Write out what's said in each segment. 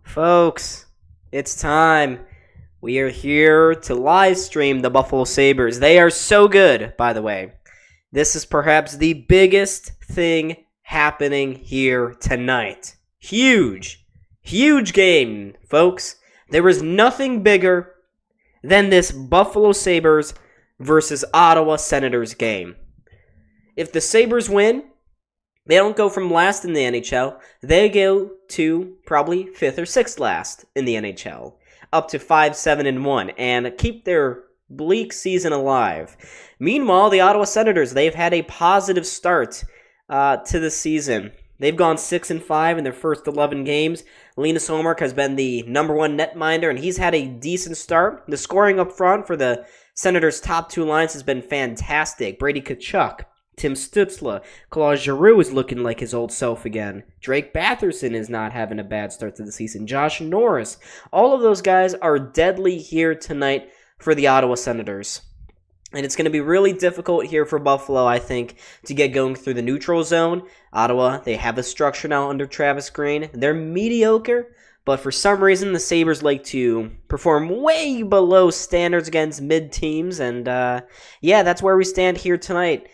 Folks, it's time. We are here to live stream the Buffalo Sabres. They are so good, by the way. This is perhaps the biggest thing happening here tonight. Huge game, folks. There is nothing bigger than this Buffalo Sabres versus Ottawa Senators game. If the Sabres win, they don't go from last in the NHL. They go to probably 5th or 6th last in the NHL. Up to 5-7-1 and keep their bleak season alive. Meanwhile, the Ottawa Senators, they've had a positive start to the season. They've gone 6-5 in their first 11 games. Linus Ullmark has been the number one netminder, and he's had a decent start. The scoring up front for the Senators' top two lines has been fantastic. Brady Tkachuk, Tim Stützle, Claude Giroux is looking like his old self again. Drake Batherson is not having a bad start to the season. Josh Norris. All of those guys are deadly here tonight for the Ottawa Senators. And it's going to be really difficult here for Buffalo, I think, to get going through the neutral zone. Ottawa, they have a structure now under Travis Green. They're mediocre, but for some reason, the Sabres like to perform way below standards against mid-teams. And, yeah, that's where we stand here tonight.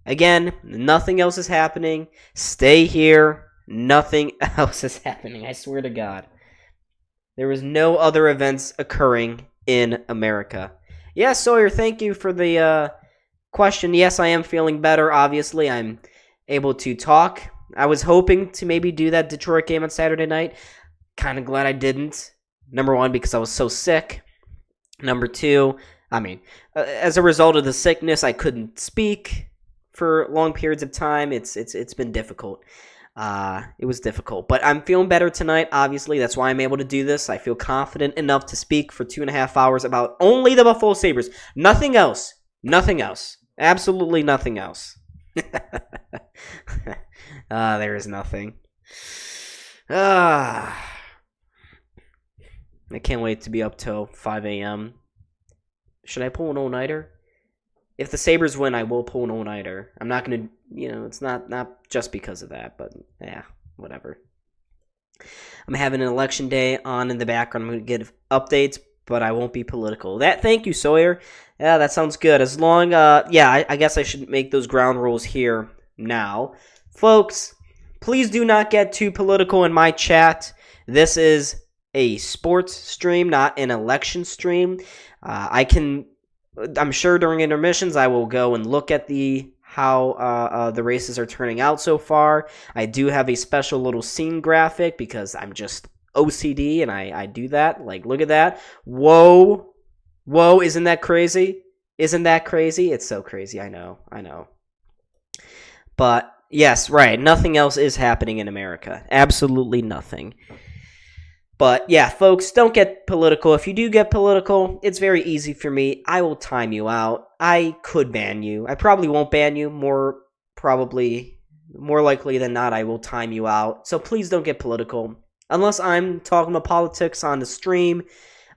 Again, nothing else is happening. Stay here. Nothing else is happening. I swear to God. There is no other events occurring in America. Yeah, Sawyer, thank you for the question. Yes, I am feeling better, obviously. I'm able to talk. I was hoping to maybe do that Detroit game on Saturday night. Kind of glad I didn't. Number one, because I was so sick. Number two, as a result of the sickness, I couldn't speak for long periods of time. It's been difficult. It was difficult, but I'm feeling better tonight. Obviously, that's why I'm able to do this. I feel confident enough to speak for 2.5 hours about only the Buffalo Sabres. Nothing else. Nothing else. Absolutely nothing else. There is nothing. I can't wait to be up till 5 a.m. Should I pull an all-nighter? If the Sabres win, I will pull an all-nighter. I'm not going to, it's not just because of that, but yeah, whatever. I'm having an election day on in the background. I'm going to get updates, but I won't be political. Thank you, Sawyer. Yeah, that sounds good. As long, I guess I should make those ground rules here now. Folks, please do not get too political in my chat. This is a sports stream, not an election stream. I'm sure during intermissions I will go and look at how the races are turning out so far. I do have a special little scene graphic because I'm just OCD and I do that. Like, look at that. Whoa, isn't that crazy? Isn't that crazy? It's so crazy, I know. But, yes, right, nothing else is happening in America. Absolutely nothing. But, yeah, folks, don't get political. If you do get political, it's very easy for me. I will time you out. I could ban you. I probably won't ban you. More likely than not, I will time you out. So please don't get political. Unless I'm talking about politics on the stream.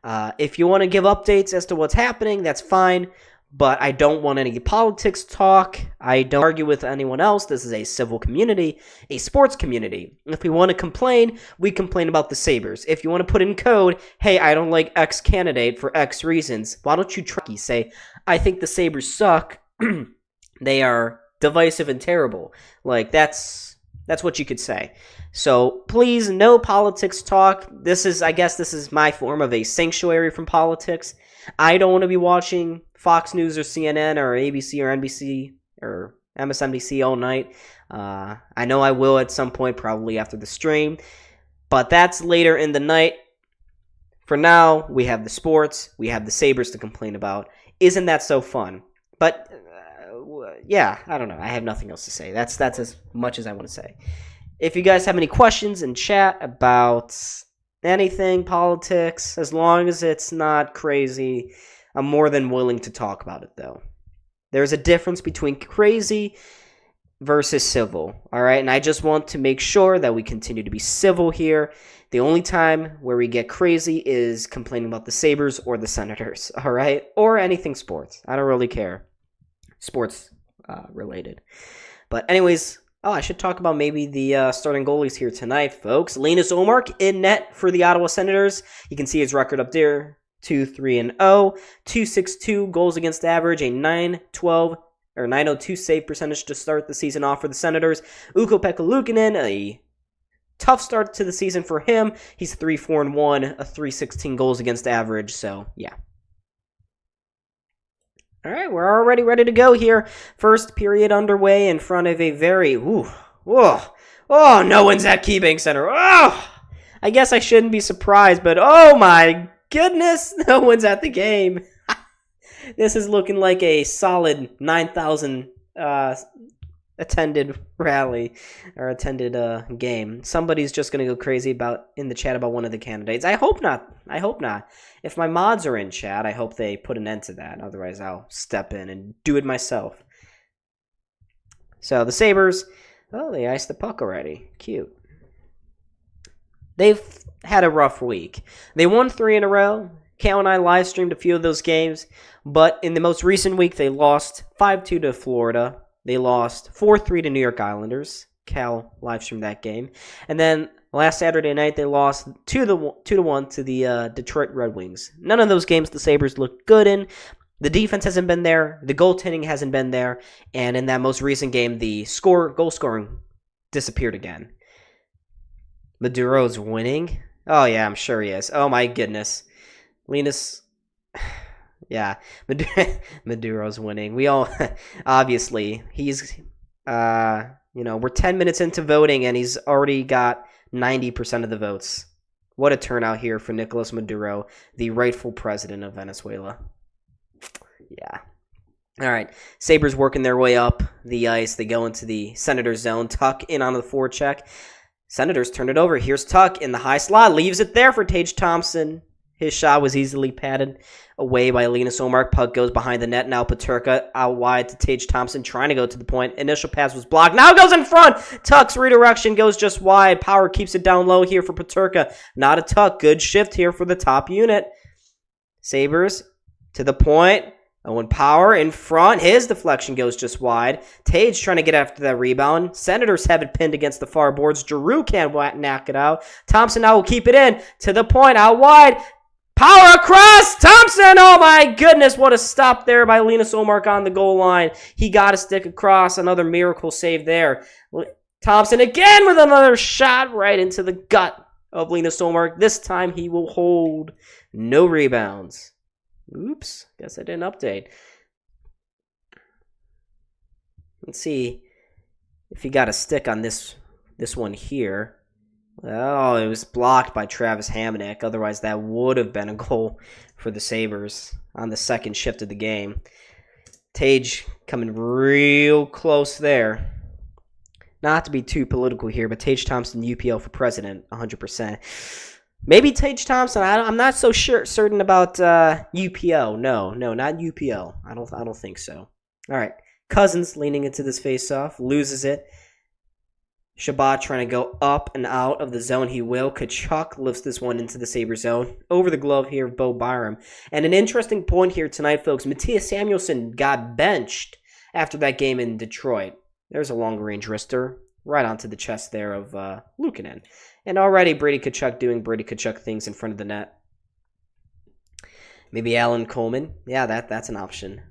If you want to give updates as to what's happening, that's fine. But I don't want any politics talk. I don't argue with anyone else. This is a civil community, a sports community. If we want to complain, we complain about the Sabres. If you want to put in code, hey, I don't like X candidate for X reasons, why don't you say, I think the Sabres suck. They are divisive and terrible. Like, that's what you could say. So please, no politics talk. I guess this is my form of a sanctuary from politics. I don't want to be watching Fox News or CNN or ABC or NBC or MSNBC all night. I know I will at some point, probably after the stream. But that's later in the night. For now, we have the sports. We have the Sabres to complain about. Isn't that so fun? But, yeah, I don't know. I have nothing else to say. That's as much as I want to say. If you guys have any questions in chat about anything, politics, as long as it's not crazy, I'm more than willing to talk about it, though. There's a difference between crazy versus civil, all right? And I just want to make sure that we continue to be civil here. The only time where we get crazy is complaining about the Sabres or the Senators, all right? Or anything sports. I don't really care. Sports related. But anyways, Oh, I should talk about maybe the starting goalies here tonight, folks. Linus Ullmark in net for the Ottawa Senators. You can see his record up there. 2-3-0, 2.62 goals against average, a 902 save percentage to start the season off for the Senators. Ukko-Pekka Luukkonen, a tough start to the season for him. He's 3-4-1, a 3.16 goals against average, so yeah. All right, we're already ready to go here. First period underway in front of a very, no one's at KeyBank Center. Oh, I guess I shouldn't be surprised, but oh my goodness, no one's at the game. This is looking like a solid 9,000 attended rally or attended game. Somebody's just going to go crazy in the chat about one of the candidates. I hope not. If my mods are in chat, I hope they put an end to that. Otherwise, I'll step in and do it myself. So the Sabres, they iced the puck already. Cute. They've had a rough week. They won 3 in a row. Cal and I live streamed a few of those games, but in the most recent week, they lost 5-2 to Florida. They lost 4-3 to New York Islanders. Cal live streamed that game. And then last Saturday night, they lost 2-1 to the Detroit Red Wings. None of those games the Sabres looked good in. The defense hasn't been there. The goaltending hasn't been there. And in that most recent game, the goal scoring disappeared again. Maduro's winning. Oh, yeah, I'm sure he is. Oh, my goodness. Linus, yeah, Maduro's winning. We all, obviously, he's, we're 10 minutes into voting, and he's already got 90% of the votes. What a turnout here for Nicolas Maduro, the rightful president of Venezuela. Yeah. All right, Sabres working their way up the ice. They go into the Senators zone. Tuck in on the forecheck. Senators turn it over. Here's Tuck in the high slot. Leaves it there for Tage Thompson. His shot was easily padded away by Linus Ullmark. Puck goes behind the net. Now Peterka out wide to Tage Thompson, trying to go to the point. Initial pass was blocked. Now goes in front. Tuck's redirection goes just wide. Power keeps it down low here for Peterka. Not a Tuck. Good shift here for the top unit. Sabres to the point. Owen Power in front. His deflection goes just wide. Tage trying to get after that rebound. Senators have it pinned against the far boards. Giroux can't knock it out. Thompson now will keep it in. To the point. Out wide. Power across. Thompson. Oh my goodness. What a stop there by Linus Ullmark on the goal line. He got a stick across. Another miracle save there. Thompson again with another shot right into the gut of Linus Ullmark. This time he will hold. No rebounds. Oops, guess I didn't update. Let's see if he got a stick on this one here. Oh, it was blocked by Travis Hamonic. Otherwise, that would have been a goal for the Sabres on the second shift of the game. Tage coming real close there. Not to be too political here, but Tage Thompson, UPL for president, 100%. Maybe Tage Thompson. I'm not so certain about UPL. No, not UPL. I don't think so. All right, Cousins leaning into this faceoff, loses it. Shabbat trying to go up and out of the zone. He will. Tkachuk lifts this one into the Sabre zone. Over the glove here of Bo Byram. And an interesting point here tonight, folks. Matthias Samuelsson got benched after that game in Detroit. There's a long-range wrister right onto the chest there of Luukkonen. And already Brady Tkachuk doing Brady Tkachuk things in front of the net. Maybe Alan Coleman. Yeah, that's an option.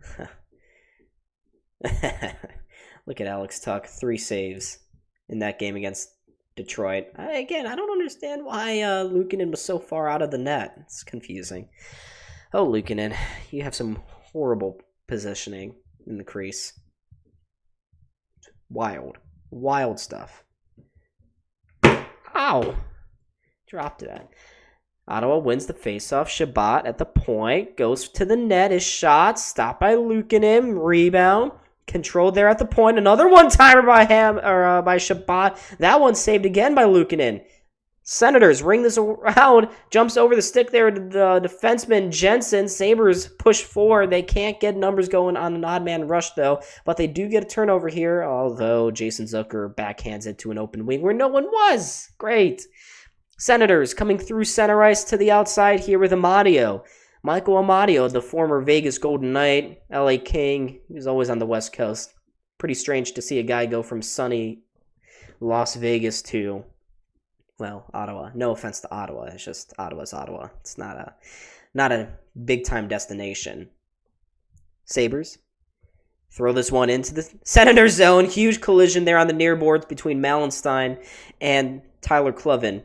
Look at Alex Tuck. 3 saves in that game against Detroit. I don't understand why Luukkonen was so far out of the net. It's confusing. Oh, Luukkonen, you have some horrible positioning in the crease. Wild stuff. Ow! Dropped that. Ottawa wins the faceoff. Shabbat at the point. Goes to the net. His shot. Stopped by Luukkonen. Rebound. Controlled there at the point. Another one-timer by by Shabbat. That one saved again by Luukkonen. Senators ring this around. Jumps over the stick there to the defenseman Jensen. Sabres push forward. They can't get numbers going on an odd man rush, though. But they do get a turnover here, although Jason Zucker backhands it to an open wing where no one was. Great. Senators coming through center ice to the outside here with Amadio. Michael Amadio, the former Vegas Golden Knight, LA King. He was always on the West Coast. Pretty strange to see a guy go from sunny Las Vegas to, well, Ottawa. No offense to Ottawa. It's just Ottawa's Ottawa. It's not a big-time destination. Sabres throw this one into the Senators zone. Huge collision there on the near boards between Malenstein and Tyler Clifton.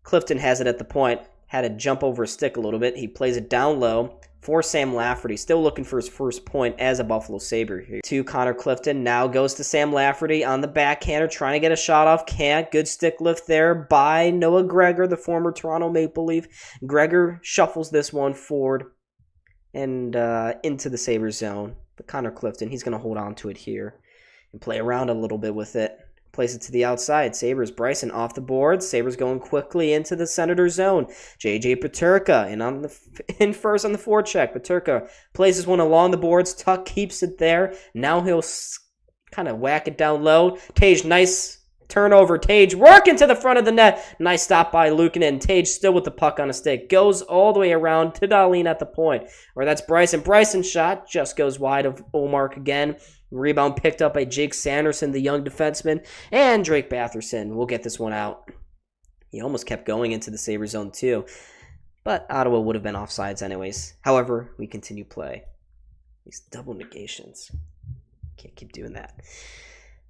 Clifton has it at the point. Had to jump over a stick a little bit. He plays it down low for Sam Lafferty. Still looking for his first point as a Buffalo Sabre here. To Connor Clifton. Now goes to Sam Lafferty on the backhander. Trying to get a shot off. Can't. Good stick lift there by Noah Gregor, the former Toronto Maple Leaf. Gregor shuffles this one forward and into the Sabres zone. But Connor Clifton, he's going to hold on to it here and play around a little bit with it. Place it to the outside. Sabres, Bryson off the board. Sabres going quickly into the Senator zone. J.J. Peterka in first on the forecheck. Peterka places one along the boards. Tuck keeps it there. Now he'll kind of whack it down low. Tage, nice turnover. Tage working to the front of the net. Nice stop by Luukkonen. Tage still with the puck on a stick. Goes all the way around to Dahlin at the point. Or that's Bryson. Bryson's shot just goes wide of Ullmark again. Rebound picked up by Jake Sanderson, the young defenseman. And Drake Batherson will get this one out. He almost kept going into the Sabre zone too. But Ottawa would have been offsides anyways. However, we continue play. These double negations. Can't keep doing that.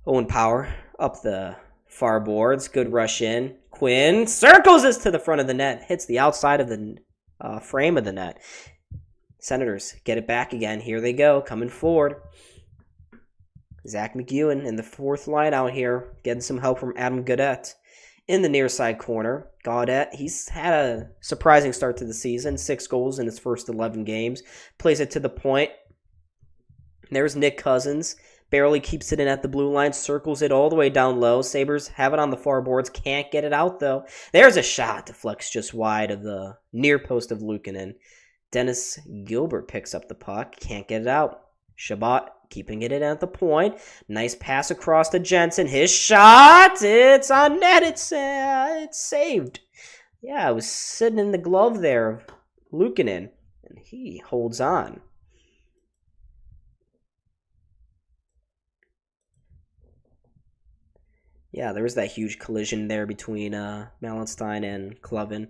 Owen Power up the far boards. Good rush in. Quinn circles this to the front of the net. Hits the outside of the frame of the net. Senators get it back again. Here they go. Coming forward. Zach McEwen in the fourth line out here. Getting some help from Adam Gaudette. In the near side corner. Gaudette, he's had a surprising start to the season. 6 goals in his first 11 games. Plays it to the point. There's Nick Cousins. Barely keeps it in at the blue line. Circles it all the way down low. Sabres have it on the far boards. Can't get it out, though. There's a shot. Deflects just wide of the near post of Luukkonen. Dennis Gilbert picks up the puck. Can't get it out. Shabbat keeping it in at the point. Nice pass across to Jensen. His shot. It's on net. It's saved. Yeah, it was sitting in the glove there of Luukkonen. And he holds on. Yeah, there was that huge collision there between Malenstein and Clevin.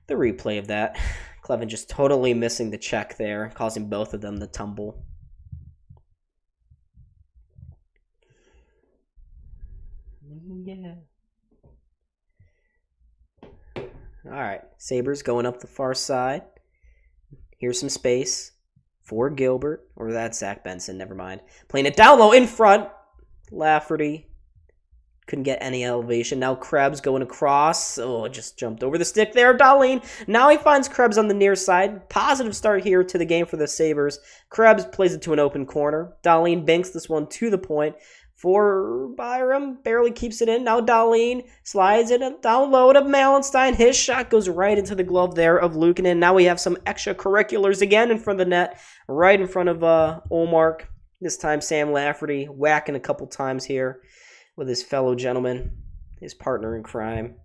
The replay of that. Clevin just totally missing the check there, causing both of them to tumble. Yeah. All right, Sabres going up the far side. Here's some space for Gilbert, or that's Zach Benson, never mind. Playing it down low in front. Lafferty couldn't get any elevation. Now Krebs going across. Oh, just jumped over the stick there. Dahlin. Now he finds Krebs on the near side. Positive start here to the game for the Sabres. Krebs plays it to an open corner. Dahlin banks this one to the point for Byram. Barely keeps it in. Now Dahlin slides it down low to Malenstein. His shot goes right into the glove there of Luukkonen. Now we have some extracurriculars again in front of the net. Right in front of Ullmark. This time Sam Lafferty whacking a couple times here with his fellow gentleman, his partner in crime.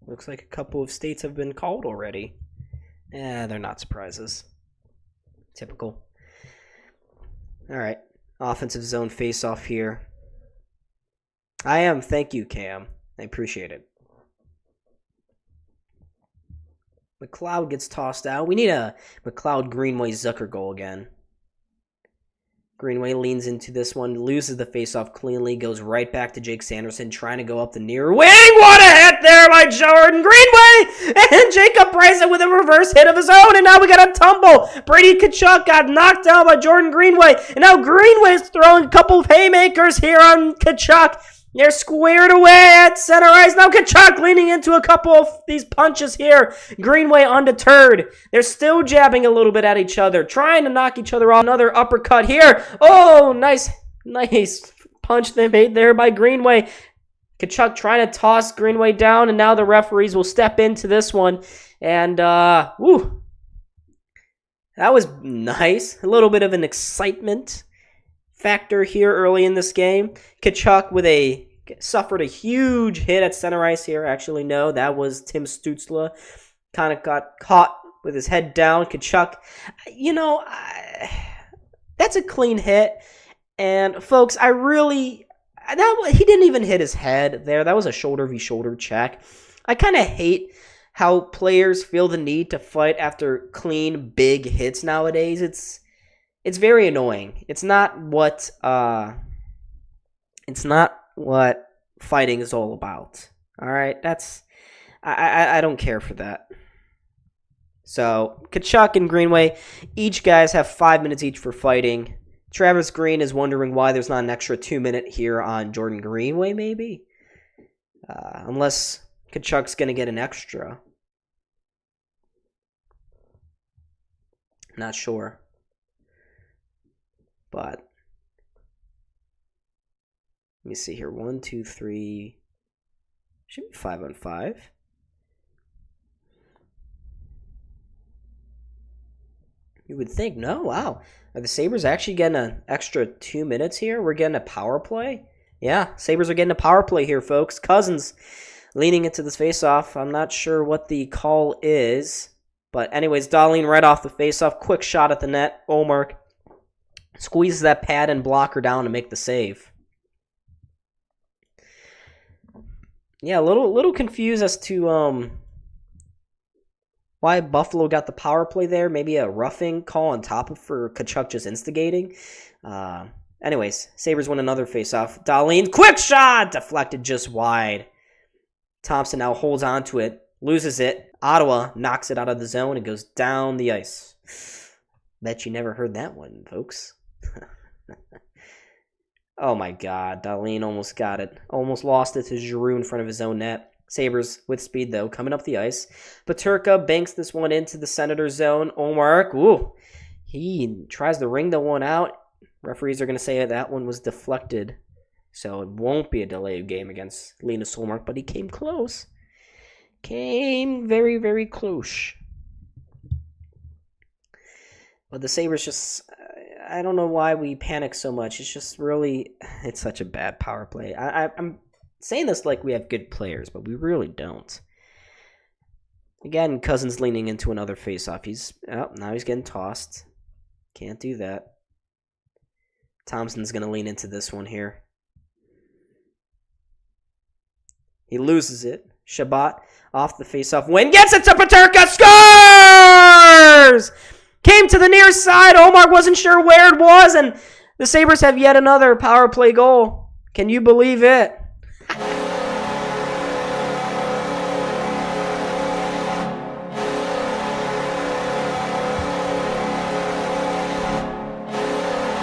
Looks like a couple of states have been called already. They're not surprises. Typical. All right. Offensive zone face-off here. I am. Thank you, Cam. I appreciate it. McLeod gets tossed out. We need a McLeod-Greenway-Zucker goal again. Greenway leans into this one, loses the face-off cleanly, goes right back to Jake Sanderson, trying to go up the near wing. What a hit there by Jordan Greenway! And Jacob Bryson with a reverse hit of his own, and now we got a tumble. Brady Tkachuk got knocked down by Jordan Greenway, and now Greenway's throwing a couple of haymakers here on Tkachuk. They're squared away at center ice. Now Tkachuk leaning into a couple of these punches here. Greenway undeterred. They're still jabbing a little bit at each other, trying to knock each other off. Another uppercut here. Oh, nice punch they made there by Greenway. Tkachuk trying to toss Greenway down, and now the referees will step into this one. And, That was nice. A little bit of an excitement factor here early in this game. Tkachuk suffered a huge hit at center ice here. Actually, no, that was Tim Stützle. Kind of got caught with his head down. Tkachuk, that's a clean hit. And folks, he didn't even hit his head there. That was a shoulder v shoulder check. I kind of hate how players feel the need to fight after clean, big hits nowadays. It's very annoying. It's not what fighting is all about. All right, I don't care for that. So Tkachuk and Greenway, each guys have 5 minutes each for fighting. Travis Green is wondering why there's not an extra 2 minute here on Jordan Greenway, maybe, unless Tkachuk's going to get an extra. Not sure. But let me see here. 1, 2, 3. Should be 5-on-5. You would think, no, wow. Are the Sabres actually getting an extra 2 minutes here? We're getting a power play? Yeah, Sabres are getting a power play here, folks. Cousins leaning into this faceoff. I'm not sure what the call is. But anyways, Dahlin right off the faceoff. Quick shot at the net. Ullmark squeezes that pad and blocker down to make the save. Yeah, a little confused as to why Buffalo got the power play there. Maybe a roughing call on top of for Tkachuk just instigating. Anyways, Sabres win another faceoff. Dahlin, quick shot! Deflected just wide. Thompson now holds on to it. Loses it. Ottawa knocks it out of the zone and goes down the ice. Bet you never heard that one, folks. Oh my God. Dahlin almost got it. Almost lost it to Giroux in front of his own net. Sabres with speed, though, coming up the ice. Peterka banks this one into the Senators zone. Ullmark, he tries to ring the one out. Referees are going to say that one was deflected. So it won't be a delayed game against Linus Ullmark, but he came close. Came very, very close. But the Sabres just, I don't know why we panic so much. It's just really, it's such a bad power play. I'm saying this like we have good players, but we really don't. Again, Cousins leaning into another faceoff. Now he's getting tossed. Can't do that. Thompson's going to lean into this one here. He loses it. Shabbat off the faceoff win. Gets it to Peterka. Scores! Came to the near side. Ullmark wasn't sure where it was, and the Sabres have yet another power play goal. Can you believe it?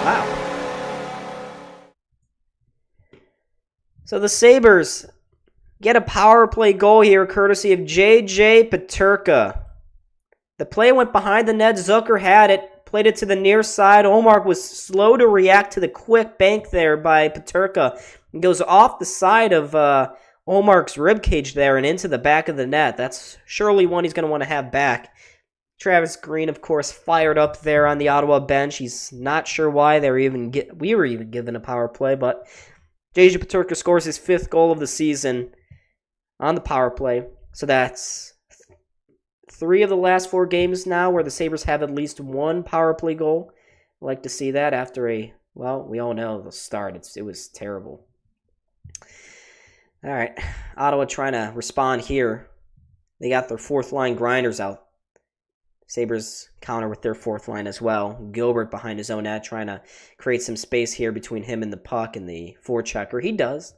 Wow. So the Sabres get a power play goal here, courtesy of J.J. Peterka. The play went behind the net. Zucker had it, played it to the near side. Ullmark was slow to react to the quick bank there by Peterka. It goes off the side of Ullmark's ribcage there and into the back of the net. That's surely one he's going to want to have back. Travis Green, of course, fired up there on the Ottawa bench. He's not sure why we were even given a power play, but J.J. Peterka scores his 5th goal of the season on the power play. So that's 3 of the last 4 games now where the Sabres have at least one power play goal. I'd like to see that after we all know the start. It was terrible. All right, Ottawa trying to respond here. They got their 4th line grinders out. Sabres counter with their 4th line as well. Gilbert behind his own net trying to create some space here between him and the puck and the forechecker. He does.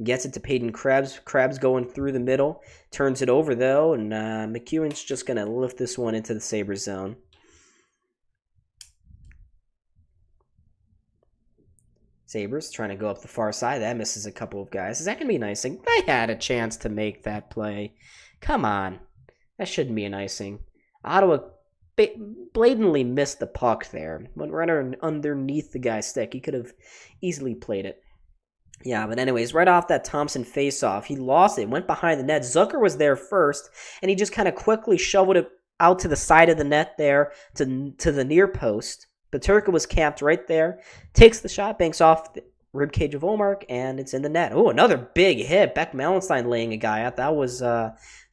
Gets it to Peyton Krebs. Krebs going through the middle. Turns it over, though, and McEwen's just going to lift this one into the Sabres zone. Sabres trying to go up the far side. That misses a couple of guys. Is that going to be an icing? They had a chance to make that play. Come on. That shouldn't be an icing. Ottawa blatantly missed the puck there. Went right underneath the guy's stick. He could have easily played it. Yeah, but anyways, right off that Thompson faceoff, he lost it, went behind the net. Zucker was there first, and he just kind of quickly shoveled it out to the side of the net there to the near post. Peterka was camped right there. Takes the shot, banks off the ribcage of Ullmark, and it's in the net. Oh, another big hit. Beck Malenstein laying a guy out. That was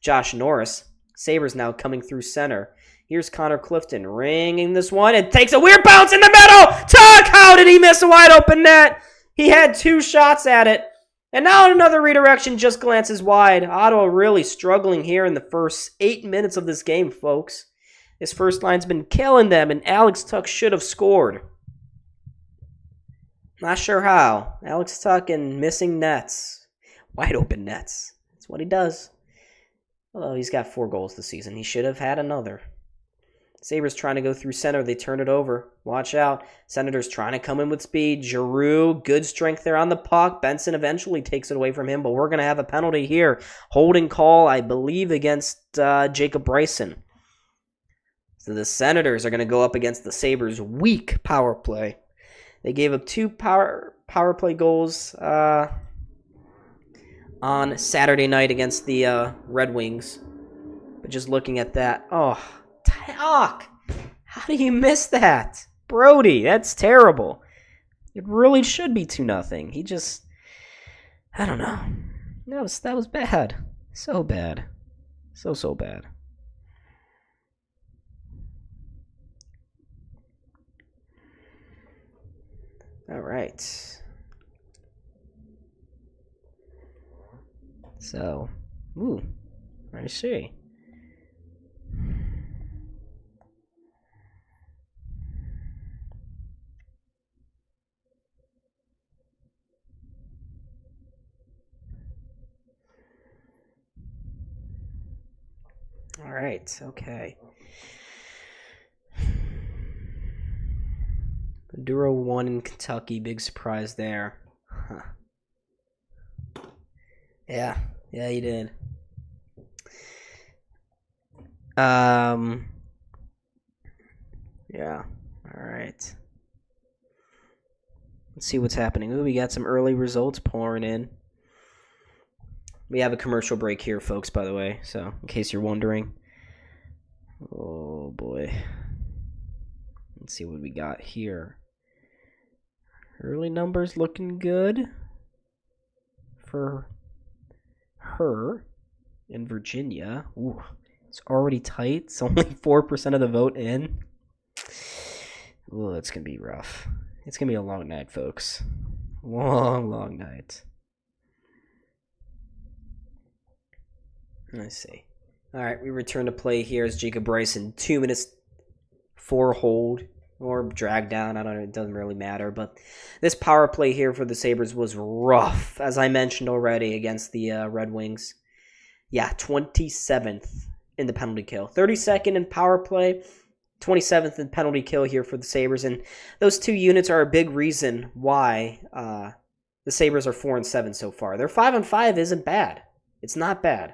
Josh Norris. Sabres now coming through center. Here's Connor Clifton ringing this one and takes a weird bounce in the middle. Tuck, how did he miss a wide open net? He had 2 shots at it. And now another redirection just glances wide. Ottawa really struggling here in the first 8 minutes of this game, folks. This first line's been killing them, and Alex Tuck should have scored. Not sure how. Alex Tuck and missing nets. Wide open nets. That's what he does. Although he's got 4 goals this season. He should have had another. Sabres trying to go through center. They turn it over. Watch out. Senators trying to come in with speed. Giroux, good strength there on the puck. Benson eventually takes it away from him, but we're going to have a penalty here. Holding call, I believe, against Jacob Bryson. So the Senators are going to go up against the Sabres' weak power play. They gave up 2 power play goals on Saturday night against the Red Wings. But just looking at that, Tuck! How do you miss that? Brody, that's terrible. It really should be 2-0. He just, I don't know. That was bad. So bad. So bad. All right. So, I see. All right, okay. Duro won in Kentucky. Big surprise there. Huh. Yeah, he did. Yeah. All right. Let's see what's happening. Ooh, we got some early results pouring in. We have a commercial break here, folks, by the way, so in case you're wondering. Oh, boy. Let's see what we got here. Early numbers looking good for her in Virginia. Ooh, it's already tight. It's only 4% of the vote in. Ooh, it's going to be rough. It's going to be a long night, folks. Long night. Let's see. All right, we return to play here as Jacob Bryson. 2 minutes, 4 hold or drag down. I don't know. It doesn't really matter. But this power play here for the Sabres was rough, as I mentioned already, against the Red Wings. Yeah, 27th in the penalty kill. 32nd in power play, 27th in penalty kill here for the Sabres. And those 2 units are a big reason why the Sabres are 4-7 so far. Their 5-5 isn't bad. It's not bad.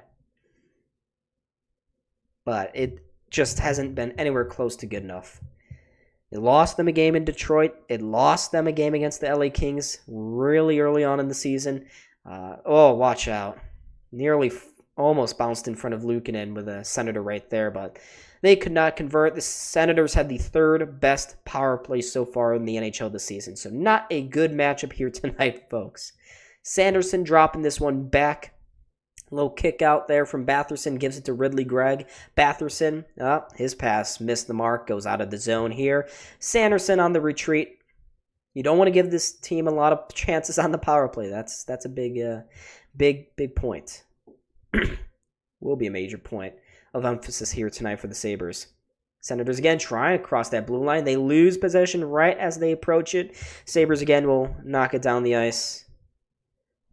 But it just hasn't been anywhere close to good enough. It lost them a game in Detroit. It lost them a game against the LA Kings really early on in the season. Watch out. Nearly almost bounced in front of Luukkonen with a Senator right there, but they could not convert. The Senators had the 3rd best power play so far in the NHL this season, so not a good matchup here tonight, folks. Sanderson dropping this one back. A little kick out there from Batherson, gives it to Ridley Gregg. Batherson, his pass missed the mark, goes out of the zone here. Sanderson on the retreat. You don't want to give this team a lot of chances on the power play. That's a big point. Will be a major point of emphasis here tonight for the Sabres. Senators again trying to cross that blue line. They lose possession right as they approach it. Sabres again will knock it down the ice.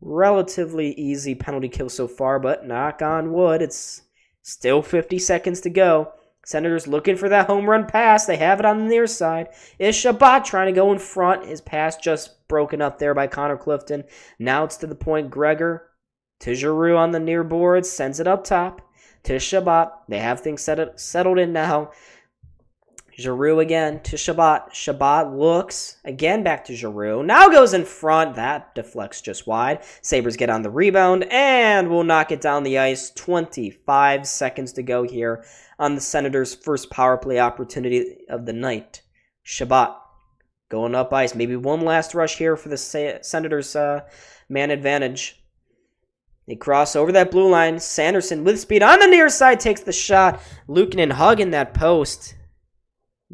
Relatively easy penalty kill so far, but knock on wood, it's still 50 seconds to go. Senators looking for that home run pass. They have it on the near side. Is Shabbat trying to go in front. His pass just broken up there by Connor Clifton. Now it's to the point. Gregor to Giroux on the near board. Sends it up top to Shabbat. They have things settled in now. Giroux again to Shabbat. Shabbat looks again back to Giroux. Now goes in front. That deflects just wide. Sabres get on the rebound and will knock it down the ice. 25 seconds to go here on the Senators' first power play opportunity of the night. Shabbat going up ice. Maybe one last rush here for the Senators' man advantage. They cross over that blue line. Sanderson with speed on the near side takes the shot. Luukkonen hugging that post.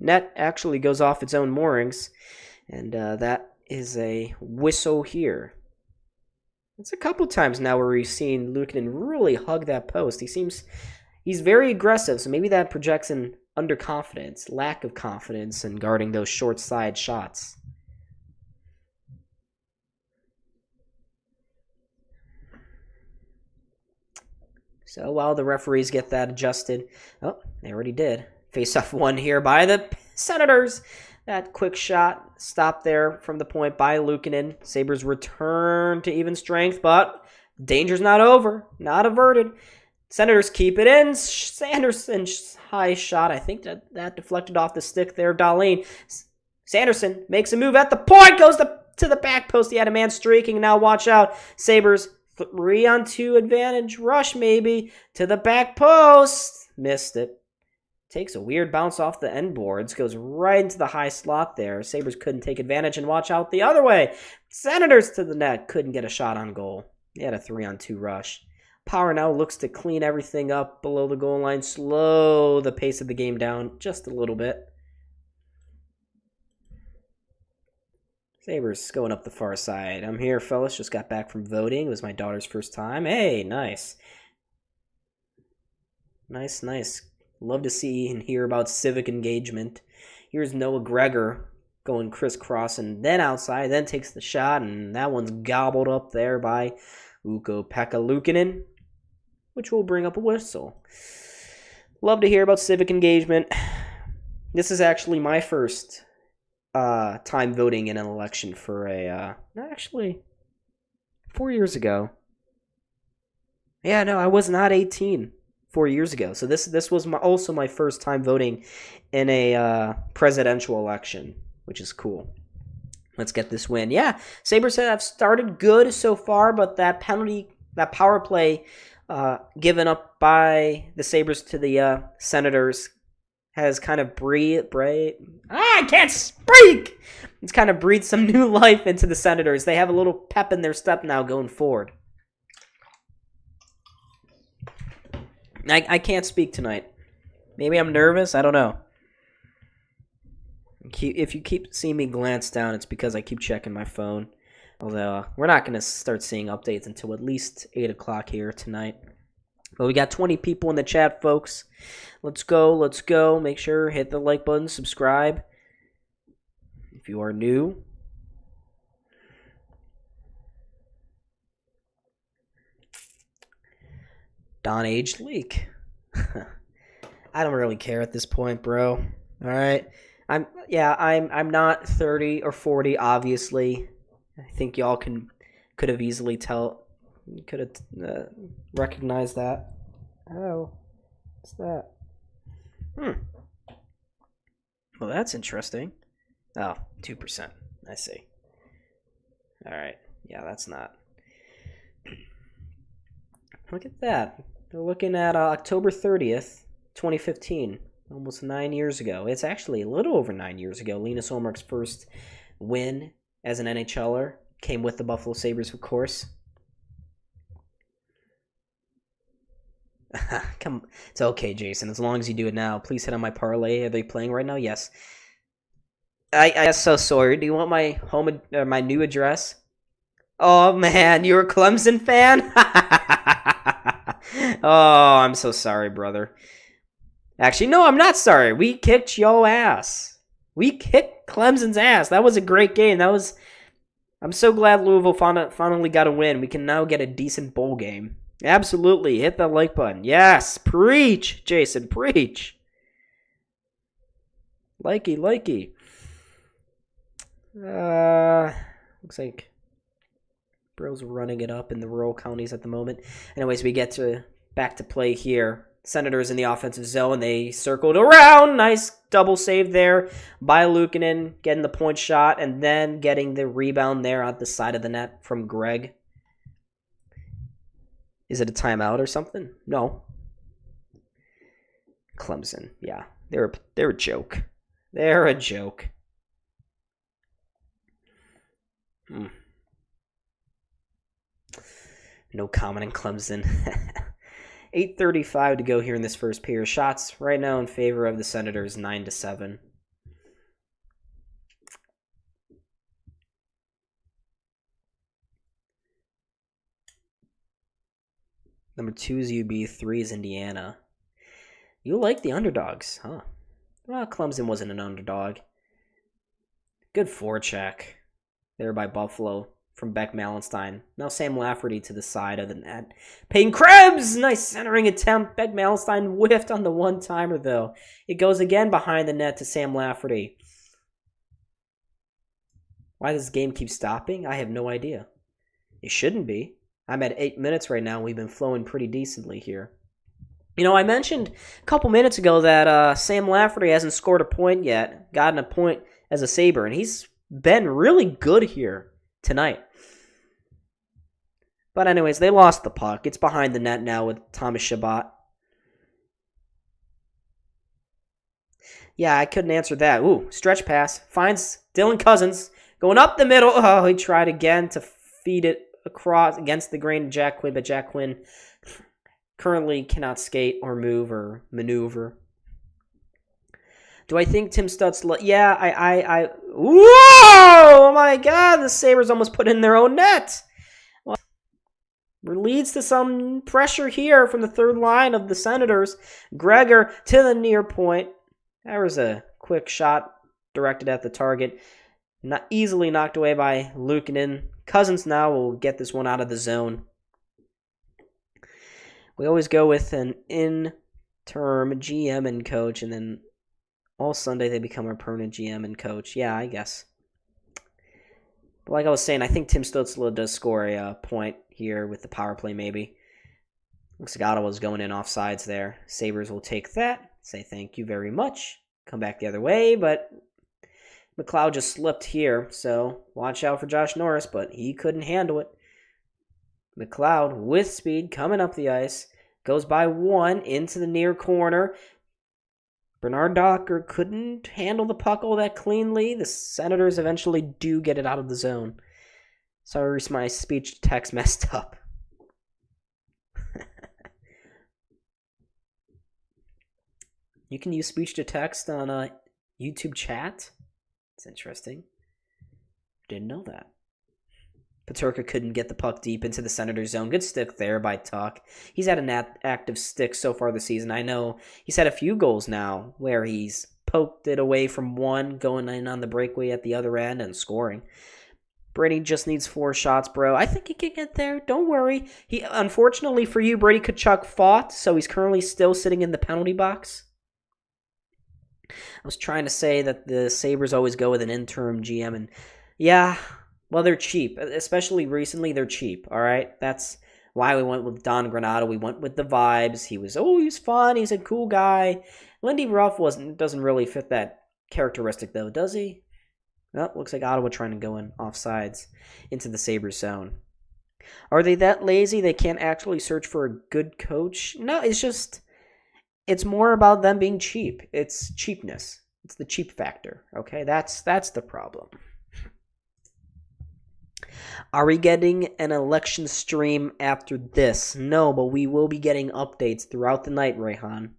Net actually goes off its own moorings, and that is a whistle here. It's a couple times now where we've seen Luukkonen really hug that post. He's very aggressive, so maybe that projects an underconfidence, lack of confidence in guarding those short side shots. So while the referees get that adjusted, oh, they already did. Face-off one here by the Senators. That quick shot stopped there from the point by Luukkonen. Sabres return to even strength, but danger's not over, not averted. Senators keep it in. Sanderson's high shot. I think that deflected off the stick there of Dahlin. Sanderson makes a move at the point, goes to the back post. He had a man streaking. Now watch out. Sabres 3-on-2 advantage. Rush maybe to the back post. Missed it. Takes a weird bounce off the end boards. Goes right into the high slot there. Sabres couldn't take advantage and watch out the other way. Senators to the net. Couldn't get a shot on goal. They had a 3-on-2 rush. Power now looks to clean everything up below the goal line. Slow the pace of the game down just a little bit. Sabres going up the far side. I'm here, fellas. Just got back from voting. It was my daughter's first time. Hey, nice. Nice. Love to see and hear about civic engagement. Here's Noah Gregor going crisscross and then outside, then takes the shot, and that one's gobbled up there by Ukko-Pekka Luukkonen, which will bring up a whistle. Love to hear about civic engagement. This is actually my first time voting in an election for actually 4 years ago. Yeah, no, I was not 18 4 years ago. So this was also my first time voting in a presidential election, which is cool. Let's get this win. Yeah, Sabres have started good so far, but that power play given up by the Sabres to the Senators has kind of I can't speak! It's kind of breathed some new life into the Senators. They have a little pep in their step now going forward. I can't speak tonight. Maybe I'm nervous. I don't know. If you keep seeing me glance down, it's because I keep checking my phone. Although, we're not going to start seeing updates until at least 8 o'clock here tonight. But we got 20 people in the chat, folks. Let's go. Make sure, hit the like button, subscribe. If you are new. Don Aged Leak. I don't really care at this point, bro. All right. I'm not 30 or 40, obviously. I think y'all could have easily could have recognized that. Oh, what's that? Well, that's interesting. Oh, 2%. I see. All right. Yeah, that's not. Look at that. They're looking at October 30th, 2015. Almost 9 years ago. It's actually a little over 9 years ago. Linus Ullmark's first win as an NHLer came with the Buffalo Sabres, of course. Come, it's okay, Jason. As long as you do it now. Please hit on my parlay. Are they playing right now? Yes. I'm so sorry. Do you want my my new address? Oh man, you're a Clemson fan? Oh, I'm so sorry, brother. Actually, no, I'm not sorry. We kicked your ass. We kicked Clemson's ass. That was a great game. I'm so glad Louisville finally got a win. We can now get a decent bowl game. Absolutely. Hit that like button. Yes. Preach, Jason. Preach. Likey. Looks like Bro's running it up in the rural counties at the moment. Anyways, we get back to play here. Senators in the offensive zone. They circled around. Nice double save there by Luukkonen, getting the point shot and then getting the rebound there on the side of the net from Greg. Is it a timeout or something? No. Clemson, yeah. They're a joke. They're a joke. No comment on Clemson. 8:35 to go here in this first period. Shots right now in favor of the Senators, 9-7. Number 2 is UB, 3 is Indiana. You like the underdogs, huh? Well, Clemson wasn't an underdog. Good forecheck there by Buffalo from Beck Malenstein. Now Sam Lafferty to the side of the net. Peyton Krebs! Nice centering attempt. Beck Malenstein whiffed on the one-timer, though. It goes again behind the net to Sam Lafferty. Why does this game keep stopping? I have no idea. It shouldn't be. I'm at 8 minutes right now. We've been flowing pretty decently here. You know, I mentioned a couple minutes ago that Sam Lafferty hasn't scored a point yet, gotten a point as a Sabre, and he's been really good here tonight. But anyways, they lost the puck. It's behind the net now with Thomas Chabot. Yeah, I couldn't answer that. Ooh, stretch pass. Finds Dylan Cousins going up the middle. Oh, he tried again to feed it across against the grain of Jack Quinn, but Jack Quinn currently cannot skate or move or maneuver. Do I think Tim Stutz... Yeah, Whoa! Oh my God, the Sabres almost put in their own net. Well, leads to some pressure here from the third line of the Senators. Gregor to the near point. That was a quick shot directed at the target. Not easily knocked away by Luukkonen. Cousins now will get this one out of the zone. We always go with an interim GM and coach, and then all Sunday they become our permanent GM and coach. Yeah, I guess. But like I was saying, I think Tim Stützle does score a point here with the power play, maybe. Looks like Ottawa's going in offsides there. Sabres will take that, say thank you very much, come back the other way, but McLeod just slipped here, so watch out for Josh Norris, but he couldn't handle it. McLeod with speed coming up the ice, goes by one into the near corner. Bernard Docker couldn't handle the puck all that cleanly. The Senators eventually do get it out of the zone. Sorry, my speech to text messed up. You can use speech to text on YouTube chat. It's interesting. Didn't know that. Peterka couldn't get the puck deep into the Senators zone. Good stick there by Tuck. He's had an active stick so far this season. I know he's had a few goals now where he's poked it away from one, going in on the breakaway at the other end and scoring. Brady just needs 4 shots, bro. I think he can get there. Don't worry. Unfortunately for you, Brady Tkachuk fought, so he's currently still sitting in the penalty box. I was trying to say that the Sabres always go with an interim GM, and yeah, well, they're cheap. Especially recently, they're cheap, all right? That's why we went with Don Granato. We went with the vibes. He was fun. He's a cool guy. Lindy Ruff doesn't really fit that characteristic, though, does he? Well, looks like Ottawa trying to go in offsides into the Sabres zone. Are they that lazy they can't actually search for a good coach? No, it's more about them being cheap. It's cheapness. It's the cheap factor, okay? That's the problem. Are we getting an election stream after this? No, but we will be getting updates throughout the night, Rayhan.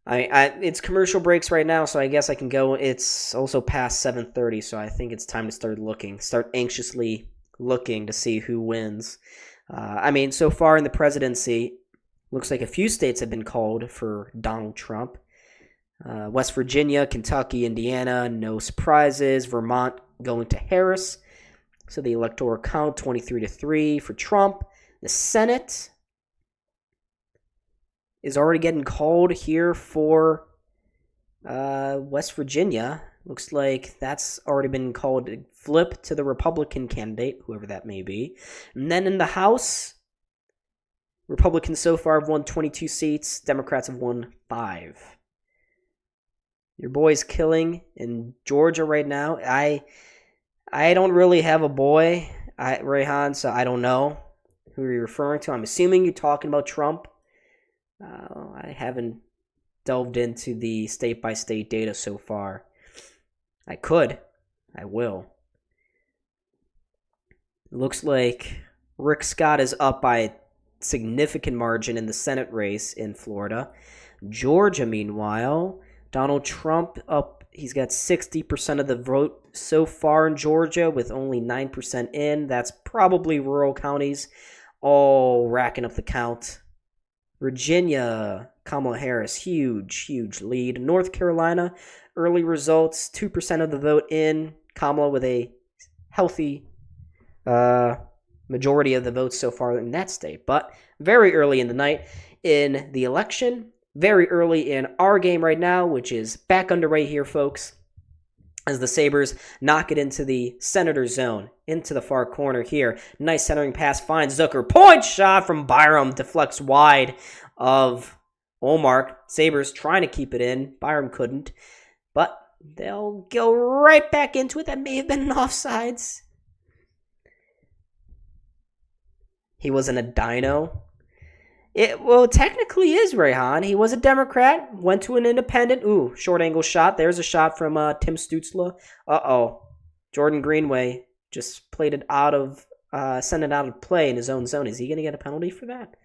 It's commercial breaks right now, so I guess I can go. It's also past 7:30, so I think it's time to start anxiously looking to see who wins. So far in the presidency, looks like a few states have been called for Donald Trump. West Virginia, Kentucky, Indiana, no surprises. Vermont going to Harris. So the electoral count, 23-3 for Trump. The Senate is already getting called here for West Virginia. Looks like that's already been called to flip to the Republican candidate, whoever that may be. And then in the House, Republicans so far have won 22 seats. Democrats have won 5. Your boy's killing in Georgia right now. I don't really have a boy, Rayhan, so I don't know who you're referring to. I'm assuming you're talking about Trump. I haven't delved into the state-by-state data so far. I could. I will. It looks like Rick Scott is up by a significant margin in the Senate race in Florida. Georgia, meanwhile, Donald Trump up. He's got 60% of the vote so far in Georgia with only 9% in. That's probably rural counties all racking up the count. Virginia, Kamala Harris, huge lead. North Carolina, early results, 2% of the vote in. Kamala with a healthy majority of the votes so far in that state. But very early in the night in the election, very early in our game right now, which is back underway here, folks, as the Sabres knock it into the Senator zone, into the far corner here. Nice centering pass finds Zucker. Point shot from Byram. Deflects wide of Ullmark. Sabres trying to keep it in. Byram couldn't. But they'll go right back into it. That may have been an offsides. He wasn't a dino. It technically is, Rayhan. He was a Democrat, went to an independent. Ooh, short angle shot. There's a shot from Tim Stützle. Jordan Greenway just played it out of, sent it out of play in his own zone. Is he going to get a penalty for that?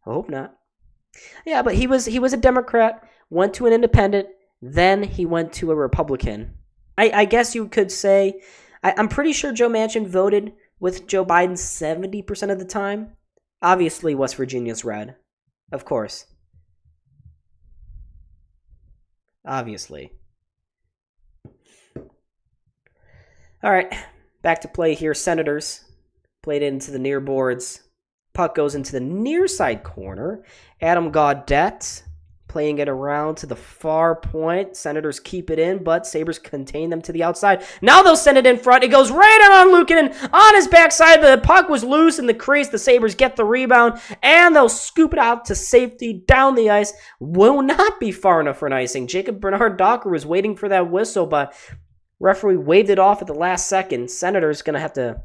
I hope not. Yeah, but he was a Democrat, went to an independent, then he went to a Republican. I guess you could say, I'm pretty sure Joe Manchin voted with Joe Biden 70% of the time. Obviously, West Virginia's red. Of course. Obviously. All right, back to play here. Senators played into the near boards. Puck goes into the near side corner. Adam Gaudette playing it around to the far point. Senators keep it in, but Sabres contain them to the outside. Now they'll send it in front. It goes right on Luukkonen on his backside. The puck was loose in the crease. The Sabres get the rebound, and they'll scoop it out to safety down the ice. Will not be far enough for an icing. Jacob Bernard-Docker was waiting for that whistle, but referee waved it off at the last second. Senators going to have to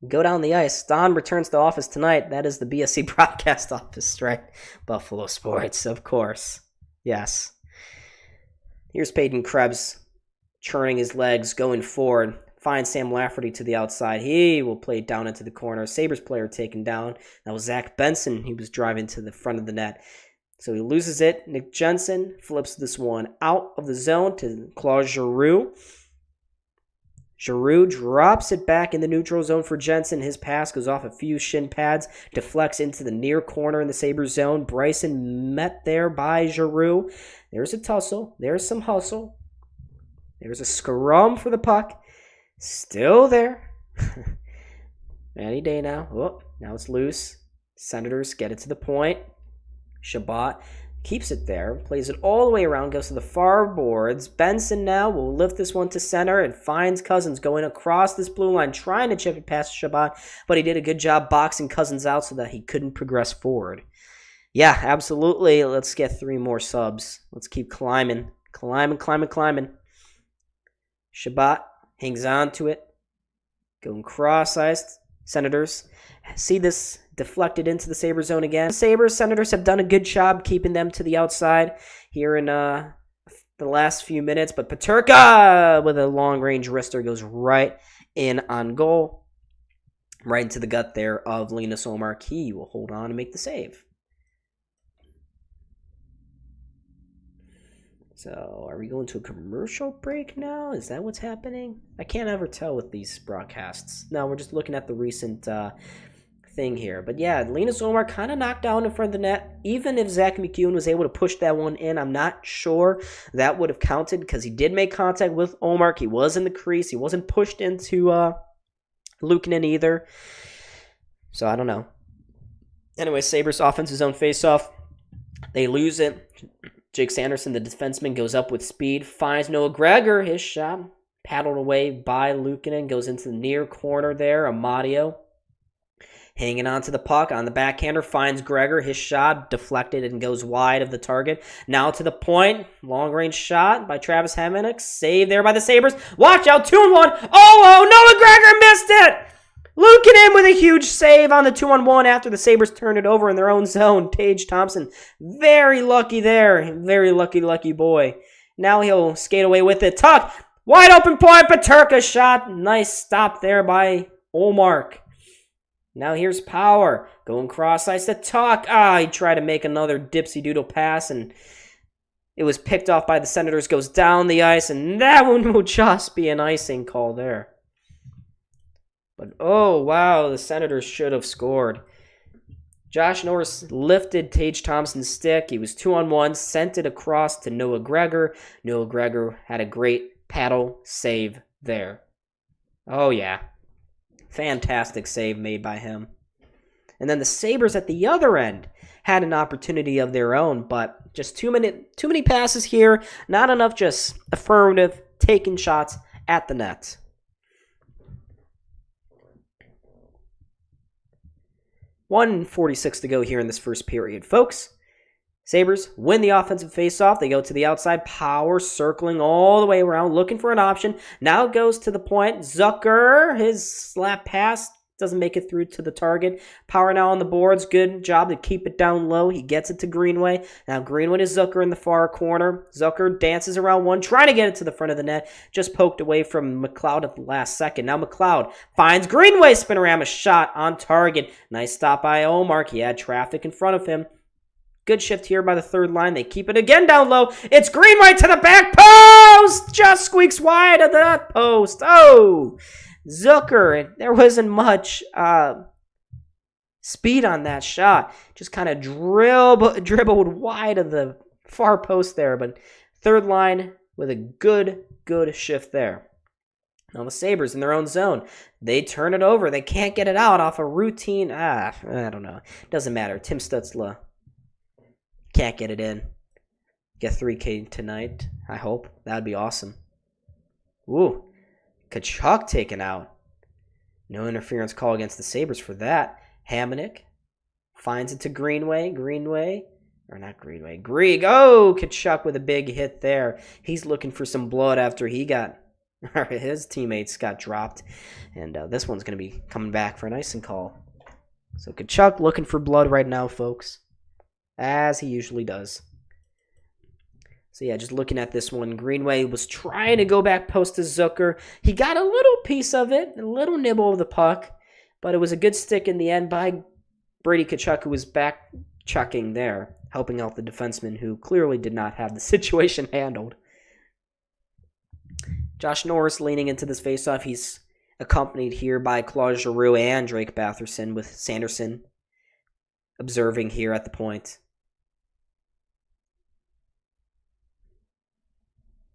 go down the ice. Don returns to office tonight. That is the BSC broadcast office, right? Buffalo Sports, of course. Yes. Here's Peyton Krebs churning his legs, going forward. Finds Sam Lafferty to the outside. He will play it down into the corner. Sabres player taken down. That was Zach Benson. He was driving to the front of the net. So he loses it. Nick Jensen flips this one out of the zone to Claude Giroux. Giroux drops it back in the neutral zone for Jensen. His pass goes off a few shin pads, deflects into the near corner in the Sabres zone. Bryson met there by Giroux. There's a tussle. There's some hustle. There's a scrum for the puck. Still there. Any day now. Oh, now it's loose. Senators get it to the point. Shabbat keeps it there, plays it all the way around, goes to the far boards. Benson now will lift this one to center and finds Cousins going across this blue line, trying to chip it past Shabbat, but he did a good job boxing Cousins out so that he couldn't progress forward. Yeah, absolutely. Let's get 3 more subs. Let's keep climbing. Climbing. Shabbat hangs on to it. Going cross-ice. Senators see this deflected into the Sabres zone again. The Senators have done a good job keeping them to the outside here in the last few minutes. But Peterka with a long-range wrister goes right in on goal. Right into the gut there of Linus Ullmark. He will hold on and make the save. So, are we going to a commercial break now? Is that what's happening? I can't ever tell with these broadcasts. No, we're just looking at the recent thing here. But yeah, Linus Ullmark kind of knocked down in front of the net. Even if Zach McEwen was able to push that one in, I'm not sure that would have counted because he did make contact with Ullmark. He was in the crease. He wasn't pushed into Luukkonen either. So, I don't know. Anyway, Sabres offense zone faceoff. They lose it. Jake Sanderson, the defenseman, goes up with speed, finds Noah Gregor. His shot paddled away by Luukkonen, goes into the near corner there. Amadio Hanging on to the puck on the backhander, finds Gregor. His shot deflected and goes wide of the target. Now to the point. Long-range shot by Travis Hamonic. Save there by the Sabres. Watch out, 2-on-1. Oh, Noah Gregor missed it! Lukin in with a huge save on the 2-on-1 after the Sabres turned it over in their own zone. Tage Thompson, very lucky there. Very lucky boy. Now he'll skate away with it. Tuck, wide open point, Peterka shot. Nice stop there by Olmark. Now here's Power. Going cross ice to Tuck. He tried to make another dipsy doodle pass, and it was picked off by the Senators. Goes down the ice, and that one will just be an icing call there. But, oh, wow, the Senators should have scored. Josh Norris lifted Tage Thompson's stick. He was 2-on-1, sent it across to Noah Gregor. Noah Gregor had a great paddle save there. Oh, yeah. Fantastic save made by him. And then the Sabres at the other end had an opportunity of their own, but just too many passes here. Not enough just affirmative, taking shots at the net. 1:46 to go here in this first period, folks. Sabres win the offensive faceoff. They go to the outside. Power circling all the way around, looking for an option. Now it goes to the point. Zucker, his slap pass doesn't make it through to the target. Power now on the boards. Good job to keep it down low. He gets it to Greenway. Now Greenway to Zucker in the far corner. Zucker dances around one, trying to get it to the front of the net. Just poked away from McLeod at the last second. Now McLeod finds Greenway. Spinorama shot on target. Nice stop by Olmark. He had traffic in front of him. Good shift here by the third line. They keep it again down low. It's Greenway to the back post. Just squeaks wide of that post. Oh, Zucker. There wasn't much speed on that shot. Just kind of dribbled wide of the far post there. But third line with a good shift there. Now the Sabres in their own zone. They turn it over. They can't get it out off a routine. I don't know. Doesn't matter. Tim Stutzla can't get it in. Get 3K tonight, I hope. That would be awesome. Ooh. Kachuk taken out. No interference call against the Sabres for that. Hamonic finds it to Greenway. Grieg. Oh, Kachuk with a big hit there. He's looking for some blood after his teammates got dropped. And this one's going to be coming back for an icing call. So Kachuk looking for blood right now, folks. As he usually does. So yeah, just looking at this one, Greenway was trying to go back post to Zucker. He got a little piece of it, a little nibble of the puck, but it was a good stick in the end by Brady Tkachuk, who was back chucking there, helping out the defenseman who clearly did not have the situation handled. Josh Norris leaning into this faceoff. He's accompanied here by Claude Giroux and Drake Batherson, with Sanderson observing here at the point.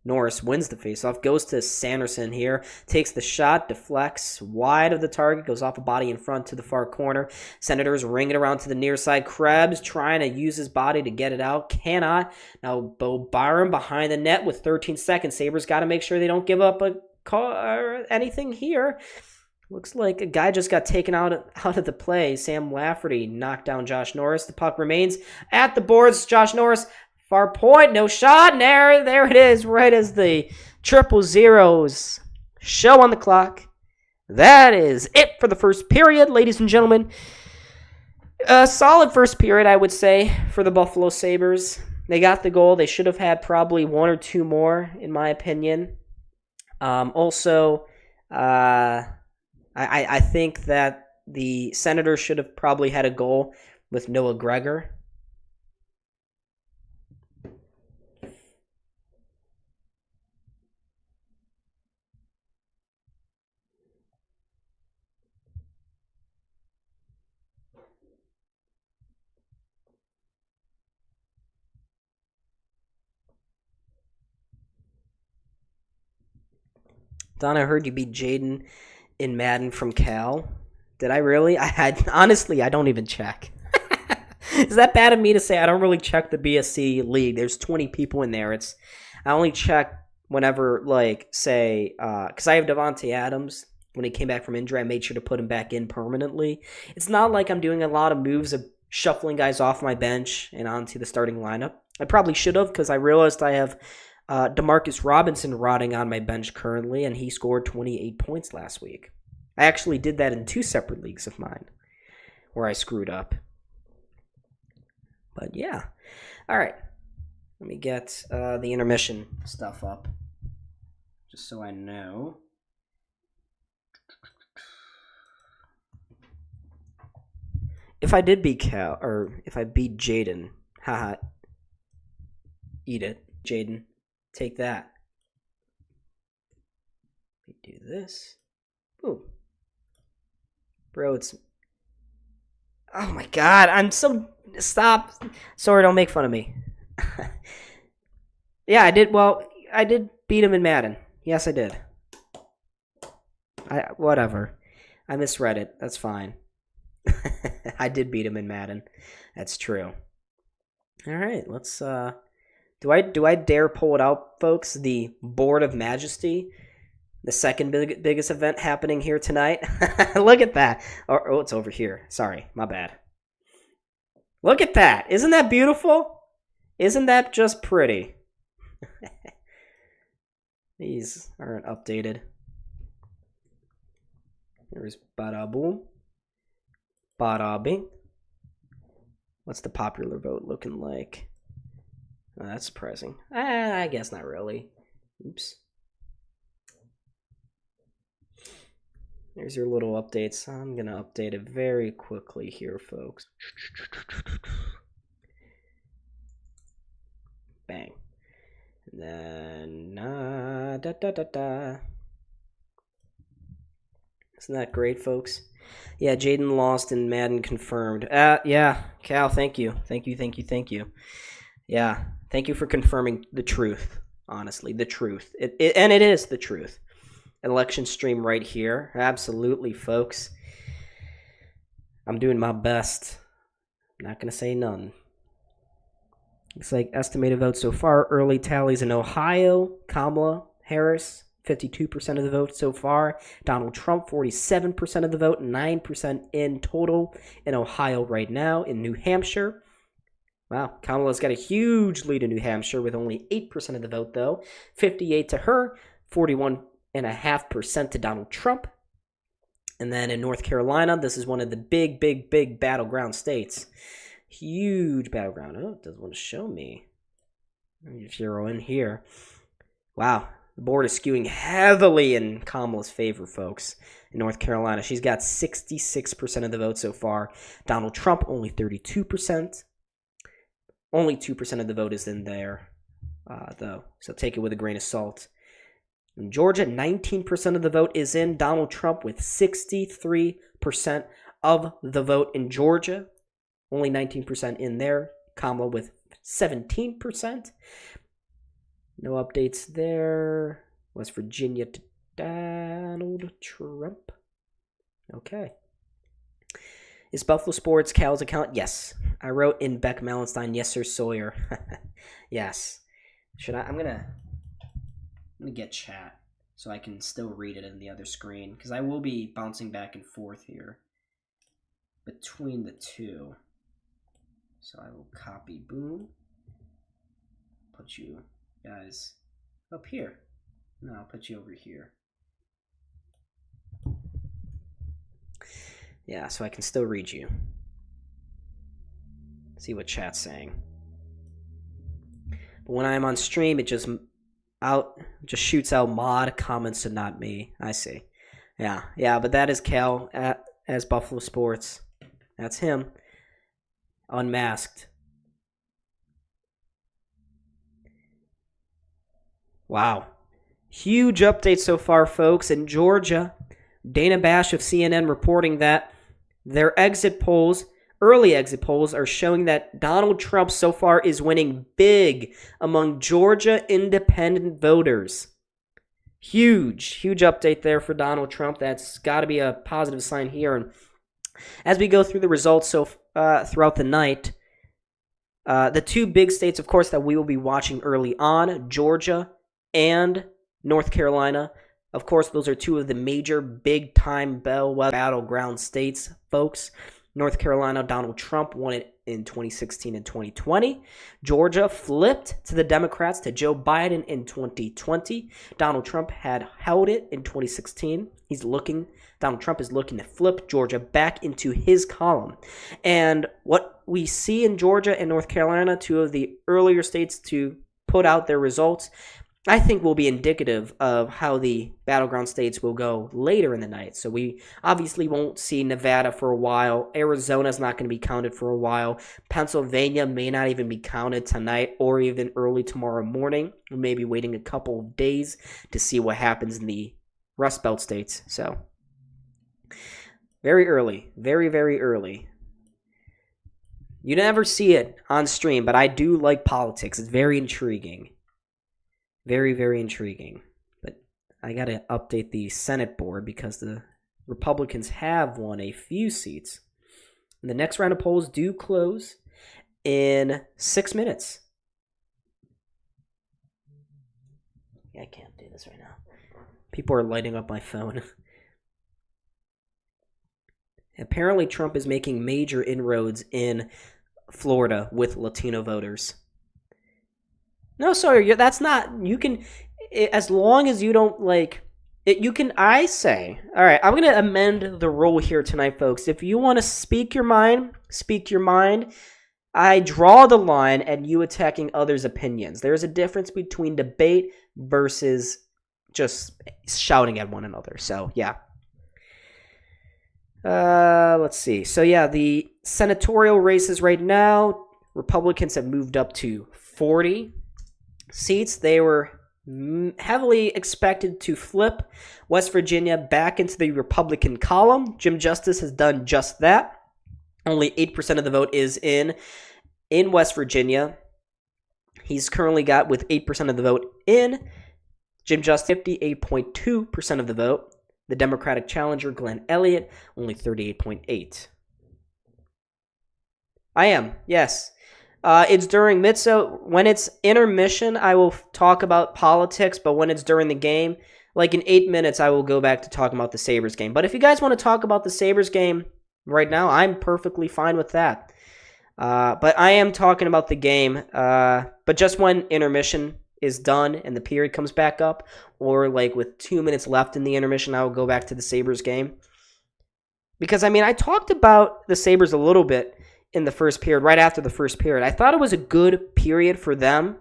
Norris wins the faceoff, goes to Sanderson here, takes the shot, deflects wide of the target, goes off a body in front to the far corner. Senators ring it around to the near side. Krebs trying to use his body to get it out, cannot. Now Bo Byram behind the net with 13 seconds. Sabres got to make sure they don't give up a call or anything here. Looks like a guy just got taken out of the play. Sam Lafferty knocked down Josh Norris. The puck remains at the boards. Josh Norris, far point, no shot. And there it is, right as the 000s show on the clock. That is it for the first period, ladies and gentlemen. A solid first period, I would say, for the Buffalo Sabres. They got the goal. They should have had probably one or two more, in my opinion. I think that the Senators should have probably had a goal with Noah Gregor. Don, I heard you beat Jaden in Madden from Cal. Did I really? Honestly, I don't even check. Is that bad of me to say? I don't really check the BSC league. There's 20 people in there. I only check whenever, like, say, because I have Devontae Adams when he came back from injury, I made sure to put him back in permanently. It's not like I'm doing a lot of moves of shuffling guys off my bench and onto the starting lineup. I probably should have, because I realized I have DeMarcus Robinson rotting on my bench currently, and he scored 28 points last week. I actually did that in 2 separate leagues of mine where I screwed up. But yeah. All right. Let me get the intermission stuff up just so I know. If I did beat Cal, or if I beat Jaden, haha, eat it, Jaden. Take that. Let me do this. Ooh. Bro, it's... Oh my god, I'm so... Stop. Sorry, don't make fun of me. Yeah, I did, well, I did beat him in Madden. Yes, I did. Whatever. I misread it. That's fine. I did beat him in Madden. That's true. All right, let's... Do I dare pull it out, folks? The Board of Majesty, the second biggest event happening here tonight. Look at that. Oh, it's over here. Sorry, my bad. Look at that. Isn't that beautiful? Isn't that just pretty? These aren't updated. There's bada boom, bada bing. What's the popular vote looking like? Oh, that's surprising. I guess not really. Oops. There's your little updates. I'm going to update it very quickly here, folks. Bang. And then... Isn't that great, folks? Yeah, Jaden lost and Madden confirmed. Yeah, Cal, thank you. Thank you. Yeah, thank you for confirming the truth, honestly, the truth. And it is the truth. Election stream right here. Absolutely, folks. I'm doing my best. I'm not going to say none. Looks like estimated votes so far. Early tallies in Ohio. Kamala Harris, 52% of the vote so far. Donald Trump, 47% of the vote. 9% in total in Ohio right now. In New Hampshire, wow, Kamala's got a huge lead in New Hampshire with only 8% of the vote, though. 58 to her, 41.5% to Donald Trump. And then in North Carolina, this is one of the big battleground states. Huge battleground. Oh, it doesn't want to show me. Let me zero in here. Wow, the board is skewing heavily in Kamala's favor, folks. In North Carolina, she's got 66% of the vote so far. Donald Trump, only 32%. Only 2% of the vote is in there, though. So take it with a grain of salt. In Georgia, 19% of the vote is in Donald Trump with 63% of the vote in Georgia. Only 19% in there. Kamala with 17%. No updates there. West Virginia to Donald Trump. Okay. Is Buffalo Sports Cal's account? Yes. I wrote in Beck Melenstein, yes, sir, Sawyer. Yes. I'm gonna get chat so I can still read it in the other screen, because I will be bouncing back and forth here between the two. So I will copy, boom, put you guys up here. No, I'll put you over here. Yeah, so I can still read you. See what chat's saying. But when I'm on stream, it just shoots out mod comments and not me. I see. Yeah, but that is Cal as Buffalo Sports. That's him. Unmasked. Wow. Huge update so far, folks. In Georgia, Dana Bash of CNN reporting that their early exit polls, are showing that Donald Trump so far is winning big among Georgia independent voters. Huge update there for Donald Trump. That's got to be a positive sign here. And as we go through the results throughout the night, the two big states, of course, that we will be watching early on, Georgia and North Carolina. Of course, those are two of the major big-time bellwether battleground states, folks. North Carolina, Donald Trump won it in 2016 and 2020. Georgia flipped to the Democrats to Joe Biden in 2020. Donald Trump had held it in 2016. Donald Trump is looking to flip Georgia back into his column. And what we see in Georgia and North Carolina, two of the earlier states to put out their results, I think will be indicative of how the battleground states will go later in the night. So we obviously won't see Nevada for a while. Arizona's not going to be counted for a while. Pennsylvania may not even be counted tonight or even early tomorrow morning. We may be waiting a couple of days to see what happens in the Rust Belt states. So very early. Very, very early. You never see it on stream, but I do like politics. It's very intriguing. Very, very intriguing. But I got to update the Senate board because the Republicans have won a few seats. And the next round of polls do close in 6 minutes. Yeah, I can't do this right now. People are lighting up my phone. Apparently, Trump is making major inroads in Florida with Latino voters. No, sorry, that's not, you can, as long as you don't, you can, I say, all right, I'm going to amend the rule here tonight, folks. If you want to speak your mind, speak your mind. I draw the line at you attacking others' opinions. There's a difference between debate versus just shouting at one another. So, yeah. Let's see. So, yeah, the senatorial races right now, Republicans have moved up to 40 seats. They were heavily expected to flip West Virginia back into the Republican column. Jim Justice has done just that. Only 8% of the vote is in West Virginia. He's currently got, with 8% of the vote in, Jim Justice, 58.2% of the vote. The Democratic challenger, Glenn Elliott, only 38.8%. I am, yes. It's during so when it's intermission, I will talk about politics, but when it's during the game, like in 8 minutes, I will go back to talking about the Sabres game. But if you guys want to talk about the Sabres game right now, I'm perfectly fine with that. But I am talking about the game, but just when intermission is done and the period comes back up, or like with 2 minutes left in the intermission, I will go back to the Sabres game. Because, I mean, I talked about the Sabres a little bit in the first period, right after the first period. I thought it was a good period for them.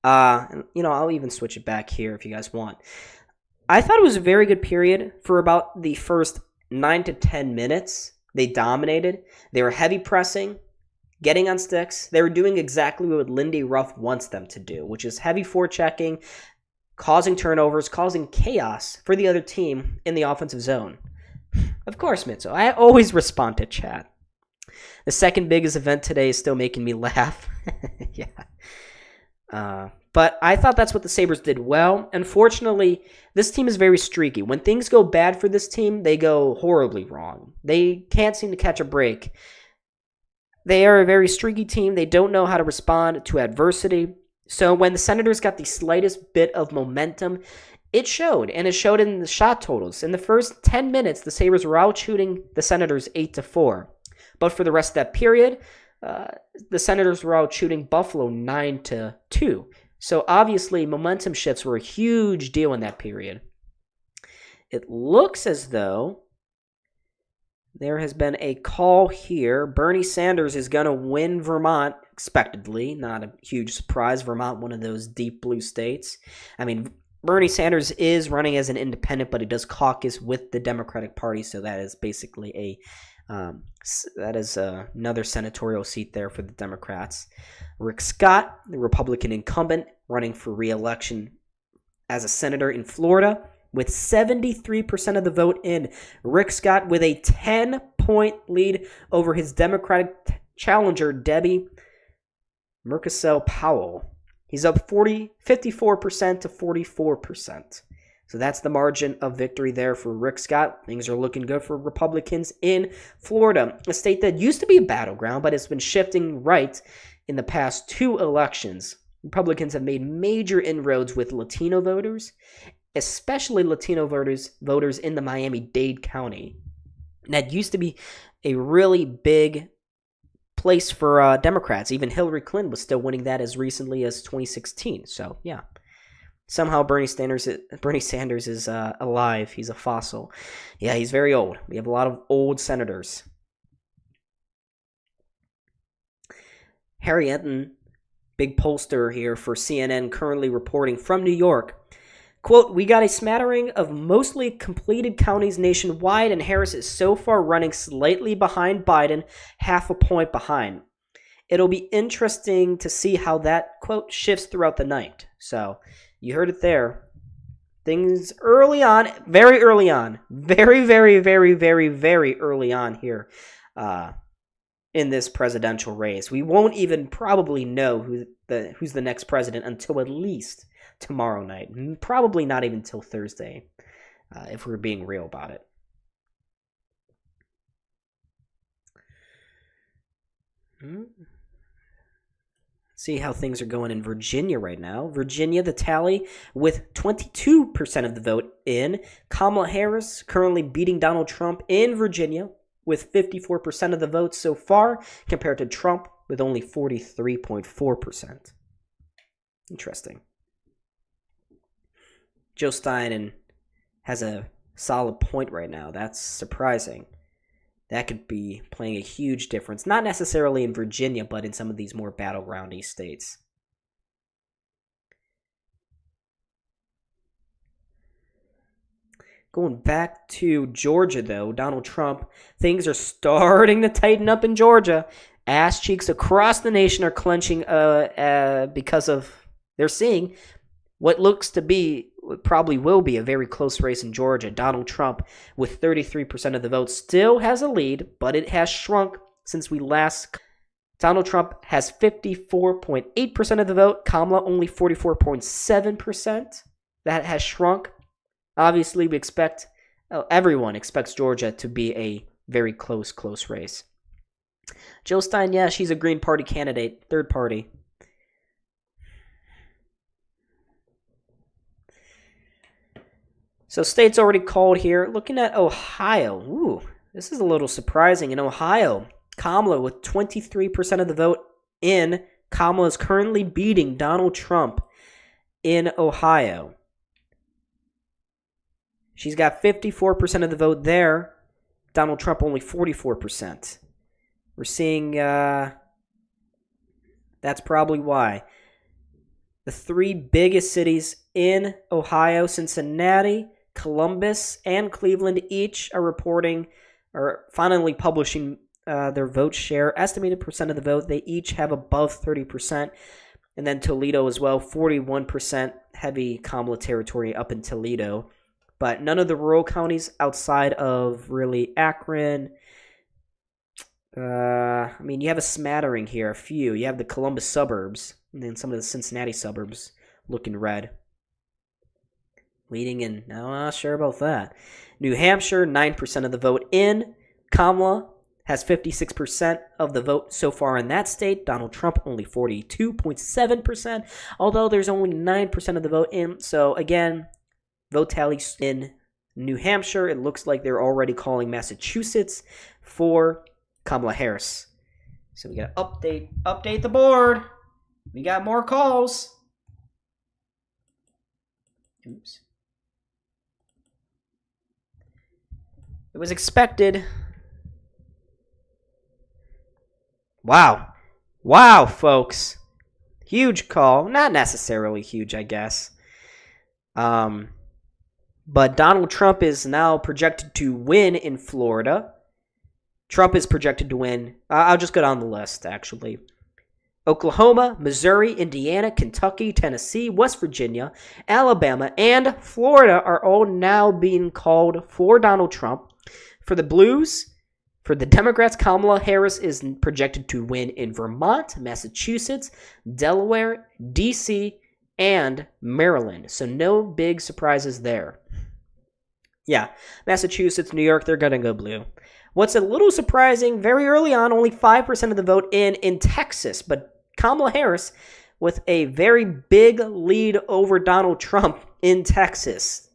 I'll even switch it back here if you guys want. I thought it was a very good period for about the first 9 to 10 minutes. They dominated. They were heavy pressing, getting on sticks. They were doing exactly what Lindy Ruff wants them to do, which is heavy forechecking, causing turnovers, causing chaos for the other team in the offensive zone. Of course, Mitzo, I always respond to chat. The second biggest event today is still making me laugh. Yeah. But I thought that's what the Sabres did well. Unfortunately, this team is very streaky. When things go bad for this team, they go horribly wrong. They can't seem to catch a break. They are a very streaky team. They don't know how to respond to adversity. So when the Senators got the slightest bit of momentum, it showed, and it showed in the shot totals. In the first 10 minutes, the Sabres were out shooting the Senators 8-4. But for the rest of that period, the Senators were out shooting Buffalo 9-2. So obviously, momentum shifts were a huge deal in that period. It looks as though there has been a call here. Bernie Sanders is going to win Vermont, expectedly. Not a huge surprise. Vermont, one of those deep blue states. I mean, Bernie Sanders is running as an independent, but he does caucus with the Democratic Party, so that is basically another senatorial seat there for the Democrats. Rick Scott, the Republican incumbent, running for re-election as a senator in Florida with 73% of the vote in. Rick Scott with a 10-point lead over his Democratic challenger, Debbie Murkisell Powell. He's up 54% to 44%. So that's the margin of victory there for Rick Scott. Things are looking good for Republicans in Florida, a state that used to be a battleground, but it's been shifting right in the past two elections. Republicans have made major inroads with Latino voters especially Latino voters in the Miami-Dade County. And that used to be a really big place for Democrats. Even Hillary Clinton was still winning that as recently as 2016. So, yeah. Somehow Bernie Sanders is alive. He's a fossil. Yeah, he's very old. We have a lot of old senators. Harry Enton, big pollster here for CNN, currently reporting from New York. Quote, we got a smattering of mostly completed counties nationwide, and Harris is so far running slightly behind Biden, half a point behind. It'll be interesting to see how that, quote, shifts throughout the night. So, you heard it there. Things early on, very early on, very, very, very, very, very early on here in this presidential race. We won't even probably know who's the next president until at least tomorrow night. Probably not even till Thursday, if we're being real about it. See how things are going in Virginia right now. Virginia, the tally with 22% of the vote in. Kamala Harris currently beating Donald Trump in Virginia with 54% of the vote so far, compared to Trump with only 43.4%. Interesting. Joe Stein has a solid point right now. That's surprising. That could be playing a huge difference. Not necessarily in Virginia, but in some of these more battlegroundy states. Going back to Georgia, though, Donald Trump, things are starting to tighten up in Georgia. Ass cheeks across the nation are clenching because of they're seeing what looks to be, probably will be, a very close race in Georgia. Donald Trump, with 33% of the vote, still has a lead, but it has shrunk since we last. Donald Trump has 54.8% of the vote. Kamala only 44.7%. That has shrunk. Obviously, everyone expects Georgia to be a very close race. Jill Stein, yeah, she's a Green Party candidate, third party. So states already called here. Looking at Ohio. Ooh, this is a little surprising. In Ohio, Kamala with 23% of the vote in. Kamala is currently beating Donald Trump in Ohio. She's got 54% of the vote there. Donald Trump only 44%. We're seeing that's probably why. The three biggest cities in Ohio, Cincinnati, Columbus, and Cleveland, each are finally publishing their vote share. Estimated percent of the vote, they each have above 30%. And then Toledo as well, 41% heavy Kamala territory up in Toledo. But none of the rural counties outside of really Akron. You have a smattering here, a few. You have the Columbus suburbs, and then some of the Cincinnati suburbs looking red. Leading in, no, I'm not sure about that. New Hampshire, 9% of the vote in. Kamala has 56% of the vote so far in that state. Donald Trump only 42.7%, although there's only 9% of the vote in. So again, vote tallies in New Hampshire. It looks like they're already calling Massachusetts for Kamala Harris. So we got to update the board. We got more calls. Oops. It was expected. Wow, folks. Huge call. Not necessarily huge, I guess. But Donald Trump is now projected to win in Florida. Trump is projected to win. I'll just go down the list, actually. Oklahoma, Missouri, Indiana, Kentucky, Tennessee, West Virginia, Alabama, and Florida are all now being called for Donald Trump. For the Blues, for the Democrats, Kamala Harris is projected to win in Vermont, Massachusetts, Delaware, D.C., and Maryland. So no big surprises there. Yeah, Massachusetts, New York, they're going to go blue. What's a little surprising, very early on, only 5% of the vote in Texas, but Kamala Harris with a very big lead over Donald Trump in Texas.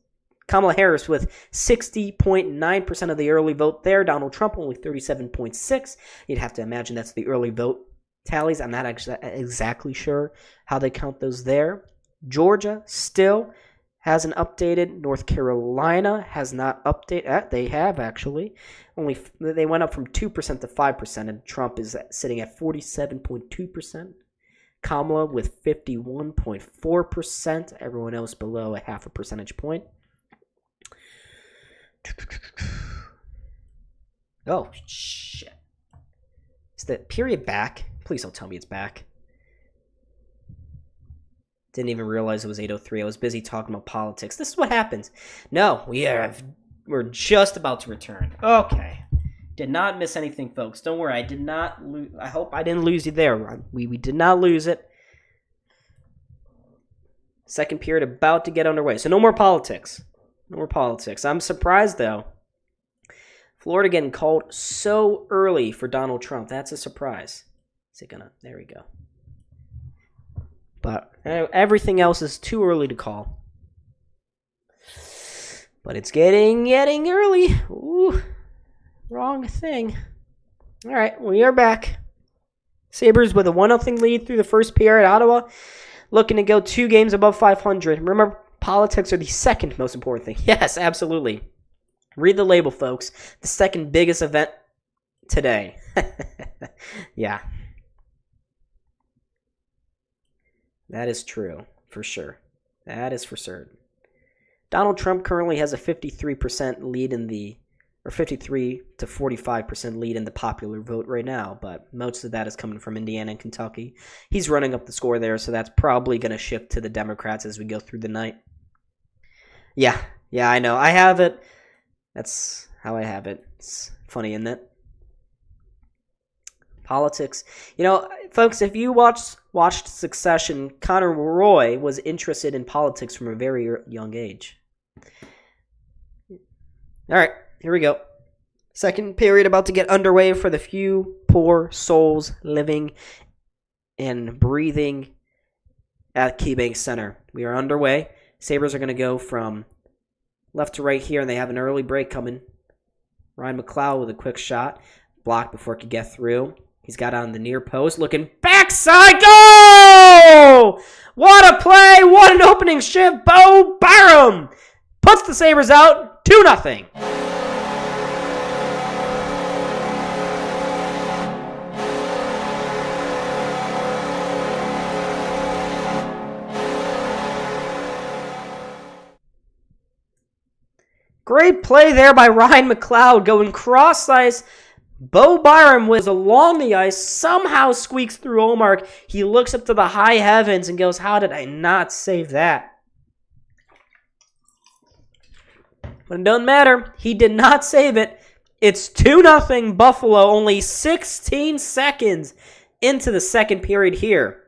Kamala Harris with 60.9% of the early vote there. Donald Trump only 37.6%. You'd have to imagine that's the early vote tallies. I'm not exactly sure how they count those there. Georgia still hasn't updated. North Carolina has not updated. They have actually. They went up from 2% to 5%, and Trump is sitting at 47.2%. Kamala with 51.4%. Everyone else below a half a percentage point. Oh, shit. Is the period back? Please don't tell me it's back. Didn't even realize it was 8:03. I was busy talking about politics. This is what happens. No, we're just about to return. Okay. Did not miss anything, folks. Don't worry. I did not lose. I hope I didn't lose you there. We did not lose it. Second period about to get underway. So no more politics. No more politics. I'm surprised, though. Florida getting called so early for Donald Trump. That's a surprise. Is it gonna? There we go. But everything else is too early to call. But it's getting early. Ooh, wrong thing. All right, we are back. Sabres with a 1-0 lead through the first period. Ottawa looking to go 2 games above 500. Remember, politics are the second most important thing. Yes, absolutely. Read the label, folks. The second biggest event today. Yeah. That is true, for sure. That is for certain. Donald Trump currently has a 53% lead in the, or 53 to 45% lead in the popular vote right now, but most of that is coming from Indiana and Kentucky. He's running up the score there, so that's probably going to shift to the Democrats as we go through the night. Yeah, I know. I have it. That's how I have it. It's funny, isn't it? Politics. You know, folks, if you watched Succession, Connor Roy was interested in politics from a very young age. All right, here we go. Second period about to get underway for the few poor souls living and breathing at KeyBank Center. We are underway. Sabres are going to go from left to right here, and they have an early break coming. Ryan McLeod with a quick shot. Blocked before it could get through. He's got on the near post, looking backside. Goal! What a play! What an opening shift! Bo Byram puts the Sabres out 2-0. Great play there by Ryan McLeod, going cross ice. Bo Byram was along the ice, somehow squeaks through Olmark. He looks up to the high heavens and goes, how did I not save that? But it doesn't matter. He did not save it. It's 2-0 Buffalo, only 16 seconds into the second period here.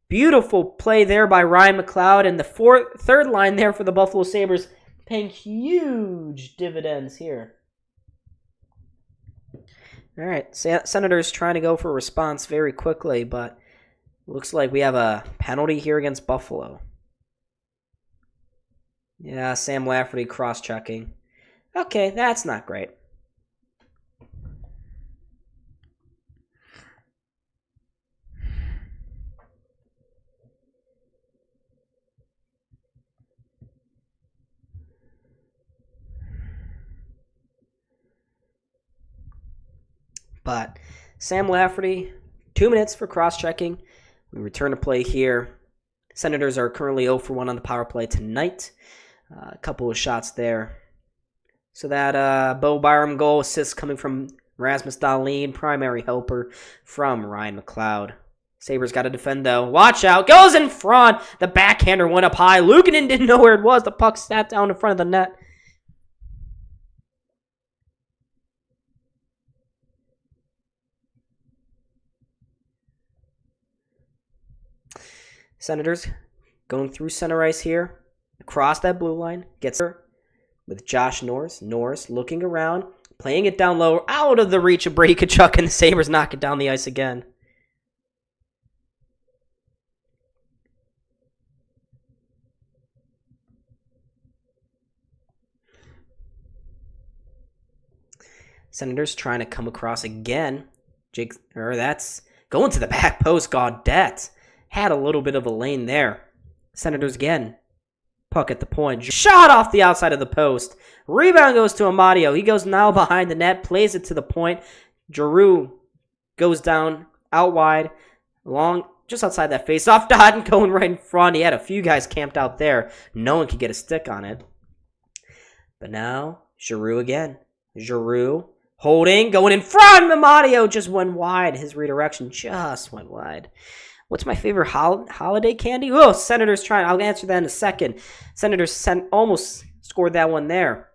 Beautiful play there by Ryan McLeod, and the third line there for the Buffalo Sabres paying huge dividends here. All right, Senators trying to go for a response very quickly, but looks like we have a penalty here against Buffalo. Yeah, Sam Lafferty cross-checking. Okay, that's not great. But Sam Lafferty, 2 minutes for cross-checking. We return to play here. Senators are currently 0 for 1 on the power play tonight. A couple of shots there. So that Bo Byram goal assist coming from Rasmus Dahlin, primary helper from Ryan McLeod. Sabres got to defend, though. Watch out. Goes in front. The backhander went up high. Luukkonen didn't know where it was. The puck sat down in front of the net. Senators going through center ice here. Across that blue line. Gets her with Josh Norris. Norris looking around. Playing it down low. Out of the reach of Brady Tkachuk. And the Sabres knock it down the ice again. Senators trying to come across again. That's going to the back post. Gaudette had a little bit of a lane there. Senators again. Puck at the point. Shot off the outside of the post. Rebound goes to Amadio. He goes now behind the net. Plays it to the point. Giroux goes down out wide. Just outside that face-off dot, going right in front. He had a few guys camped out there. No one could get a stick on it. But now, Giroux again. Giroux holding, going in front. Amadio just went wide. His redirection just went wide. What's my favorite holiday candy? Oh, Senators trying. I'll answer that in a second. Senators almost scored that one there.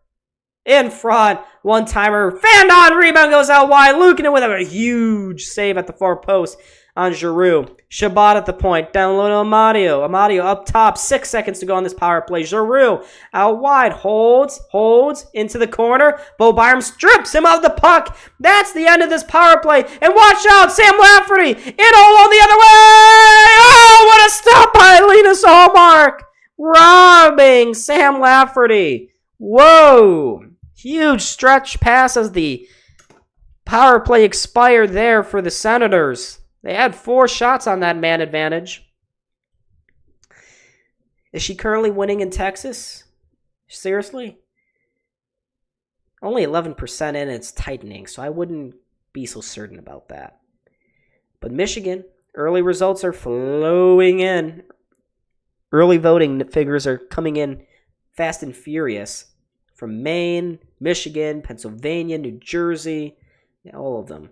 In front, one-timer. Fandon, rebound goes out wide. Lukin with a huge save at the far post on Giroux. Shabbat at the point. Down low to Amadio. Amadio up top. 6 seconds to go on this power play. Giroux out wide. Holds into the corner. Bo Byram strips him of the puck. That's the end of this power play. And watch out, Sam Lafferty. In all the other way. Oh, what a stop by Linus Ullmark. Robbing Sam Lafferty. Whoa. Huge stretch pass as the power play expired there for the Senators. They had 4 shots on that man advantage. Is she currently winning in Texas? Seriously? Only 11% in, it's tightening, so I wouldn't be so certain about that. But Michigan, early results are flowing in. Early voting figures are coming in fast and furious. From Maine, Michigan, Pennsylvania, New Jersey, all of them.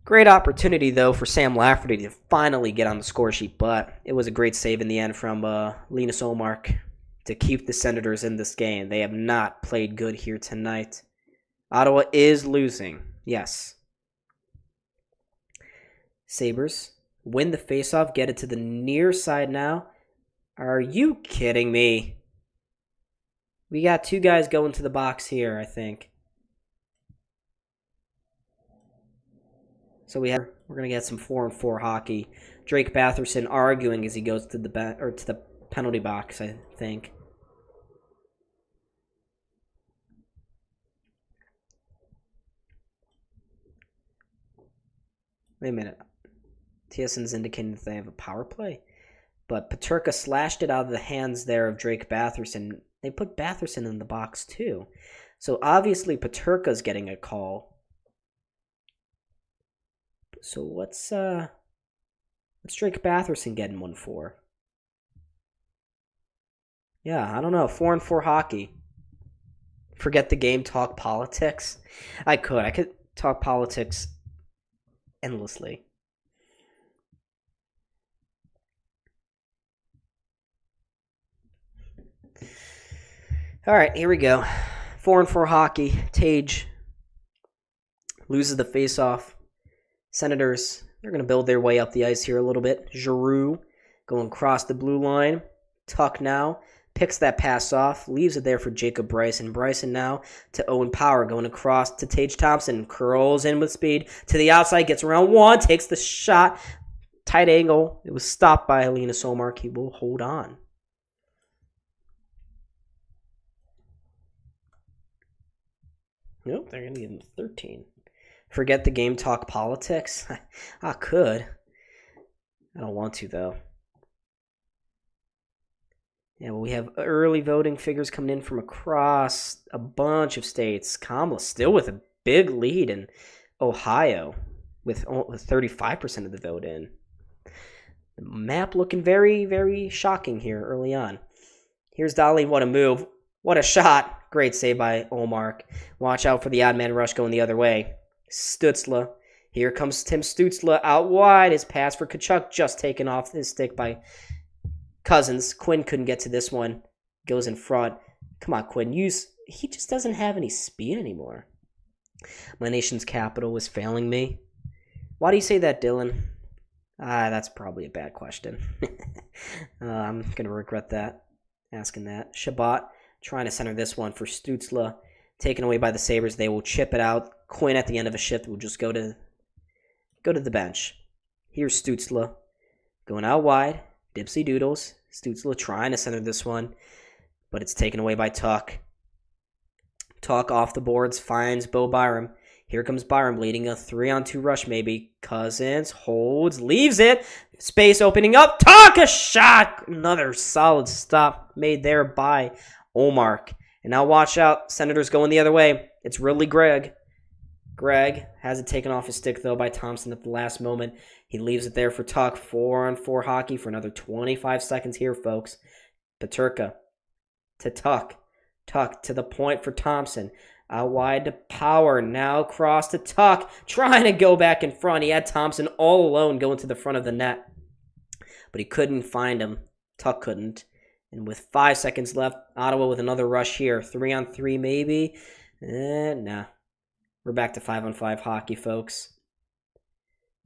Great opportunity, though, for Sam Lafferty to finally get on the score sheet, but it was a great save in the end from Linus Ullmark to keep the Senators in this game. They have not played good here tonight. Ottawa is losing, yes. Sabres win the faceoff, get it to the near side now. Are you kidding me? We got 2 guys going to the box here, I think. So we're gonna get some 4-on-4 hockey. Drake Batherson arguing as he goes to the penalty box, I think. Wait a minute. TSN's indicating that they have a power play, but Peterka slashed it out of the hands there of Drake Batherson. They put Batherson in the box too, so obviously Peterka's getting a call. So what's Drake Batherson getting one for? Yeah, I don't know. 4-on-4 hockey. Forget the game, talk politics. I could talk politics endlessly. All right, here we go. 4-on-4 hockey. Tage loses the faceoff. Senators, they're going to build their way up the ice here a little bit. Giroux going across the blue line. Tuck now. Picks that pass off. Leaves it there for Jacob Bryson. Bryson now to Owen Power. Going across to Tage Thompson. Curls in with speed. To the outside. Gets around one. Takes the shot. Tight angle. It was stopped by Linus Ullmark. He will hold on. Nope, they're going to give him 13. Forget the game, talk politics? I could. I don't want to, though. Yeah, well, we have early voting figures coming in from across a bunch of states. Kamala still with a big lead in Ohio with 35% of the vote in. The map looking very, very shocking here early on. Here's Dolly. What a move. What a shot. Great save by Ullmark. Watch out for the odd man rush going the other way. Stützle. Here comes Tim Stützle out wide. His pass for Tkachuk just taken off his stick by Cousins. Quinn couldn't get to this one. Goes in front. Come on, Quinn. He just doesn't have any speed anymore. My nation's capital was failing me. Why do you say that, Dylan? That's probably a bad question. I'm going to regret that. Asking that. Shabbat trying to center this one for Stützle. Taken away by the Sabres. They will chip it out. Quinn at the end of a shift will just go to the bench. Here's Stützle going out wide. Dipsy Doodles. Stützle trying to center this one, but it's taken away by Tuck. Tuck off the boards, finds Bo Byram. Here comes Byram leading a 3-on-2 rush maybe. Cousins holds, leaves it. Space opening up. Tuck, a shot. Another solid stop made there by Ullmark. And now watch out. Senators going the other way. It's Ridley Gregg. Gregg has it taken off his stick, though, by Thompson at the last moment. He leaves it there for Tuck. 4-on-4 hockey for another 25 seconds here, folks. Peterka to Tuck. Tuck to the point for Thompson. Out wide to Power. Now cross to Tuck. Trying to go back in front. He had Thompson all alone going to the front of the net. But he couldn't find him. Tuck couldn't. And with 5 seconds left, Ottawa with another rush here. 3-on-3 maybe. Nah. We're back to 5-on-5 hockey, folks.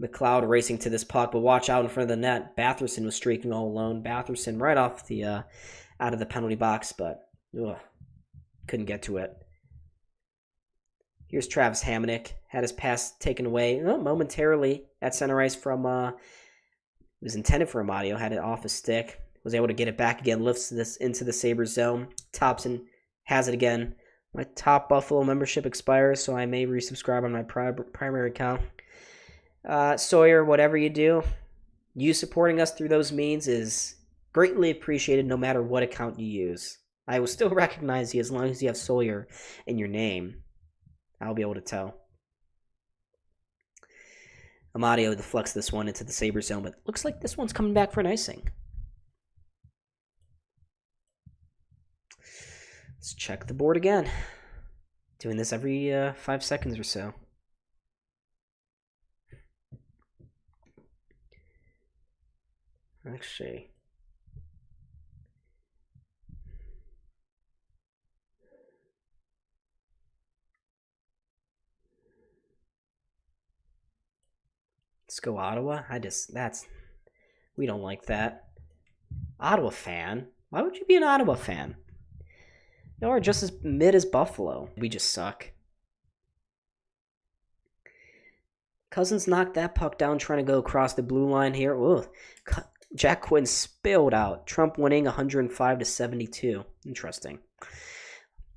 McLeod racing to this puck, but watch out in front of the net. Batherson was streaking all alone. Batherson right off the out of the penalty box, but couldn't get to it. Here's Travis Hamonic. Had his pass taken away momentarily at center ice from it was intended for Amadio. Had it off his stick. Was able to get it back again. Lifts this into the Sabres zone. Thompson has it again. My top Buffalo membership expires, so I may resubscribe on my primary account. Sawyer, whatever you do, you supporting us through those means is greatly appreciated no matter what account you use. I will still recognize you as long as you have Sawyer in your name. I'll be able to tell. Amadio deflects this one into the Sabres zone, but looks like this one's coming back for an icing. Let's check the board again. Doing this every 5 seconds or so. Actually, let's go Ottawa. We don't like that. Ottawa fan? Why would you be an Ottawa fan? No, we're just as mid as Buffalo. We just suck. Cousins knocked that puck down trying to go across the blue line here. Ooh. Jack Quinn spilled out. Trump winning 105-72. Interesting.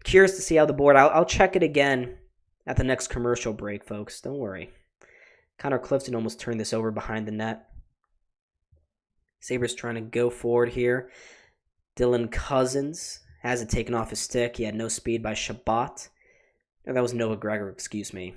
Curious to see how the board... I'll check it again at the next commercial break, folks. Don't worry. Connor Clifton almost turned this over behind the net. Sabres trying to go forward here. Dylan Cousins has it taken off his stick. He had no speed by Shabbat. No, that was Noah Gregor, excuse me.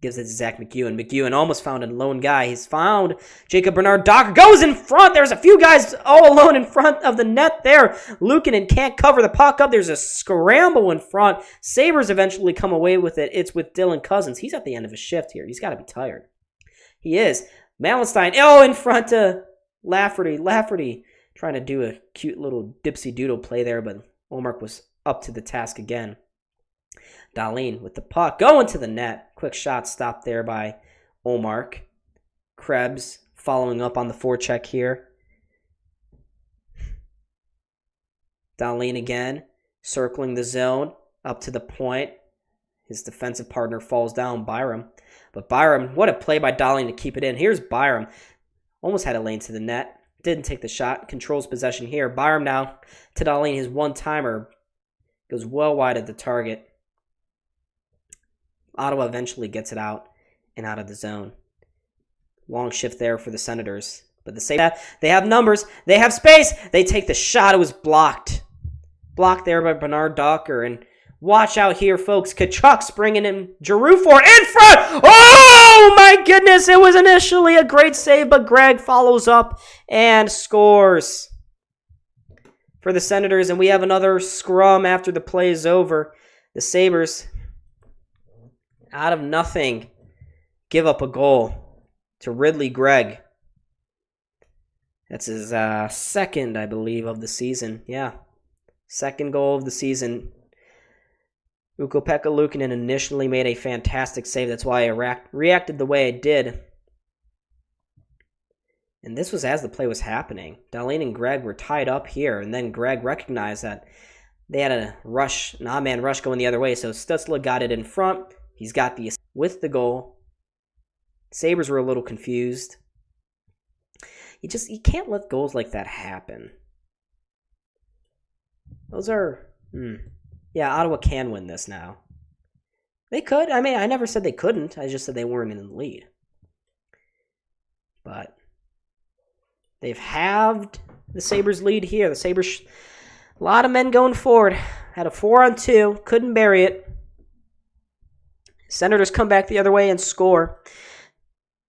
Gives it to Zach McEwen. McEwen almost found a lone guy. He's found Jacob Bernard Docker. Goes in front. There's a few guys all alone in front of the net there. Luukkonen can't cover the puck up. There's a scramble in front. Sabres eventually come away with it. It's with Dylan Cousins. He's at the end of his shift here. He's got to be tired. He is. Malenstein. Oh, in front of Lafferty. Lafferty trying to do a cute little dipsy doodle play there, but Ullmark was up to the task again. Dahlin with the puck going to the net. Quick shot stopped there by Ullmark. Krebs following up on the forecheck here. Dahlin again, circling the zone up to the point. His defensive partner falls down, Byram. But Byram, what a play by Dahlin to keep it in. Here's Byram. Almost had a lane to the net. Didn't take the shot. Controls possession here. Byram now to Dahlin. His one-timer goes well wide of the target. Ottawa eventually gets it out and out of the zone. Long shift there for the Senators. But the Sabres, they have numbers. They have space. They take the shot. It was blocked. Blocked there by Bernard Docker. And watch out here, folks. Kachuk's bringing in Giroux for in front. Oh, my goodness. It was initially a great save, but Gregg follows up and scores for the Senators. And we have another scrum after the play is over. The Sabres, out of nothing, give up a goal to Ridley Gregg. That's his second, I believe, of the season. Yeah, second goal of the season. Ukko-Pekka Luukkonen initially made a fantastic save. That's why I reacted the way I did. And this was as the play was happening. Dahlin and Gregg were tied up here, and then Gregg recognized that they had a rush, an odd-man rush going the other way, so Stutzla got it in front. He's got the assist with the goal. Sabres were a little confused. You can't let goals like that happen. Those are... Yeah, Ottawa can win this now. They could. I mean, I never said they couldn't. I just said they weren't in the lead. But they've halved the Sabres' lead here. The Sabres, a lot of men going forward. Had a 4-on-2. Couldn't bury it. Senators come back the other way and score.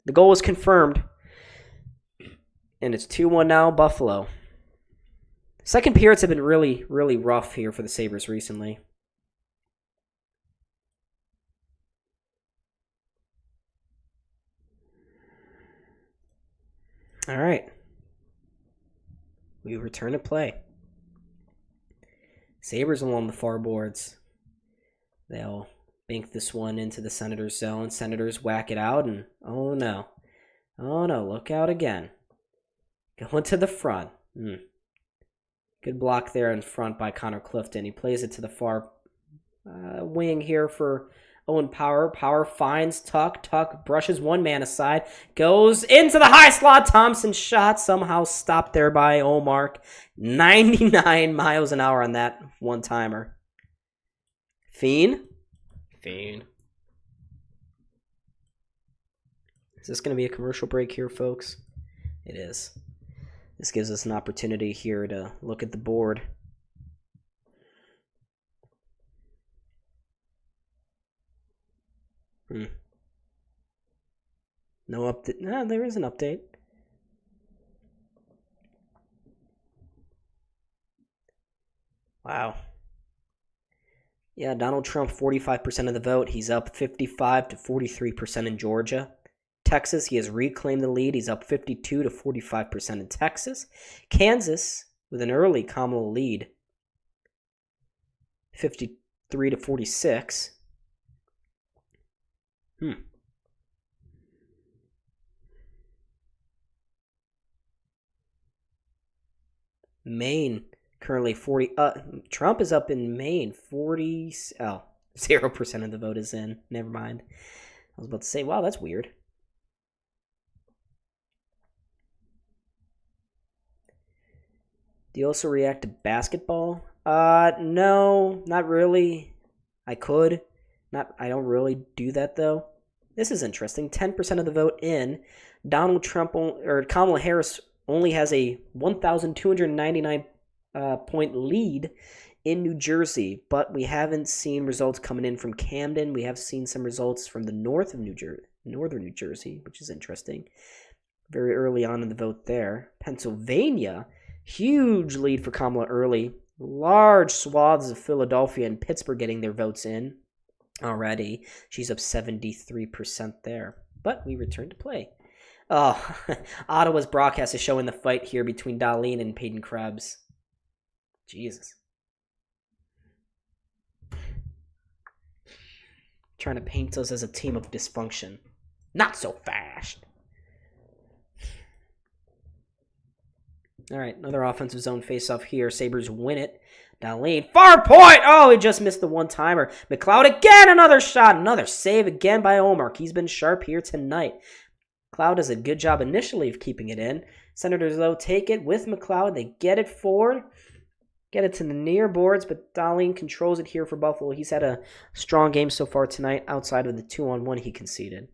The goal was confirmed. And it's 2-1 now, Buffalo. Second periods have been really, really rough here for the Sabres recently. All right. We return to play. Sabres along the far boards. They'll bank this one into the Senators' zone. Senators whack it out, and oh no. Oh no, look out again. Going to the front. Good block there in front by Connor Clifton. He plays it to the far wing here for Owen Power. Power finds Tuck. Tuck brushes one man aside. Goes into the high slot. Thompson shot somehow stopped there by Olmark. 99 miles an hour on that one-timer. Fiend. Is this going to be a commercial break here, folks? It is. This gives us an opportunity here to look at the board. No update. No, there is an update. Wow. Yeah, Donald Trump, 45% of the vote. He's up 55 to 43% in Georgia. Texas, he has reclaimed the lead. He's up 52 to 45% in Texas. Kansas, with an early Kamala lead, 53 to 46. Maine, currently 40. Trump is up in Maine, 40. 0% of the vote is in. Never mind. I was about to say, wow, that's weird. Do you also react to basketball? No, not really. I could. I don't really do that, though. This is interesting. 10% of the vote in. Donald Trump, or Kamala Harris, only has a 1,299 point lead in New Jersey, but we haven't seen results coming in from Camden. We have seen some results from the northern New Jersey, which is interesting. Very early on in the vote there. Pennsylvania, huge lead for Kamala early. Large swaths of Philadelphia and Pittsburgh getting their votes in already. She's up 73% there. But we return to play. Oh, Ottawa's broadcast is showing the fight here between Darlene and Peyton Krebs. Jesus. Trying to paint us as a team of dysfunction. Not so fast. All right, another offensive zone face-off here. Sabres win it. Darlene, far point! Oh, he just missed the one-timer. McLeod again, another shot. Another save again by Olmark. He's been sharp here tonight. McLeod does a good job initially of keeping it in. Senators, though, take it with McLeod. They get it forward. Get it to the near boards, but Darlene controls it here for Buffalo. He's had a strong game so far tonight outside of the 2-on-1 he conceded.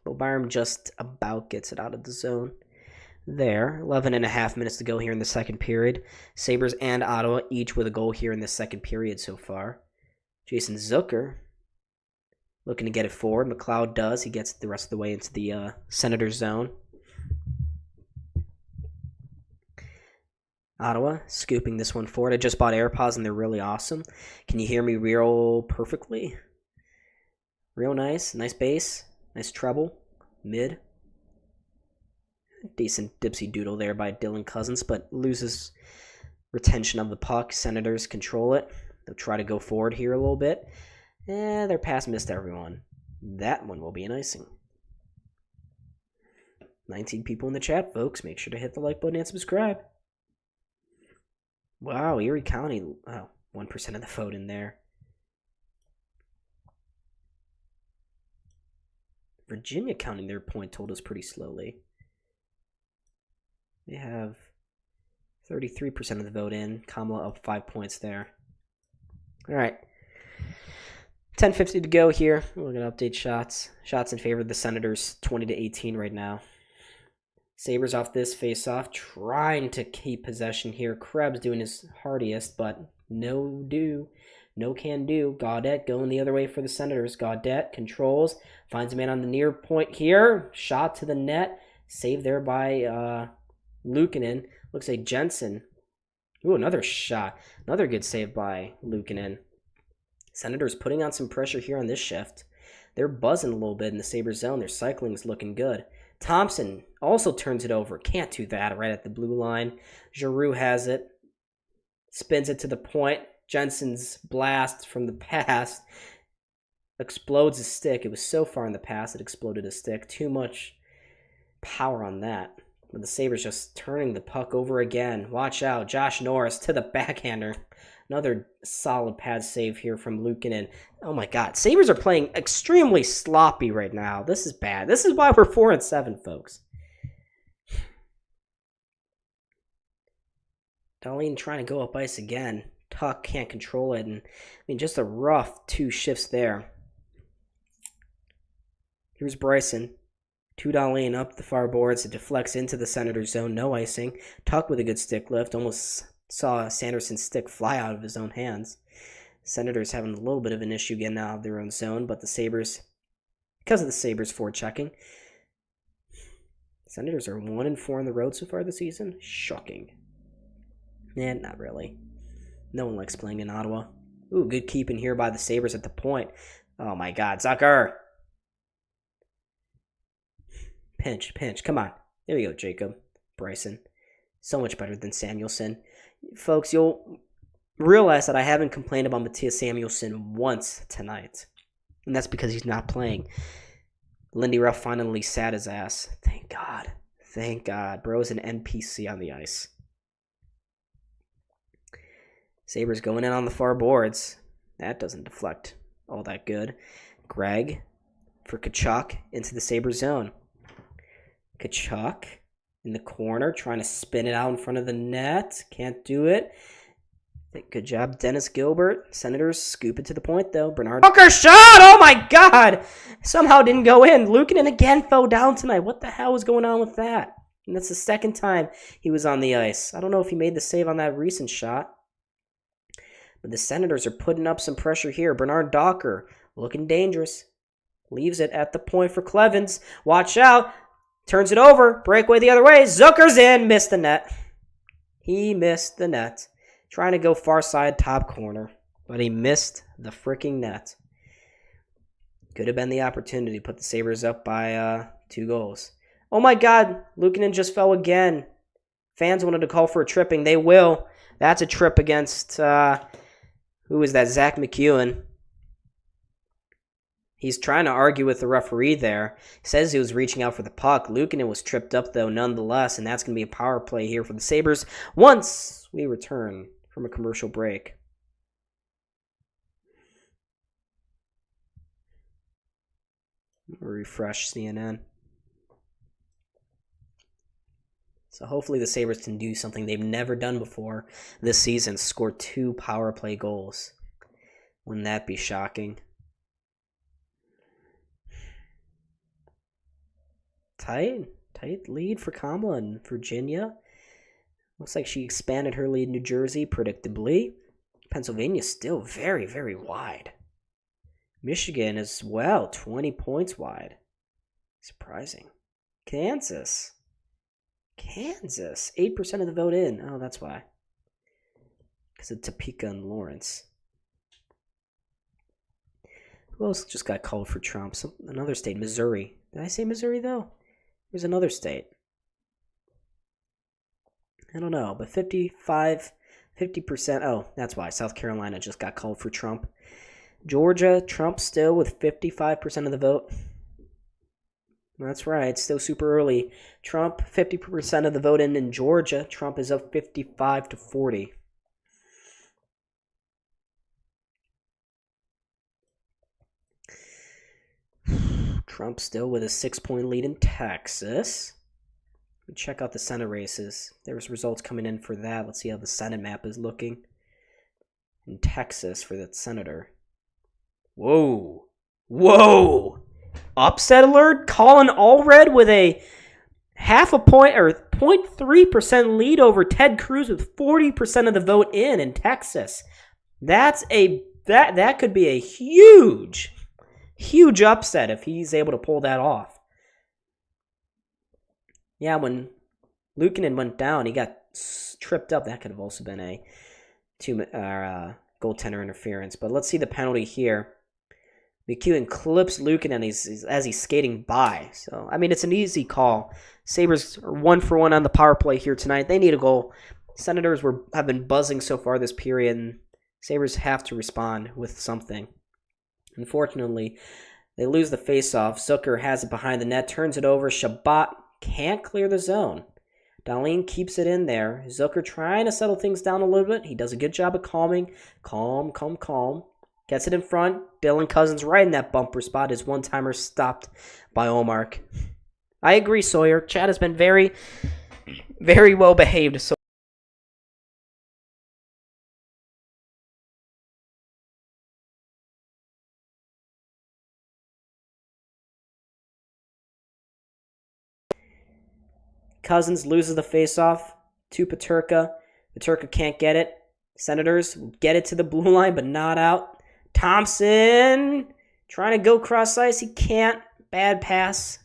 Bobyram just about gets it out of the zone. There, 11 and a half minutes to go here in the second period. Sabres and Ottawa each with a goal here in the second period so far. Jason Zucker looking to get it forward. McLeod does. He gets it the rest of the way into the Senators zone. Ottawa scooping this one forward. I just bought AirPods and they're really awesome. Can you hear me real perfectly? Real nice. Nice bass. Nice treble. Mid. Decent dipsy doodle there by Dylan Cousins, but loses retention of the puck. Senators control it. They'll try to go forward here a little bit. Their pass missed everyone. That one will be an icing. 19 people in the chat, folks. Make sure to hit the like button and subscribe. Wow, Erie County. Oh, 1% of the vote in there. Virginia counting their point totals pretty slowly. They have 33% of the vote in. Kamala up 5 points there. All right. 10:50 to go here. We're going to update shots. Shots in favor of the Senators, 20-18 right now. Sabres off this face-off, trying to keep possession here. Krebs doing his hardiest, but no can do. Gaudette going the other way for the Senators. Gaudette controls, finds a man on the near point here. Shot to the net. Saved there by Luukkonen. Looks like Jensen. Ooh, another shot. Another good save by Luukkonen. Senators putting on some pressure here on this shift. They're buzzing a little bit in the Sabres zone. Their cycling's looking good. Thompson also turns it over. Can't do that right at the blue line. Giroux has it. Spins it to the point. Jensen's blast from the pass explodes his stick. It was so far in the pass it exploded his stick. Too much power on that. But the Sabres just turning the puck over again. Watch out. Josh Norris to the backhander. Another solid pad save here from Luukkonen. Oh my god. Sabres are playing extremely sloppy right now. This is bad. This is why we're 4-7, folks. Dahlin trying to go up ice again. Tuck can't control it. And I mean, just a rough 2 shifts there. Here's Bryson. To Dahlin up the far boards. It deflects into the Senators zone. No icing. Tuck with a good stick lift. Almost saw Sanderson's stick fly out of his own hands. Senators having a little bit of an issue getting out of their own zone, but the Sabres, because of the Sabres forechecking, Senators are 1-4 on the road so far this season. Shocking. Not really. No one likes playing in Ottawa. Ooh, good keeping here by the Sabres at the point. Oh my god, Zucker! Pinch. Come on. There we go, Jacob. Bryson. So much better than Samuelson. Folks, you'll realize that I haven't complained about Matthias Samuelson once tonight. And that's because he's not playing. Lindy Ruff finally sat his ass. Thank God. Thank God. Bro's an NPC on the ice. Sabres going in on the far boards. That doesn't deflect all that good. Greg for Tkachuk into the Sabres zone. Tkachuk in the corner, trying to spin it out in front of the net. Can't do it. Good job, Dennis Gilbert. Senators scoop it to the point, though. Bernard Hooker shot! Oh, my God! Somehow didn't go in. Luukkonen again fell down tonight. What the hell was going on with that? And that's the second time he was on the ice. I don't know if he made the save on that recent shot. But the Senators are putting up some pressure here. Bernard Docker looking dangerous. Leaves it at the point for Clevens. Watch out. Turns it over. Breakaway the other way. Zucker's in. Missed the net. He missed the net. Trying to go far side top corner. But he missed the freaking net. Could have been the opportunity to put the Sabres up by 2 goals. Oh my God. Luukkonen just fell again. Fans wanted to call for a tripping. They will. That's a trip against, who is that? Zach McEwen. He's trying to argue with the referee there. He says he was reaching out for the puck. Luukkonen was tripped up, though, nonetheless, and that's going to be a power play here for the Sabres once we return from a commercial break. Refresh CNN. So hopefully the Sabres can do something they've never done before this season, score 2 power play goals. Wouldn't that be shocking? Tight lead for Kamala in Virginia. Looks like she expanded her lead in New Jersey, predictably. Pennsylvania still very, very wide. Michigan as well, 20 points wide. Surprising. Kansas, 8% of the vote in. Oh, that's why. Because of Topeka and Lawrence. Who else just got called for Trump? Another state, Missouri. Did I say Missouri, though? There's another state. I don't know, but 50%. Oh, that's why. South Carolina just got called for Trump. Georgia, Trump still with 55% of the vote. That's right, still super early. Trump, 50% of the vote in Georgia. Trump is up 55-40. Trump still with a 6-point lead in Texas. Check out the Senate races. There's results coming in for that. Let's see how the Senate map is looking. In Texas for that senator. Whoa. Whoa. Upset alert? Colin Allred with a half a point or 0.3% lead over Ted Cruz with 40% of the vote in Texas. That could be a huge upset if he's able to pull that off. Yeah, when Luukkonen went down, he got tripped up. That could have also been a goaltender interference. But let's see the penalty here. McEwen clips Luukkonen as he's skating by. So, I mean, it's an easy call. Sabres are 1-for-1 on the power play here tonight. They need a goal. Senators have been buzzing so far this period, and Sabres have to respond with something. Unfortunately, they lose the faceoff. Zucker has it behind the net, turns it over. Shabbat can't clear the zone. Dahlin keeps it in there. Zucker trying to settle things down a little bit. He does a good job of calming. Calm. Gets it in front. Dylan Cousins right in that bumper spot. His one-timer stopped by Olmark. I agree, Sawyer. Chad has been very, very well behaved. So Cousins loses the faceoff to Peterka. Peterka can't get it. Senators get it to the blue line, but not out. Thompson trying to go cross ice. He can't. Bad pass.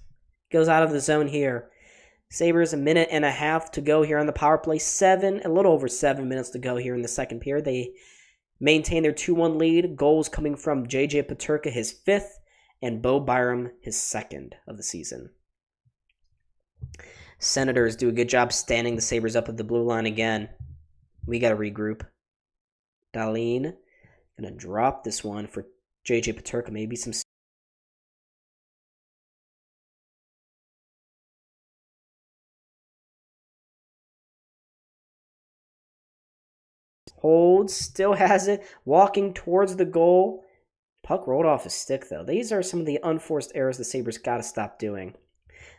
Goes out of the zone here. Sabres a minute and a half to go here on the power play. A little over 7 minutes to go here in the second period. They maintain their 2-1 lead. Goals coming from J.J. Peterka, his 5th, and Bo Byram, his 2nd of the season. Senators do a good job standing the Sabres up at the blue line again. We got to regroup. Dahlin going to drop this one for J.J. Peterka. Maybe some holds, still has it, walking towards the goal. Puck rolled off his stick, though. These are some of the unforced errors the Sabres got to stop doing.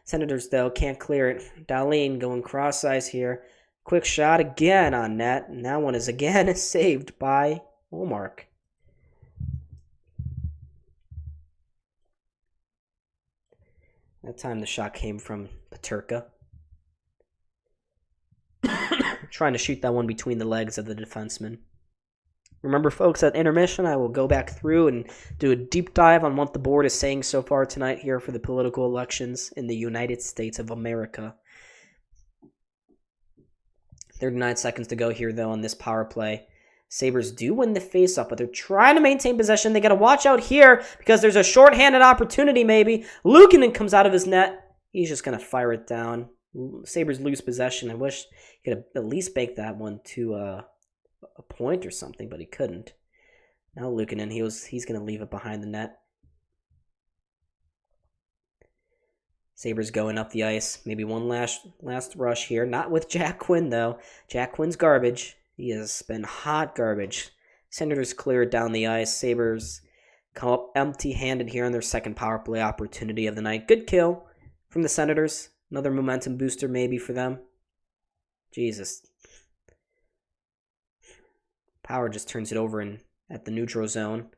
Senators, though, can't clear it. Dahlin going cross ice here. Quick shot again on net, and that one is again saved by Olmark. That time the shot came from Peterka. Trying to shoot that one between the legs of the defenseman. Remember, folks, at intermission, I will go back through and do a deep dive on what the board is saying so far tonight here for the political elections in the United States of America. 39 seconds to go here, though, on this power play. Sabres do win the faceoff, but they're trying to maintain possession. They got to watch out here because there's a shorthanded opportunity, maybe. Luukkonen comes out of his net. He's just going to fire it down. Sabres lose possession. I wish he could have at least baked that one to a point or something, but he couldn't. Now Luukkonen, he's going to leave it behind the net. Sabres going up the ice. Maybe one last rush here. Not with Jack Quinn, though. Jack Quinn's garbage. He has been hot garbage. Senators clear it down the ice. Sabres come up empty-handed here on their second power play opportunity of the night. Good kill from the Senators. Another momentum booster maybe for them. Jesus. Power just turns it over at the neutral zone.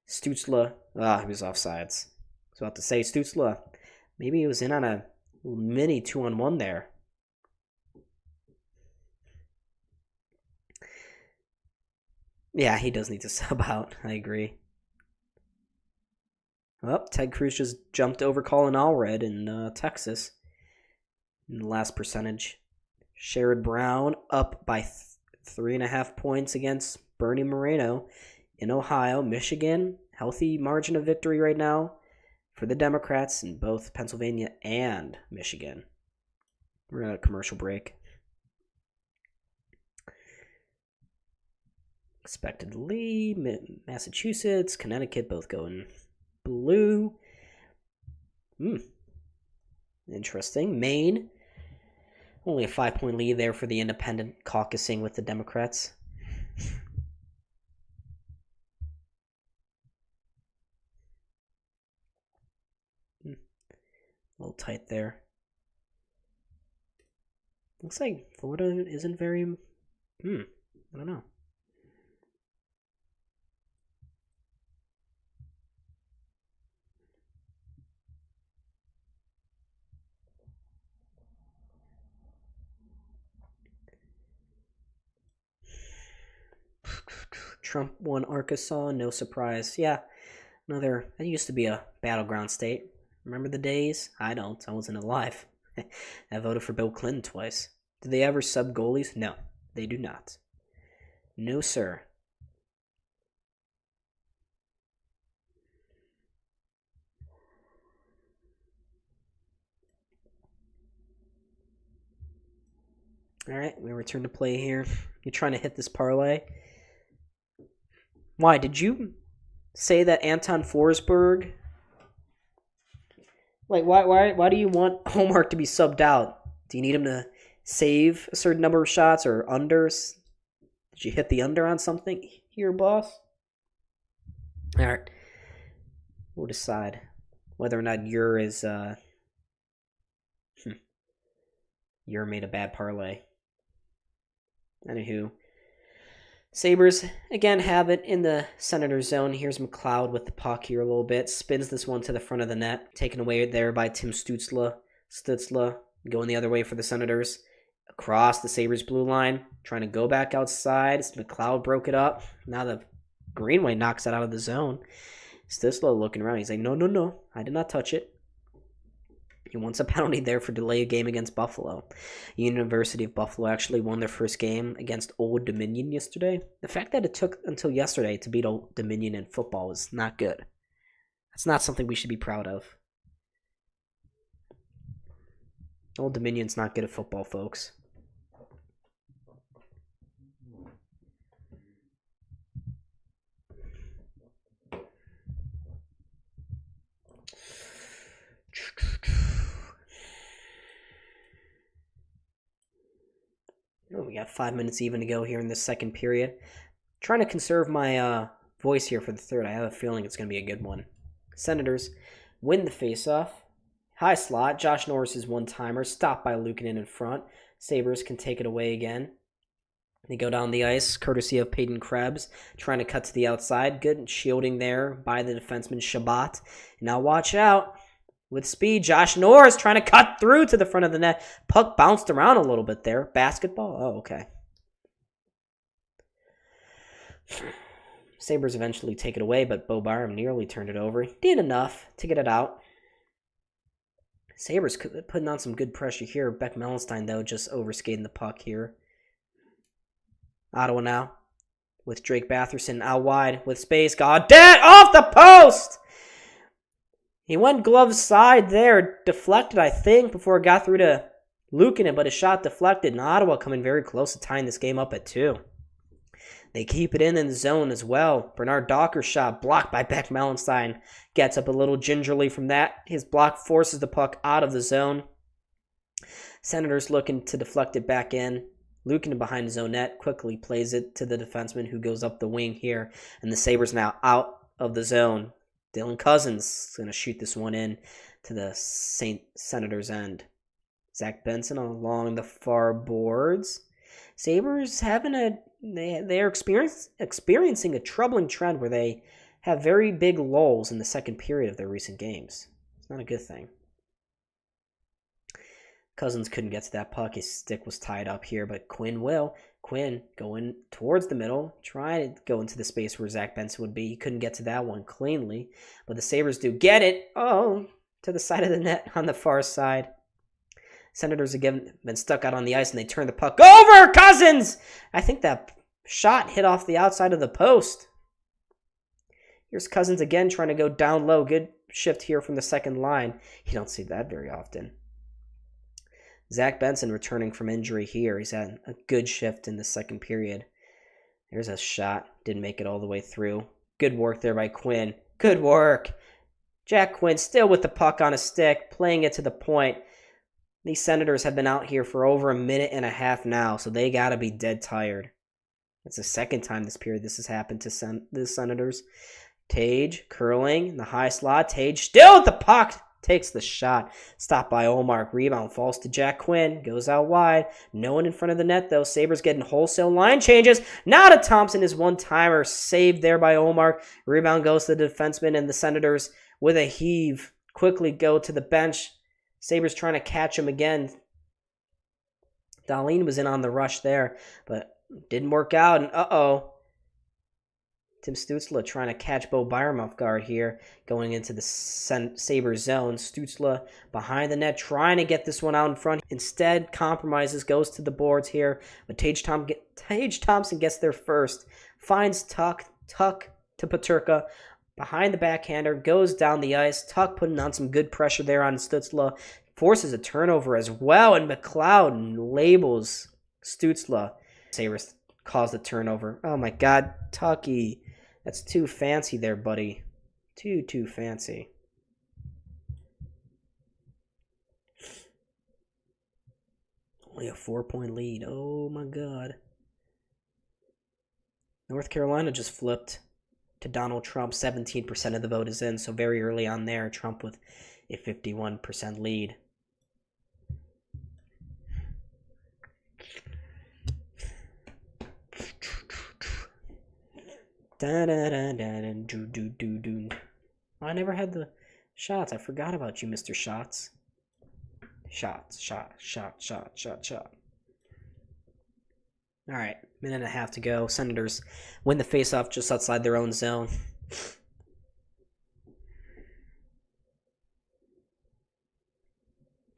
Stützle. He was offsides. I was about to say Stützle. Maybe he was in on a mini 2-on-1 there. Yeah, he does need to sub out. I agree. Well, Ted Cruz just jumped over Colin Allred in Texas in the last percentage. Sherrod Brown up by 3.5 points against Bernie Moreno in Ohio. Michigan, healthy margin of victory right now for the Democrats in both Pennsylvania and Michigan. We're at a commercial break. Expectedly, Massachusetts, Connecticut both going blue. Interesting. Maine, only a 5-point lead there for the independent caucusing with the Democrats. A little tight there. Looks like Florida isn't very... I don't know. Trump won Arkansas, no surprise. Yeah, that used to be a battleground state. Remember the days? I don't. I wasn't alive. I voted for Bill Clinton twice. Do they ever sub goalies? No, they do not. No, sir. All right, we return to play here. You're trying to hit this parlay. Why? Did you say that Anton Forsberg? Like, why do you want Hallmark to be subbed out? Do you need him to save a certain number of shots or unders? Did you hit the under on something here, boss? All right. We'll decide whether or not Ure made a bad parlay. Anywho, Sabres, again, have it in the Senators zone. Here's McLeod with the puck here a little bit. Spins this one to the front of the net. Taken away there by Tim Stützle. Going the other way for the Senators. Across the Sabres blue line. Trying to go back outside. McLeod broke it up. Now the Greenway knocks it out of the zone. Stützle looking around. He's like, no. I did not touch it. He wants a penalty there for delay a game against Buffalo. University of Buffalo actually won their first game against Old Dominion yesterday. The fact that it took until yesterday to beat Old Dominion in football is not good. That's not something we should be proud of. Old Dominion's not good at football, folks. We got 5 minutes even to go here in this second period. Trying to conserve my voice here for the third. I have a feeling it's going to be a good one. Senators win the faceoff. High slot. Josh Norris's one-timer. Stopped by Luukkonen in front. Sabres can take it away again. They go down the ice, courtesy of Peyton Krebs. Trying to cut to the outside. Good shielding there by the defenseman Shabbat. Now watch out. With speed, Josh Norris trying to cut through to the front of the net. Puck bounced around a little bit there. Basketball? Oh, okay. Sabres eventually take it away, but Bo Byram nearly turned it over. He did enough to get it out. Sabres putting on some good pressure here. Beck Mellenstein, though, just overskating the puck here. Ottawa now with Drake Batherson out wide with space. Gaudette off the post! He went glove side there, deflected, I think, before it got through to Luukkonen, but his shot deflected, and Ottawa coming very close to tying this game up at 2. They keep it in the zone as well. Bernard Docker's shot blocked by Beck Mellenstein. Gets up a little gingerly from that. His block forces the puck out of the zone. Senators looking to deflect it back in. Luukkonen behind his own net quickly plays it to the defenseman who goes up the wing here, and the Sabres now out of the zone. Dylan Cousins is going to shoot this one in to the Senators' end. Zach Benson along the far boards. Sabres they're experiencing a troubling trend where they have very big lulls in the second period of their recent games. It's not a good thing. Cousins couldn't get to that puck. His stick was tied up here, but Quinn will. Quinn going towards the middle, trying to go into the space where Zach Benson would be. He couldn't get to that one cleanly, but the Sabres do get it. Oh, to the side of the net on the far side. Senators again been stuck out on the ice, and they turn the puck over. Cousins! I think that shot hit off the outside of the post. Here's Cousins again trying to go down low. Good shift here from the second line. You don't see that very often. Zach Benson returning from injury here. He's had a good shift in the second period. There's a shot. Didn't make it all the way through. Good work there by Quinn. Good work. Jack Quinn still with the puck on a stick, playing it to the point. These Senators have been out here for over a minute and a half now, so they got to be dead tired. It's the second time this period this has happened to the Senators. Tage curling in the high slot. Tage still with the puck. Takes the shot. Stopped by Olmark. Rebound falls to Jack Quinn. Goes out wide. No one in front of the net, though. Sabres getting wholesale line changes. Now to Thompson. His one-timer saved there by Olmark. Rebound goes to the defenseman, and the Senators with a heave quickly go to the bench. Sabres trying to catch him again. Dahlin was in on the rush there, but didn't work out. And Tim Stützle trying to catch Bo Byram off guard here, going into the Sabres zone. Stützle behind the net, trying to get this one out in front. Instead, compromises, goes to the boards here. But Tage Thompson gets there first, finds Tuck to Peterka. Behind the backhander, goes down the ice. Tuck putting on some good pressure there on Stützle. Forces a turnover as well, and McLeod labels Stützle. Sabres calls the turnover. Oh my god, Tucky. That's too fancy there, buddy. Too fancy. Only a 4-point lead. Oh my god. North Carolina just flipped to Donald Trump. 17% of the vote is in, so very early on there, Trump with a 51% lead. I never had the shots. I forgot about you, Mr. Shots. Shot. All right, minute and a half to go. Senators win the faceoff just outside their own zone.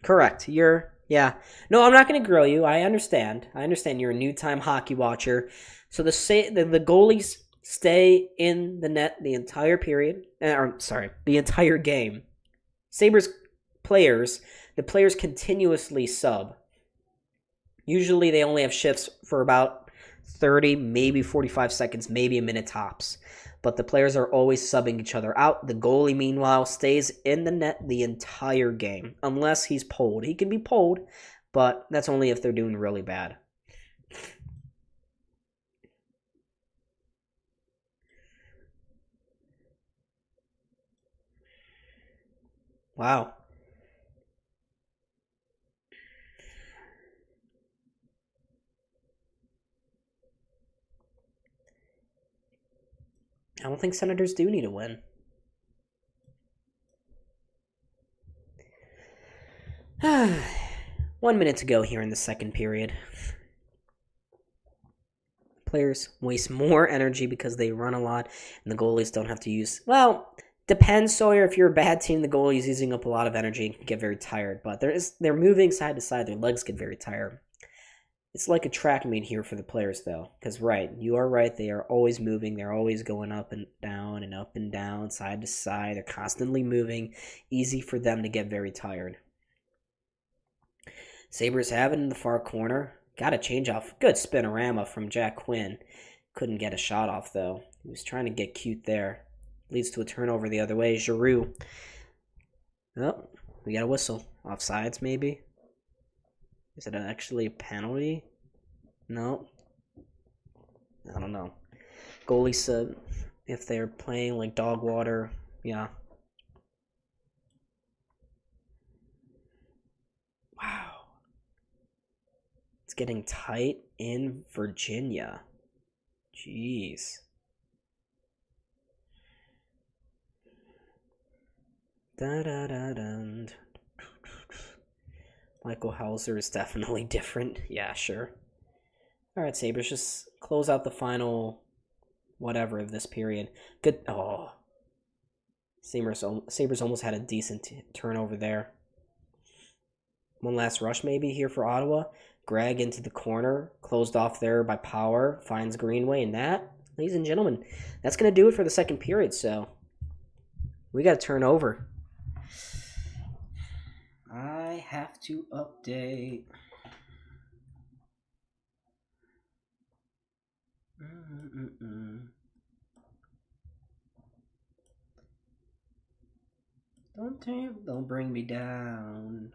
Correct. Yeah. No, I'm not going to grill you. I understand. You're a new-time hockey watcher. So the goalies stay in the net the entire period. The entire game. Sabres players, the players continuously sub. Usually they only have shifts for about 30, maybe 45 seconds, maybe a minute tops. But the players are always subbing each other out. The goalie, meanwhile, stays in the net the entire game, unless he's pulled. He can be pulled, but that's only if they're doing really bad. Wow. I don't think Senators do need a win. One minute to go here in the second period. Players waste more energy because they run a lot, and the goalies don't have to use... Well, depends, Sawyer. If you're a bad team, the goalie is using up a lot of energy and can get very tired. But they're moving side to side. Their legs get very tired. It's like a track meet here for the players, though. Because, right, you are right. They are always moving. They're always going up and down, side to side. They're constantly moving. Easy for them to get very tired. Sabres have it in the far corner. Got a change off. Good spinorama from Jack Quinn. Couldn't get a shot off, though. He was trying to get cute there. Leads to a turnover the other way. Giroux. Oh, we got a whistle. Offsides, maybe? Is it actually a penalty? No. I don't know. Goalie said if they're playing like dog water, yeah. Wow. It's getting tight in Virginia. Jeez. Da-da-da-dun. Michael Hauser is definitely different. Yeah, sure. All right, Sabres, just close out the final whatever of this period. Good. Oh. Sabres almost had a decent turnover there. One last rush maybe here for Ottawa. Gregg into the corner. Closed off there by Power. Finds Greenway. And that, ladies and gentlemen, that's going to do it for the second period. So we got to turn over. I have to update. Don't bring me down.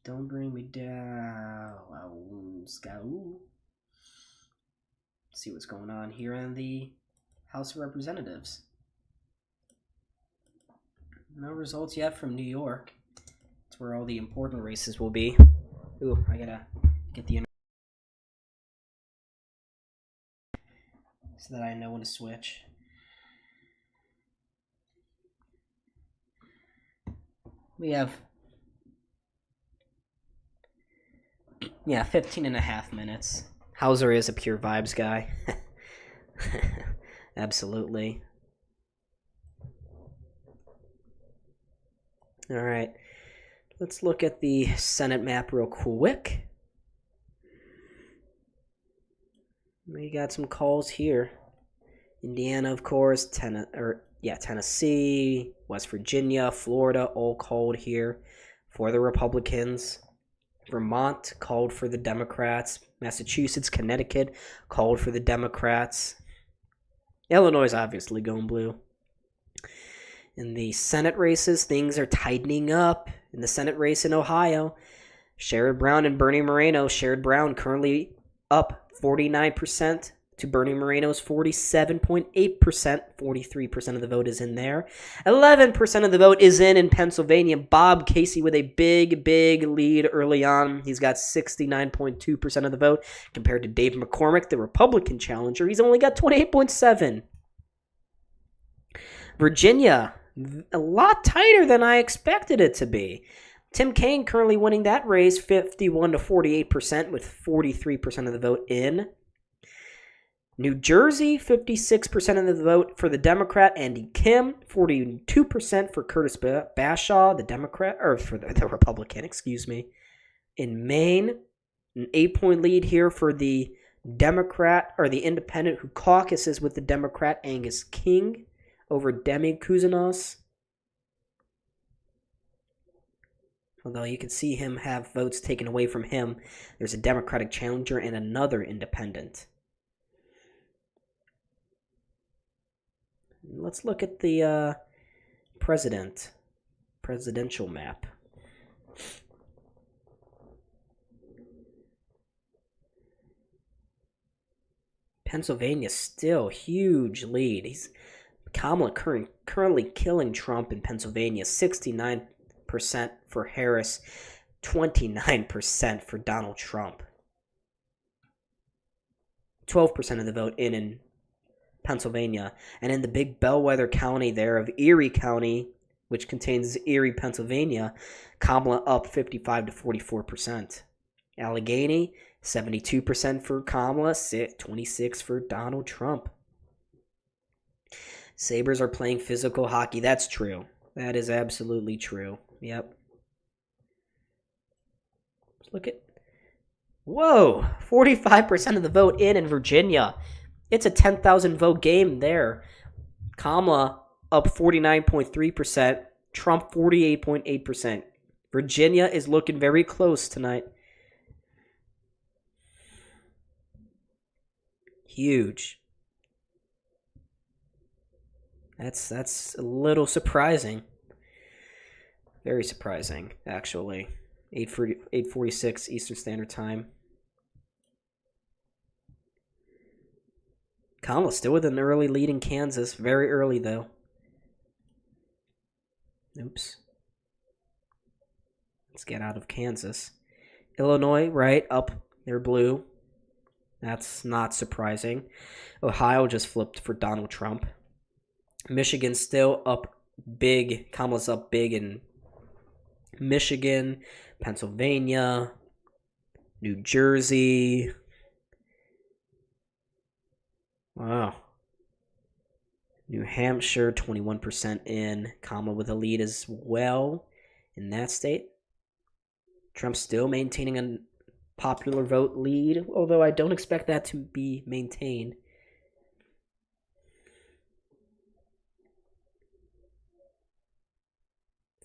Don't bring me down. See what's going on here in the House of Representatives. No results yet from New York. That's where all the important races will be. Ooh, I gotta get the so that I know when to switch. We have 15 and a half minutes. Hauser is a pure vibes guy. Absolutely. All right. Let's look at the Senate map real quick. We got some calls here. Indiana, of course, Tennessee, West Virginia, Florida, all called here for the Republicans. Vermont called for the Democrats. Massachusetts, Connecticut called for the Democrats. Illinois is obviously going blue. In the Senate races, things are tightening up. In the Senate race in Ohio, Sherrod Brown and Bernie Moreno. Sherrod Brown currently up 49% to Bernie Moreno's 47.8%. 43% of the vote is in there. 11% of the vote is in Pennsylvania. Bob Casey with a big lead early on. He's got 69.2% of the vote compared to Dave McCormick, the Republican challenger. He's only got 28.7%. Virginia, a lot tighter than I expected it to be. Tim Kaine currently winning that race 51 to 48% with 43% of the vote in. New Jersey, 56% of the vote for the Democrat, Andy Kim, 42% for Curtis Bashaw, the Democrat, or for the Republican, excuse me. In Maine, an 8-point lead here for the Democrat, or the independent who caucuses with the Democrat, Angus King, over Demi Kuzanos. Although you can see him have votes taken away from him, there's a Democratic challenger and another independent. Let's look at the presidential map. Pennsylvania still huge lead. Kamala currently killing Trump in Pennsylvania, 69% for Harris, 29% for Donald Trump. 12% of the vote in Pennsylvania. And in the big bellwether county there of Erie County, which contains Erie, Pennsylvania, Kamala up 55 to 44%. Allegheny, 72% for Kamala, 26% for Donald Trump. Sabres are playing physical hockey. That's true. That is absolutely true. Yep. Let's look at... Whoa! 45% of the vote in Virginia. It's a 10,000 vote game there. Kamala up 49.3%. Trump 48.8%. Virginia is looking very close tonight. Huge. That's a little surprising. Very surprising, actually. 8:46 Eastern Standard Time. Kamala still with an early lead in Kansas. Very early, though. Oops. Let's get out of Kansas. Illinois, right, up. They're blue. That's not surprising. Ohio just flipped for Donald Trump. Michigan still up big. Kamala's up big in Michigan, Pennsylvania, New Jersey. Wow. New Hampshire, 21% in. Kamala with a lead as well in that state. Trump still maintaining a popular vote lead, although I don't expect that to be maintained.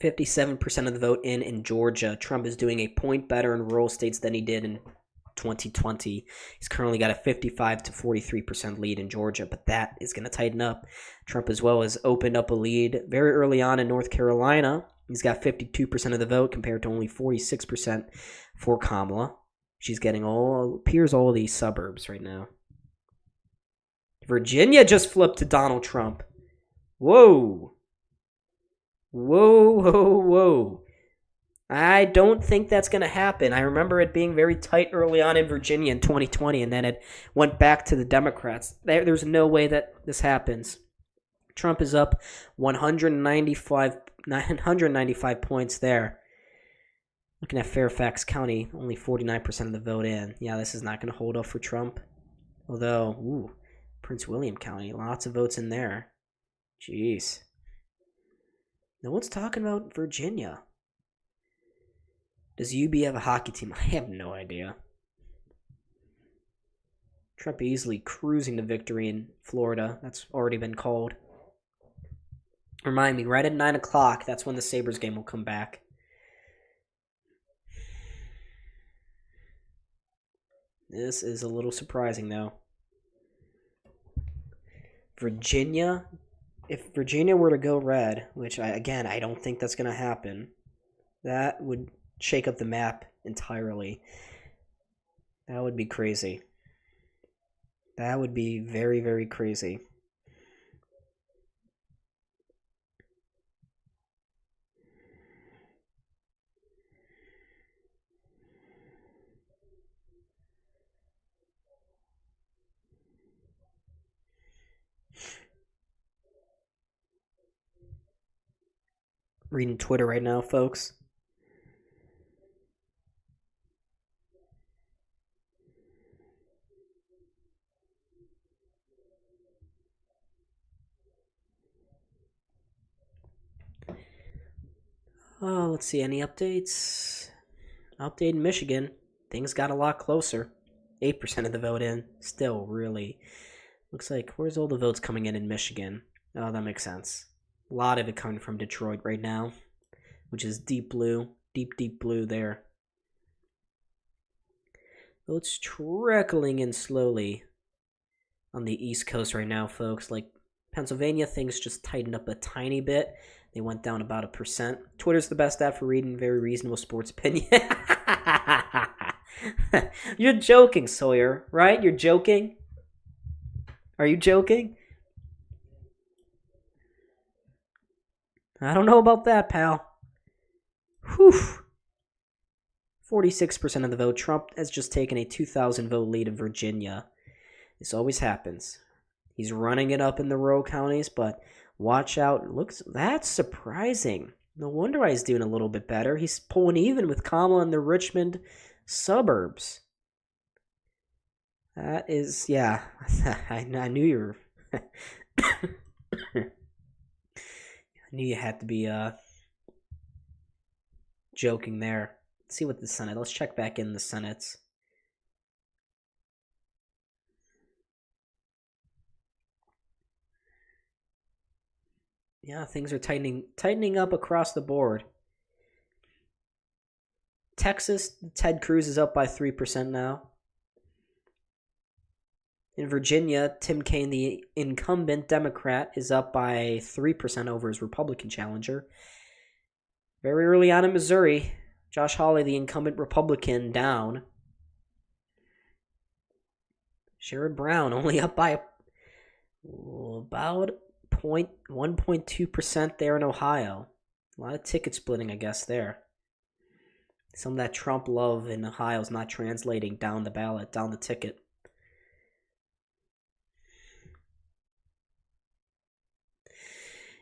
%57% of the vote in Georgia. Trump is doing a point better in rural states than he did in 2020. He's currently got a 55 to 43% lead in Georgia, but that is going to tighten up. Trump as well has opened up a lead very early on in North Carolina. He's got 52% of the vote compared to only 46% for Kamala. She's getting all these suburbs right now. Virginia just flipped to Donald Trump. Whoa. Whoa. I don't think that's going to happen. I remember it being very tight early on in Virginia in 2020, and then it went back to the Democrats. There's no way that this happens. Trump is up 995 points there. Looking at Fairfax County, only 49% of the vote in. Yeah, this is not going to hold up for Trump. Although, Prince William County. Lots of votes in there. Jeez. No one's talking about Virginia. Does UB have a hockey team? I have no idea. Trump easily cruising to victory in Florida. That's already been called. Remind me, right at 9 o'clock, that's when the Sabres game will come back. This is a little surprising, though. Virginia, if Virginia were to go red, which, I don't think that's going to happen, that would shake up the map entirely. That would be crazy. That would be very, very crazy. Reading Twitter right now, folks. Oh, let's see. Any updates? Update in Michigan. Things got a lot closer. 8% of the vote in. Still, really. Looks like, where's all the votes coming in Michigan? Oh, that makes sense. A lot of it coming from Detroit right now, which is deep blue. Deep blue there. Votes trickling in slowly on the East Coast right now, folks. Like Pennsylvania, things just tightened up a tiny bit. They went down about 1%. Twitter's the best app for reading very reasonable sports opinion. You're joking, Sawyer, right? You're joking? Are you joking? I don't know about that, pal. Whew. 46% of the vote. Trump has just taken a 2,000 vote lead in Virginia. This always happens. He's running it up in the rural counties, but watch out. That's surprising. No wonder why he's doing a little bit better. He's pulling even with Kamala in the Richmond suburbs. That is, yeah. I knew you were. I knew you had to be joking there. Let's see what the Senate. Let's check back in the Senates. Yeah, things are tightening up across the board. Texas, Ted Cruz is up by 3% now. In Virginia, Tim Kaine, the incumbent Democrat, is up by 3% over his Republican challenger. Very early on in Missouri, Josh Hawley, the incumbent Republican, down. Sherrod Brown only up by about 1.2% there in Ohio. A lot of ticket splitting, I guess, there. Some of that Trump love in Ohio is not translating down the ballot, down the ticket.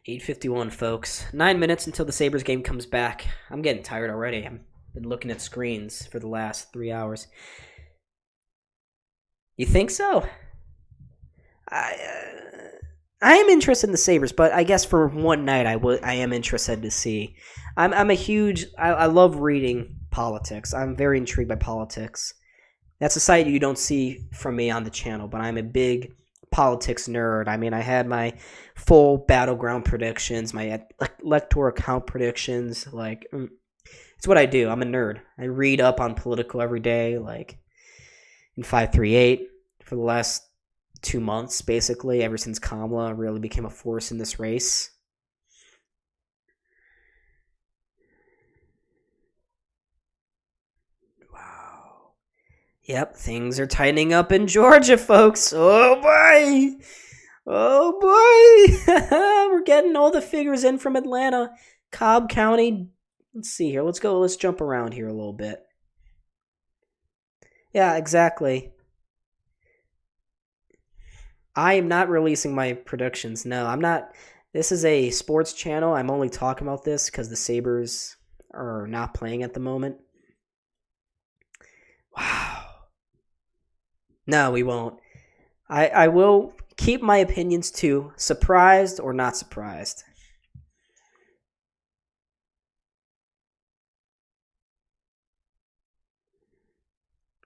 $8:51, folks. 9 minutes until the Sabres game comes back. I'm getting tired already. I've been looking at screens for the last 3 hours. You think so? I am interested in the Sabres, but I guess for one night I am interested to see. I'm a huge... I love reading politics. I'm very intrigued by politics. That's a side you don't see from me on the channel, but I'm a big politics nerd. I mean, I had my full battleground predictions, my electoral count predictions. Like, it's what I do. I'm a nerd. I read up on political every day, like in 538 for the last 2 months, basically, ever since Kamala really became a force in this race. Wow. Yep, things are tightening up in Georgia, folks. Oh, boy. Oh, boy. We're getting all the figures in from Atlanta. Cobb County. Let's see here. Let's jump around here a little bit. Yeah, exactly. I am not releasing my predictions. No, I'm not. This is a sports channel. I'm only talking about this because the Sabres are not playing at the moment. Wow. No, we won't. I will keep my opinions to surprised or not surprised.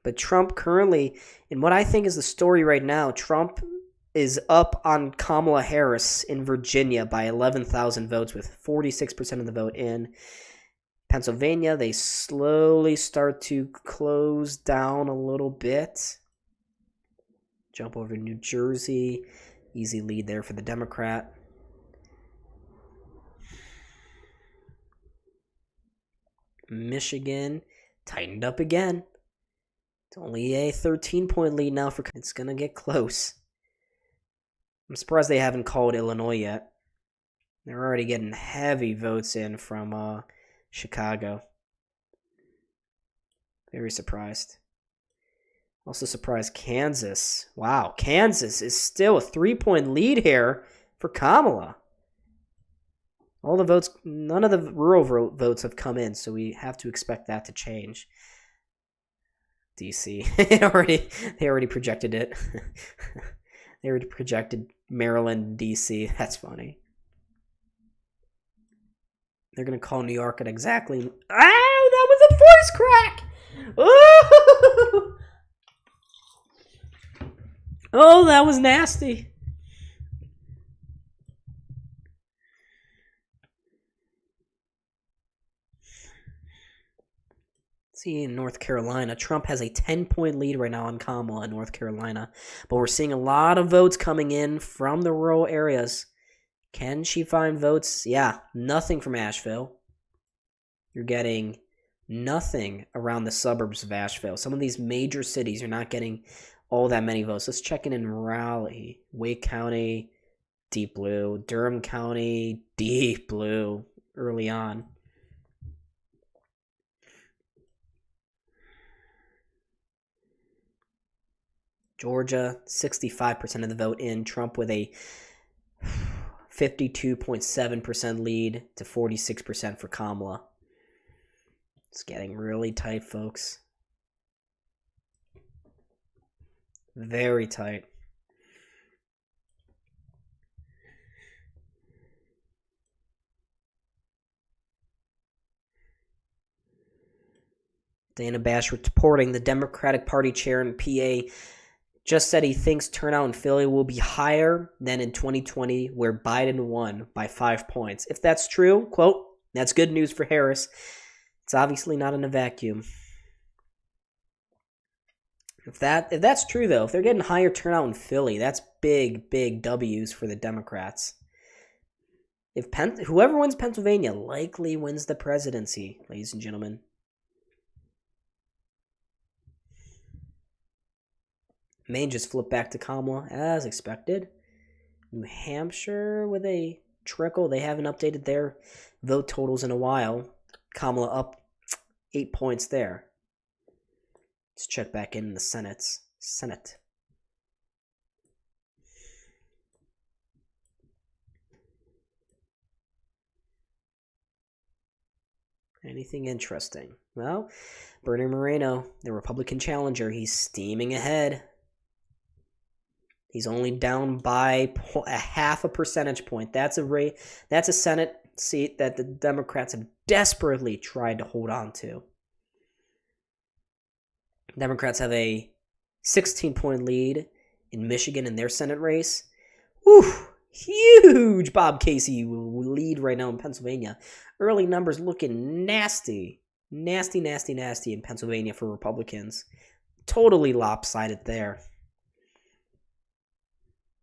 But Trump currently, in what I think is the story right now, Trump is up on Kamala Harris in Virginia by 11,000 votes with 46% of the vote in. Pennsylvania, they slowly start to close down a little bit. Jump over to New Jersey. Easy lead there for the Democrat. Michigan tightened up again. It's only a 13-point lead now for. It's going to get close. I'm surprised they haven't called Illinois yet. They're already getting heavy votes in from Chicago. Very surprised. Also surprised Kansas. Wow, Kansas is still a 3-point lead here for Kamala. All the votes, none of the rural votes have come in, so we have to expect that to change. DC, they already projected it. They already projected Maryland, DC. That's funny. They're gonna call New York at exactly. Ow! That was a voice crack. Oh! Oh, that was nasty. See, in North Carolina, Trump has a 10-point lead right now on Kamala in North Carolina. But we're seeing a lot of votes coming in from the rural areas. Can she find votes? Yeah, nothing from Asheville. You're getting nothing around the suburbs of Asheville. Some of these major cities, you're not getting all that many votes. Let's check in Raleigh, Wake County, deep blue. Durham County, deep blue early on. Georgia, 65% of the vote in. Trump with a 52.7% lead to 46% for Kamala. It's getting really tight, folks. Very tight. Dana Bash reporting the Democratic Party chair in PA just said he thinks turnout in Philly will be higher than in 2020, where Biden won by 5 points. If that's true, quote, that's good news for Harris. It's obviously not in a vacuum. If that's true, though, if they're getting higher turnout in Philly, that's big, big W's for the Democrats. If whoever wins Pennsylvania likely wins the presidency, ladies and gentlemen. Maine just flipped back to Kamala as expected. New Hampshire with a trickle. They haven't updated their vote totals in a while. Kamala up 8 points there. Let's check back in the Senate. Anything interesting? Well, Bernie Moreno, the Republican challenger, he's steaming ahead. He's only down by a half a percentage point. That's a Senate seat that the Democrats have desperately tried to hold on to. Democrats have a 16-point lead in Michigan in their Senate race. Whew, huge Bob Casey lead right now in Pennsylvania. Early numbers looking nasty. Nasty in Pennsylvania for Republicans. Totally lopsided there.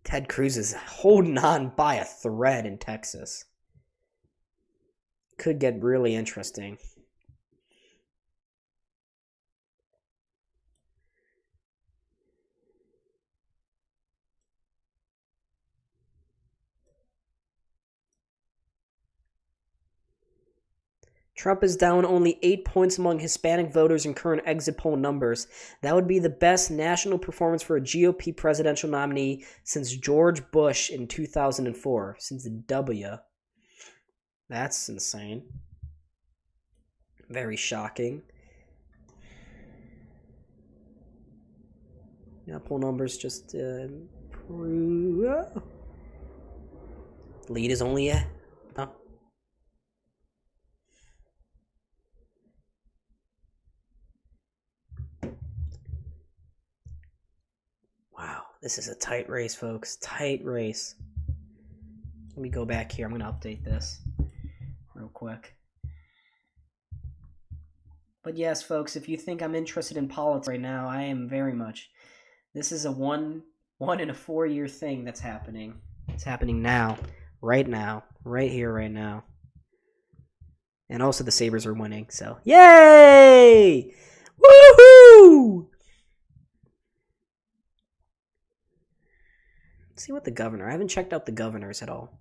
Ted Cruz is holding on by a thread in Texas. Could get really interesting. Trump is down only 8 points among Hispanic voters in current exit poll numbers. That would be the best national performance for a GOP presidential nominee since George Bush in 2004. Since the W. That's insane. Very shocking. Yeah, poll numbers just Lead is only a... Oh. Wow, this is a tight race, folks. Tight race. Let me go back here. I'm going to update this real quick. But yes, folks, if you think I'm interested in politics right now, I am very much. This is a one in a 4-year thing that's happening. It's happening now, right here, right now. And also the Sabres are winning, so yay! Woohoo! Let's see what the governor. I haven't checked out the governors at all.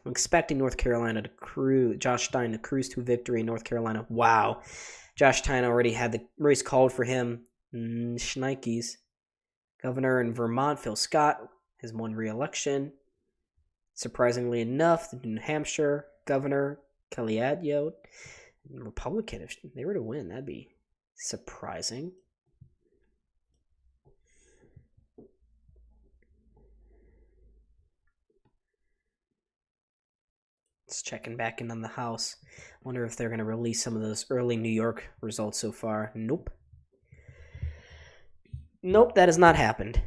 I'm expecting North Carolina to cruise. Josh Stein to cruise to victory in North Carolina. Wow. Josh Stein already had the race called for him. Schneikes. Governor in Vermont, Phil Scott, has won re-election. Surprisingly enough, the New Hampshire governor, Kelly Adyot, Republican, if they were to win, that'd be surprising. Just checking back in on the House. Wonder if they're going to release some of those early New York results so far. Nope. Nope, that has not happened.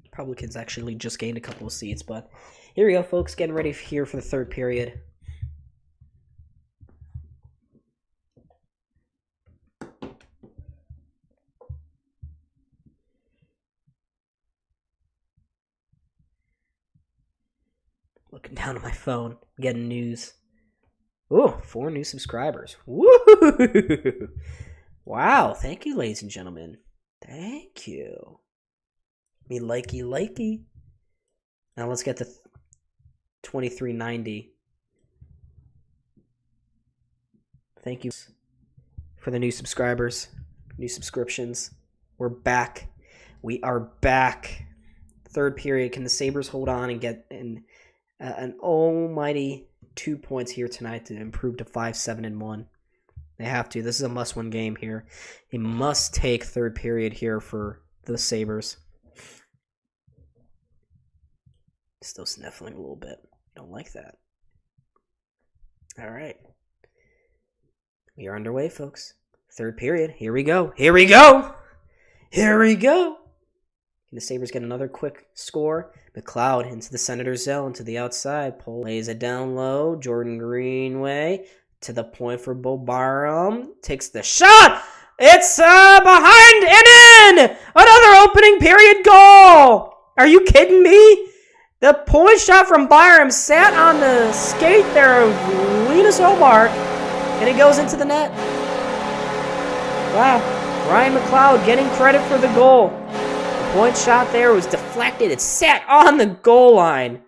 Republicans actually just gained a couple of seats, but here we go, folks. Getting ready here for the third period. Looking down at my phone, getting news. Oh, 4 new subscribers. Woo! Wow, thank you, ladies and gentlemen. Thank you. Me likey. Now let's get to 2390. Thank you for the new subscribers, new subscriptions. We're back. We are back. Third period. Can the Sabres hold on and get an almighty 2 points here tonight to improve to 5-7-1? They have to. This is a must-win game here. They must take third period here for the Sabres. Still sniffling a little bit. Don't like that. All right. We are underway, folks. Third period. Here we go. Here we go. Here we go. Can the Sabres get another quick score? McLeod into the Senators' zone to the outside. Pole lays it down low. Jordan Greenway to the point for Bo Barham. Takes the shot. It's behind and in. Another opening period goal. Are you kidding me? The point shot from Byram sat on the skate there of Linus Omark, and it goes into the net. Wow. Ryan McLeod getting credit for the goal. The point shot there was deflected. It sat on the goal line.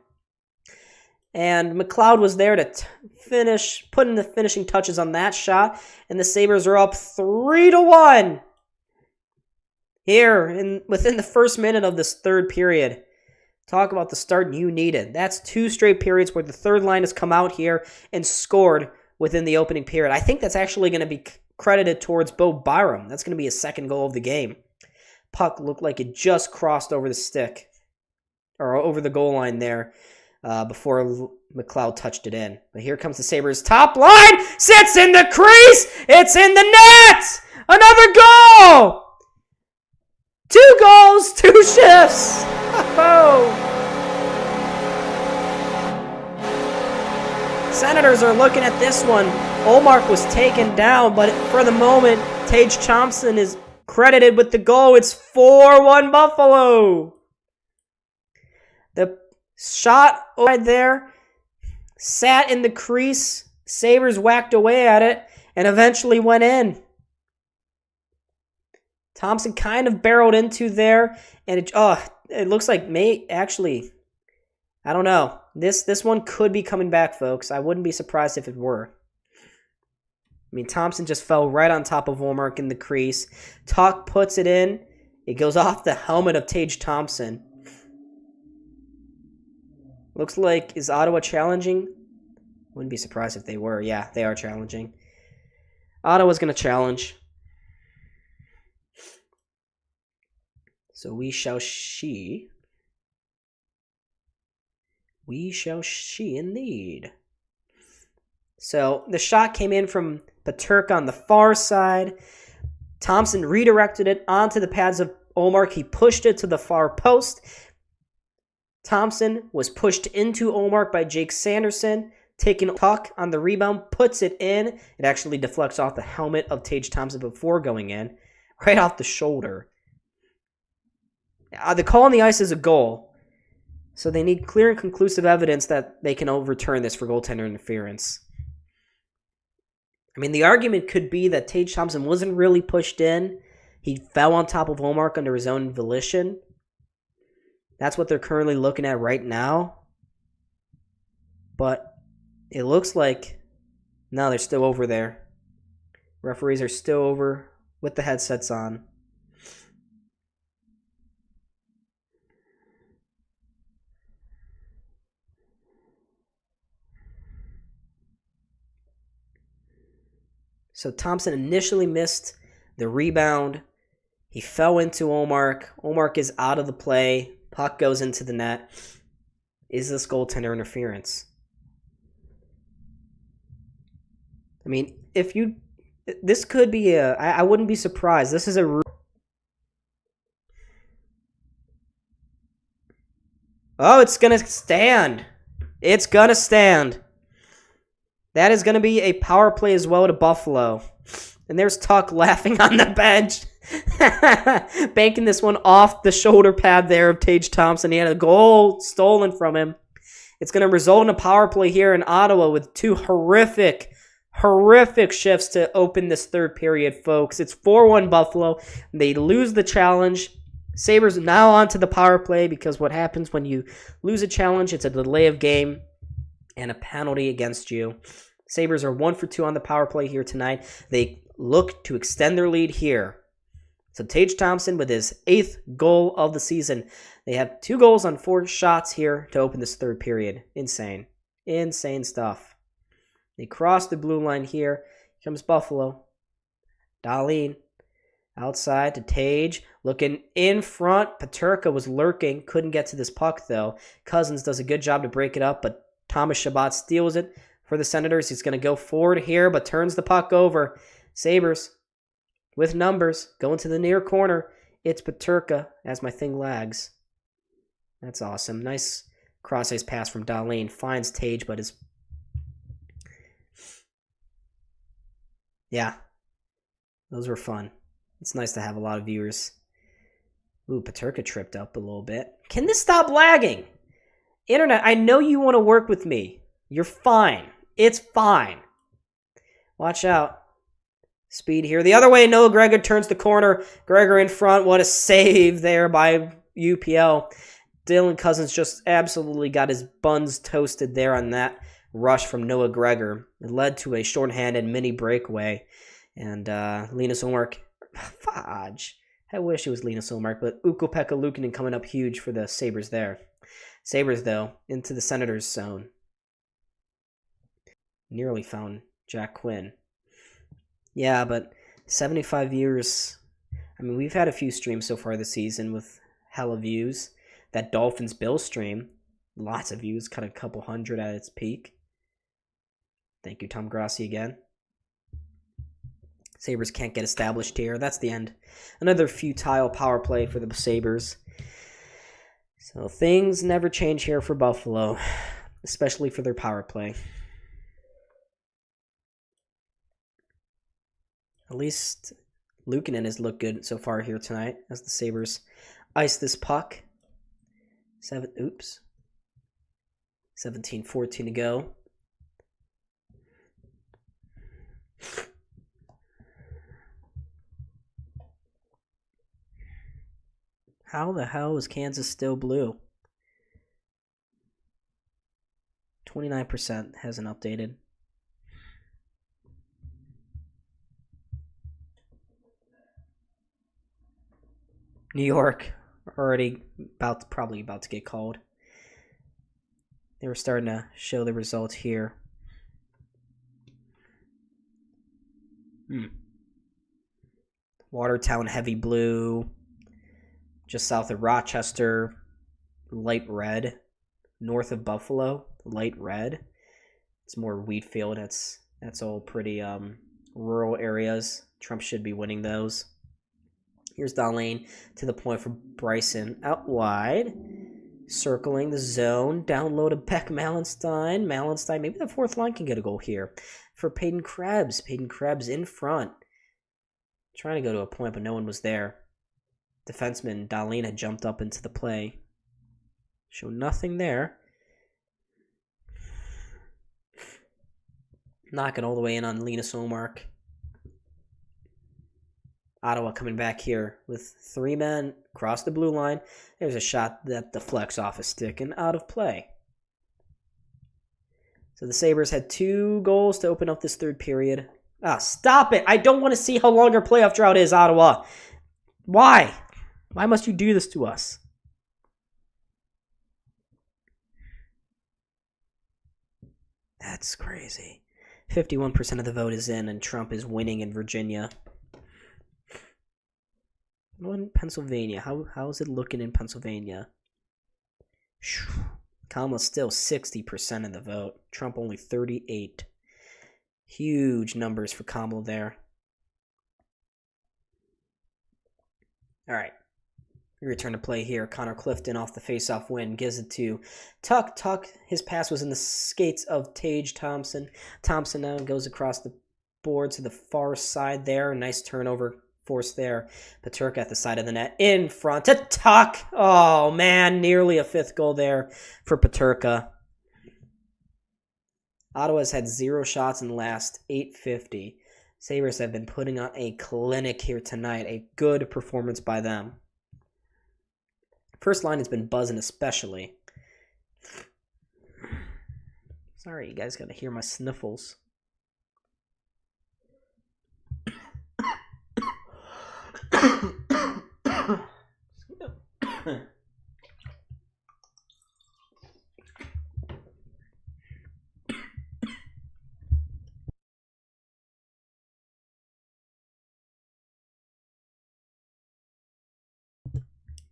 And McLeod was there to finish, put in the finishing touches on that shot, and the Sabres are up 3-1 here within the first minute of this third period. Talk about the start you needed. That's 2 straight periods where the third line has come out here and scored within the opening period. I think that's actually going to be credited towards Bo Byram. That's going to be his second goal of the game. Puck looked like it just crossed over the stick, or over the goal line there, before McLeod touched it in. But here comes the Sabres' top line. Sits in the crease. It's in the net. Another goal. 2 goals, 2 shifts. Oh. Senators are looking at this one. Olmark was taken down, but for the moment, Tage Thompson is credited with the goal. It's 4-1 Buffalo. The shot right there sat in the crease. Sabres whacked away at it and eventually went in. Thompson kind of barreled into there, and it looks like I don't know. This one could be coming back, folks. I wouldn't be surprised if it were. I mean, Thompson just fell right on top of Womark in the crease. Tuck puts it in. It goes off the helmet of Tage Thompson. Looks like, is Ottawa challenging? Wouldn't be surprised if they were. Yeah, they are challenging. Ottawa's going to challenge. So we shall see. We shall see indeed. So the shot came in from Peterka on the far side. Thompson redirected it onto the pads of Ullmark. He pushed it to the far post. Thompson was pushed into Ullmark by Jake Sanderson. Taking a puck on the rebound, puts it in. It actually deflects off the helmet of Tage Thompson before going in. Right off the shoulder. The call on the ice is a goal. So they need clear and conclusive evidence that they can overturn this for goaltender interference. I mean, the argument could be that Tage Thompson wasn't really pushed in. He fell on top of Ullmark under his own volition. That's what they're currently looking at right now. But it looks like, no, they're still over there. Referees are still over with the headsets on. So Thompson initially missed the rebound. He fell into Ullmark. Ullmark is out of the play. Puck goes into the net. Is this goaltender interference? I mean, this could be I wouldn't be surprised. This is a... Oh, it's going to stand. It's going to stand. That is going to be a power play as well to Buffalo. And there's Tuck laughing on the bench. Banking this one off the shoulder pad there of Tage Thompson. He had a goal stolen from him. It's going to result in a power play here in Ottawa with two horrific shifts to open this third period, folks. It's 4-1 Buffalo. They lose the challenge. Sabres now on to the power play because what happens when you lose a challenge, it's a delay of game and a penalty against you. Sabres are 1 for 2 on the power play here tonight. They look to extend their lead here. So Tage Thompson with his 8th goal of the season. They have 2 goals on 4 shots here to open this third period. Insane. Insane stuff. They cross the blue line here. Here comes Buffalo. Dahlin outside to Tage. Looking in front. Peterka was lurking. Couldn't get to this puck though. Cousins does a good job to break it up, but Thomas Chabot steals it for the Senators. He's going to go forward here, but turns the puck over. Sabres with numbers going to the near corner. It's Peterka as my thing lags. That's awesome. Nice cross-ice pass from Dahlin. Finds Tage, but is... Yeah. Those were fun. It's nice to have a lot of viewers. Ooh, Peterka tripped up a little bit. Can this stop lagging? Internet, I know you want to work with me. You're fine. It's fine. Watch out. Speed here. The other way, Noah Gregor turns the corner. Gregor in front. What a save there by UPL. Dylan Cousins just absolutely got his buns toasted there on that rush from Noah Gregor. It led to a shorthanded mini breakaway. And Linus Ullmark, fudge. I wish it was Linus Ullmark, but Ukko-Pekka Luukkonen coming up huge for the Sabres there. Sabres, though, into the Senators' zone. Nearly found Jack Quinn. Yeah, but 75 viewers. I mean, we've had a few streams so far this season with hella views. That Dolphins-Bills stream, lots of views, cut a couple hundred at its peak. Thank you, Tom Grassi, again. Sabres can't get established here. That's the end. Another futile power play for the Sabres. So things never change here for Buffalo, especially for their power play. At least Luukkonen has looked good so far here tonight as the Sabres ice this puck. 17-14 to go. How the hell is Kansas still blue? 29% hasn't updated. New York already probably about to get called. They were starting to show the results here. Watertown heavy blue. just south of Rochester, light red. North of Buffalo, light red. It's more wheat field. That's all pretty rural areas. Trump should be winning those. Here's Dahlin to the point for Bryson. Out wide. Circling the zone. Down low to Beck Malenstein. Malenstein, maybe the fourth line can get a goal here. For Peyton Krebs. Peyton Krebs in front. Trying to go to a point, but no one was there. Defenseman Dahlin had jumped up into the play. Show nothing there. Knocking all the way in on Linus Ullmark. Ottawa coming back here with 3 men across the blue line. There's a shot that deflects off a stick and out of play. So the Sabres had 2 goals to open up this third period. Ah, stop it! I don't want to see how long our playoff drought is, Ottawa. Why? Why must you do this to us? That's crazy. 51% of the vote is in, and Trump is winning in Virginia. What in Pennsylvania? How is it looking in Pennsylvania? Kamala still 60% of the vote. Trump only 38%. Huge numbers for Kamala there. All right. We return to play here. Connor Clifton off the faceoff win. Gives it to Tuck. Tuck. His pass was in the skates of Tage Thompson. Thompson now goes across the board to the far side there. Nice turnover force there. Peterka at the side of the net. In front to Tuck. Oh, man. Nearly a 5th goal there for Peterka. Ottawa's had 0 shots in the last 8:50. Sabres have been putting on a clinic here tonight. A good performance by them. First line has been buzzing especially. Sorry, you guys got to hear my sniffles.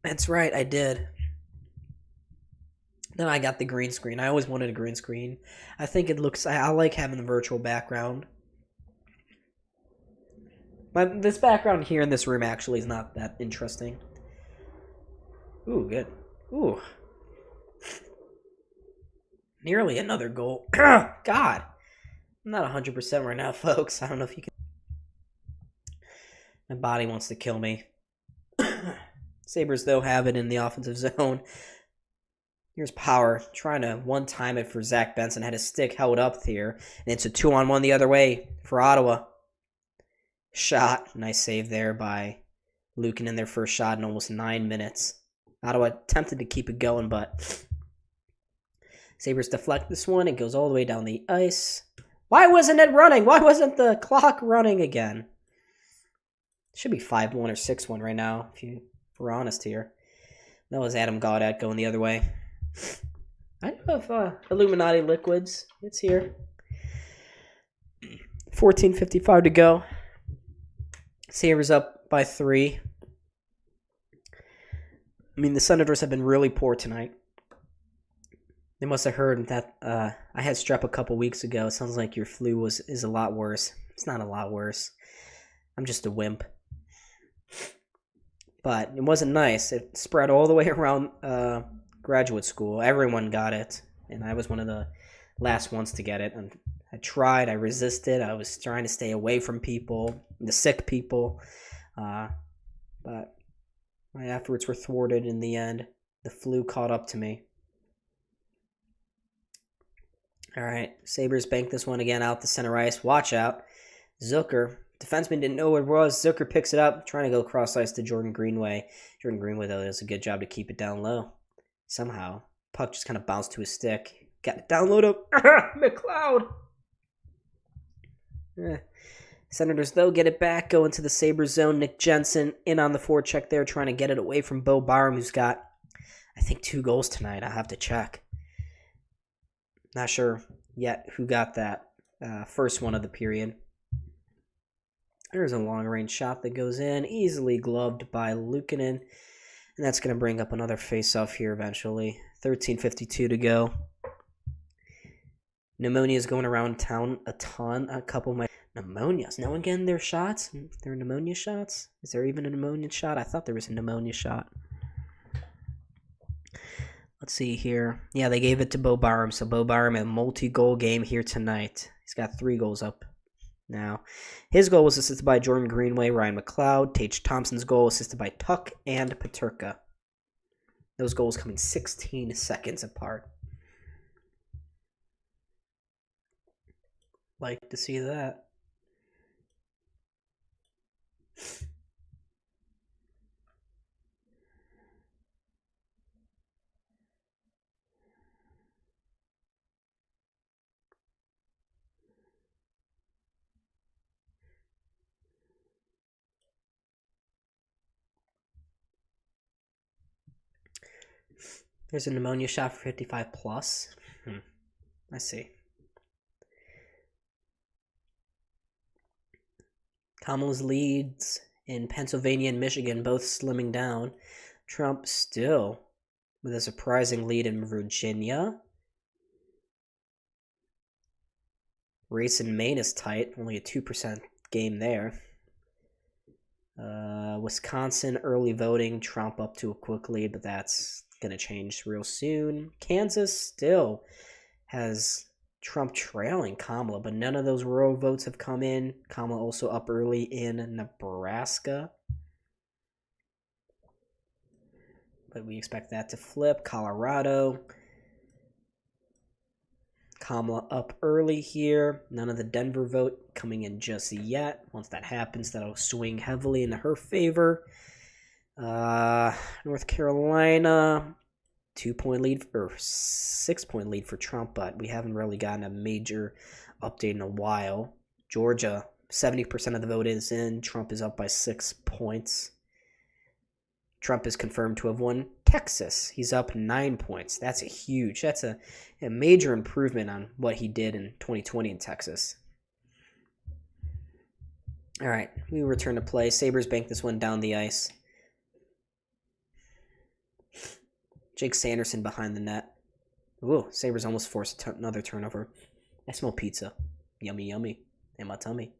That's right, I did. Then I got the green screen. I always wanted a green screen. I think it looks... I like having the virtual background. But this background here in this room actually is not that interesting. Ooh, good. Ooh. Nearly another goal. God. I'm not 100% right now, folks. I don't know if you can... My body wants to kill me. Sabres, though, have it in the offensive zone. Here's Power trying to one-time it for Zach Benson. Had his stick held up here. And it's a 2-on-1 the other way for Ottawa. Shot. Nice save there by Lukin in their first shot in almost 9 minutes. Ottawa attempted to keep it going, but Sabres deflect this one. It goes all the way down the ice. Why wasn't it running? Why wasn't the clock running again? It should be 5-1 or 6-1 right now, if we're honest here. That was Adam Gaudet going the other way. I do have Illuminati Liquids. It's here. 14:55 to go. Sabres up by 3. I mean, the Senators have been really poor tonight. They must have heard that I had strep a couple weeks ago. It sounds like your flu is a lot worse. It's not a lot worse. I'm just a wimp. But it wasn't nice. It spread all the way around graduate school. Everyone got it. And I was one of the last ones to get it. And I tried. I resisted. I was trying to stay away from people, the sick people. But my efforts were thwarted in the end. The flu caught up to me. All right. Sabres bank this one again out the center ice. Watch out. Zucker. Defenseman didn't know where it was. Zucker picks it up, trying to go cross ice to Jordan Greenway. Jordan Greenway, though, does a good job to keep it down low. Somehow, puck just kind of bounced to his stick. Got it down low to McLeod. Senators, though, get it back, go into the Sabres zone. Nick Jensen in on the forecheck there, trying to get it away from Bo Byram, who's got, I think, 2 goals tonight. I'll have to check. Not sure yet who got that first one of the period. There's a long-range shot that goes in, easily gloved by Luukkonen. And that's going to bring up another face-off here eventually. 13:52 to go. Pneumonia is going around town a ton. A couple of my pneumonia. Is no one getting their shots? Their pneumonia shots? Is there even a pneumonia shot? I thought there was a pneumonia shot. Let's see here. Yeah, they gave it to Bo Barham. So Bo Barham, a multi-goal game here tonight. He's got 3 goals up now. His goal was assisted by Jordan Greenway, Ryan McLeod. Tage Thompson's goal assisted by Tuck and Peterka. Those goals coming 16 seconds apart. Like to see that. There's a pneumonia shot for 55 plus. I see. Kamala's leads in Pennsylvania and Michigan both slimming down. Trump still with a surprising lead in Virginia. Race in Maine is tight, only a 2% game there. Wisconsin early voting, Trump up to a quick lead, but that's going to change real soon. Kansas still has Trump trailing Kamala, but none of those rural votes have come in. Kamala also up early in Nebraska, but we expect that to flip. Colorado, Kamala up early here. None of the Denver vote coming in just yet. Once that happens, that'll swing heavily in her favor. North Carolina, 2-point lead or 6-point lead for Trump, but we haven't really gotten a major update in a while. Georgia, 70% of the vote is in. Trump is up by 6 points. Trump is confirmed to have won Texas. He's up 9 points. That's a major improvement on what he did in 2020 in Texas. All right, we return to play. Sabres bank this one down the ice. Jake Sanderson behind the net. Ooh, Sabres almost forced another turnover. I smell pizza. Yummy, yummy. In my tummy.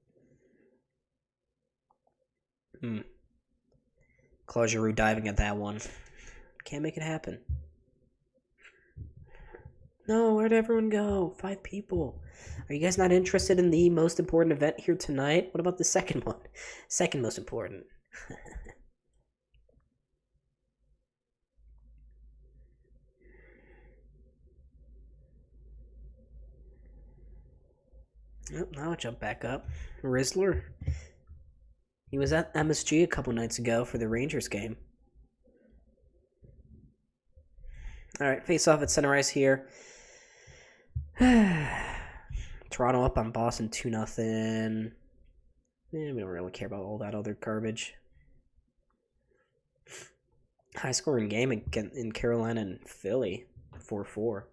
Claude Giroux diving at that one. Can't make it happen. No, where'd everyone go? 5 people. Are you guys not interested in the most important event here tonight? What about the second one? Second most important. Oh, now I'll jump back up. Rizzler. He was at MSG a couple nights ago for the Rangers game. All right, face off at center ice here. Toronto up on Boston 2-0. We don't really care about all that other garbage. High scoring game in Carolina and Philly, 4-4.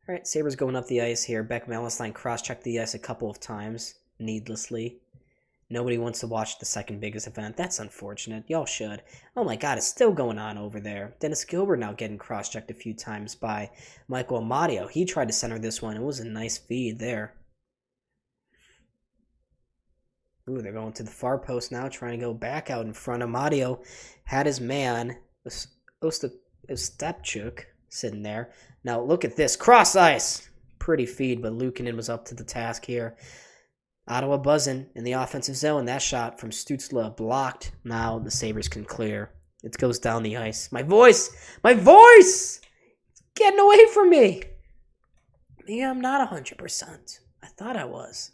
All right, Sabres going up the ice here. Beck Valentine cross-checked the ice a couple of times, needlessly. Nobody wants to watch the second biggest event. That's unfortunate. Y'all should. Oh my god, it's still going on over there. Dennis Gilbert now getting cross-checked a few times by Michael Amadio. He tried to center this one. It was a nice feed there. Ooh, they're going to the far post now, trying to go back out in front. Amadio had his man, Ostapchuk, sitting there. Now look at this. Cross ice. Pretty feed, but Luukkonen was up to the task here. Ottawa buzzing in the offensive zone. That shot from Stützle blocked. Now the Sabres can clear. It goes down the ice. My voice! My voice! It's getting away from me. Maybe I'm not 100%. I thought I was.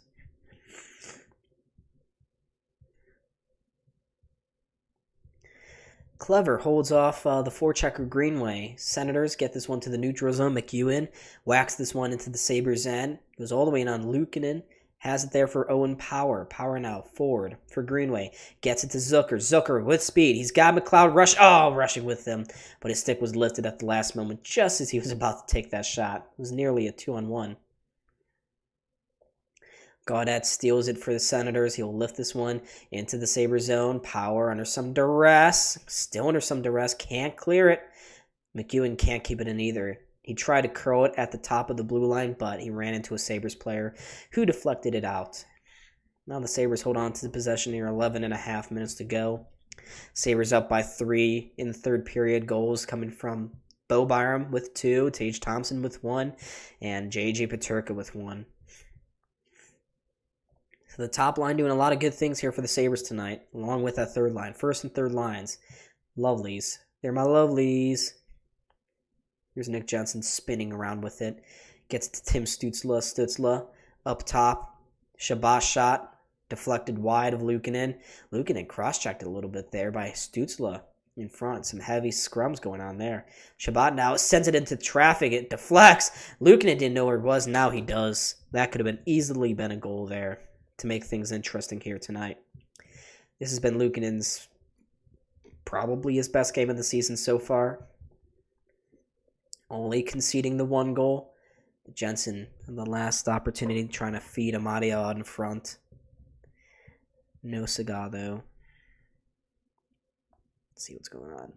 Clever holds off the forechecker Greenway. Senators get this one to the neutral zone. McEwen whacks this one into the Sabres' end. Goes all the way in on Luukkonen. Has it there for Owen Power. Power now forward for Greenway. Gets it to Zucker. Zucker with speed. He's got McLeod rushing with him. But his stick was lifted at the last moment just as he was about to take that shot. It was nearly a 2-on-1. Gaudette steals it for the Senators. He'll lift this one into the Sabres zone. Power under some duress. Still under some duress. Can't clear it. McEwen can't keep it in either. He tried to curl it at the top of the blue line, but he ran into a Sabres player who deflected it out. Now the Sabres hold on to the possession here. 11 and a half minutes to go. Sabres up by 3 in the third period. Goals coming from Bo Byram with 2, Tage Thompson with 1, and J.J. Peterka with 1. So the top line doing a lot of good things here for the Sabres tonight, along with that third line. First and third lines. Lovelies. They're my lovelies. Here's Nick Jensen spinning around with it. Gets to Tim Stützle. Stützle up top. Shabbat shot. Deflected wide of Luukkonen. Luukkonen cross-checked a little bit there by Stützle in front. Some heavy scrums going on there. Shabbat now sends it into traffic. It deflects. Luukkonen didn't know where it was. Now he does. That could have easily been a goal there to make things interesting here tonight. This has been Luukkonen's probably his best game of the season so far. Only conceding the 1 goal. Jensen, the last opportunity, trying to feed Amadio out in front. No cigar, though. Let's see what's going on.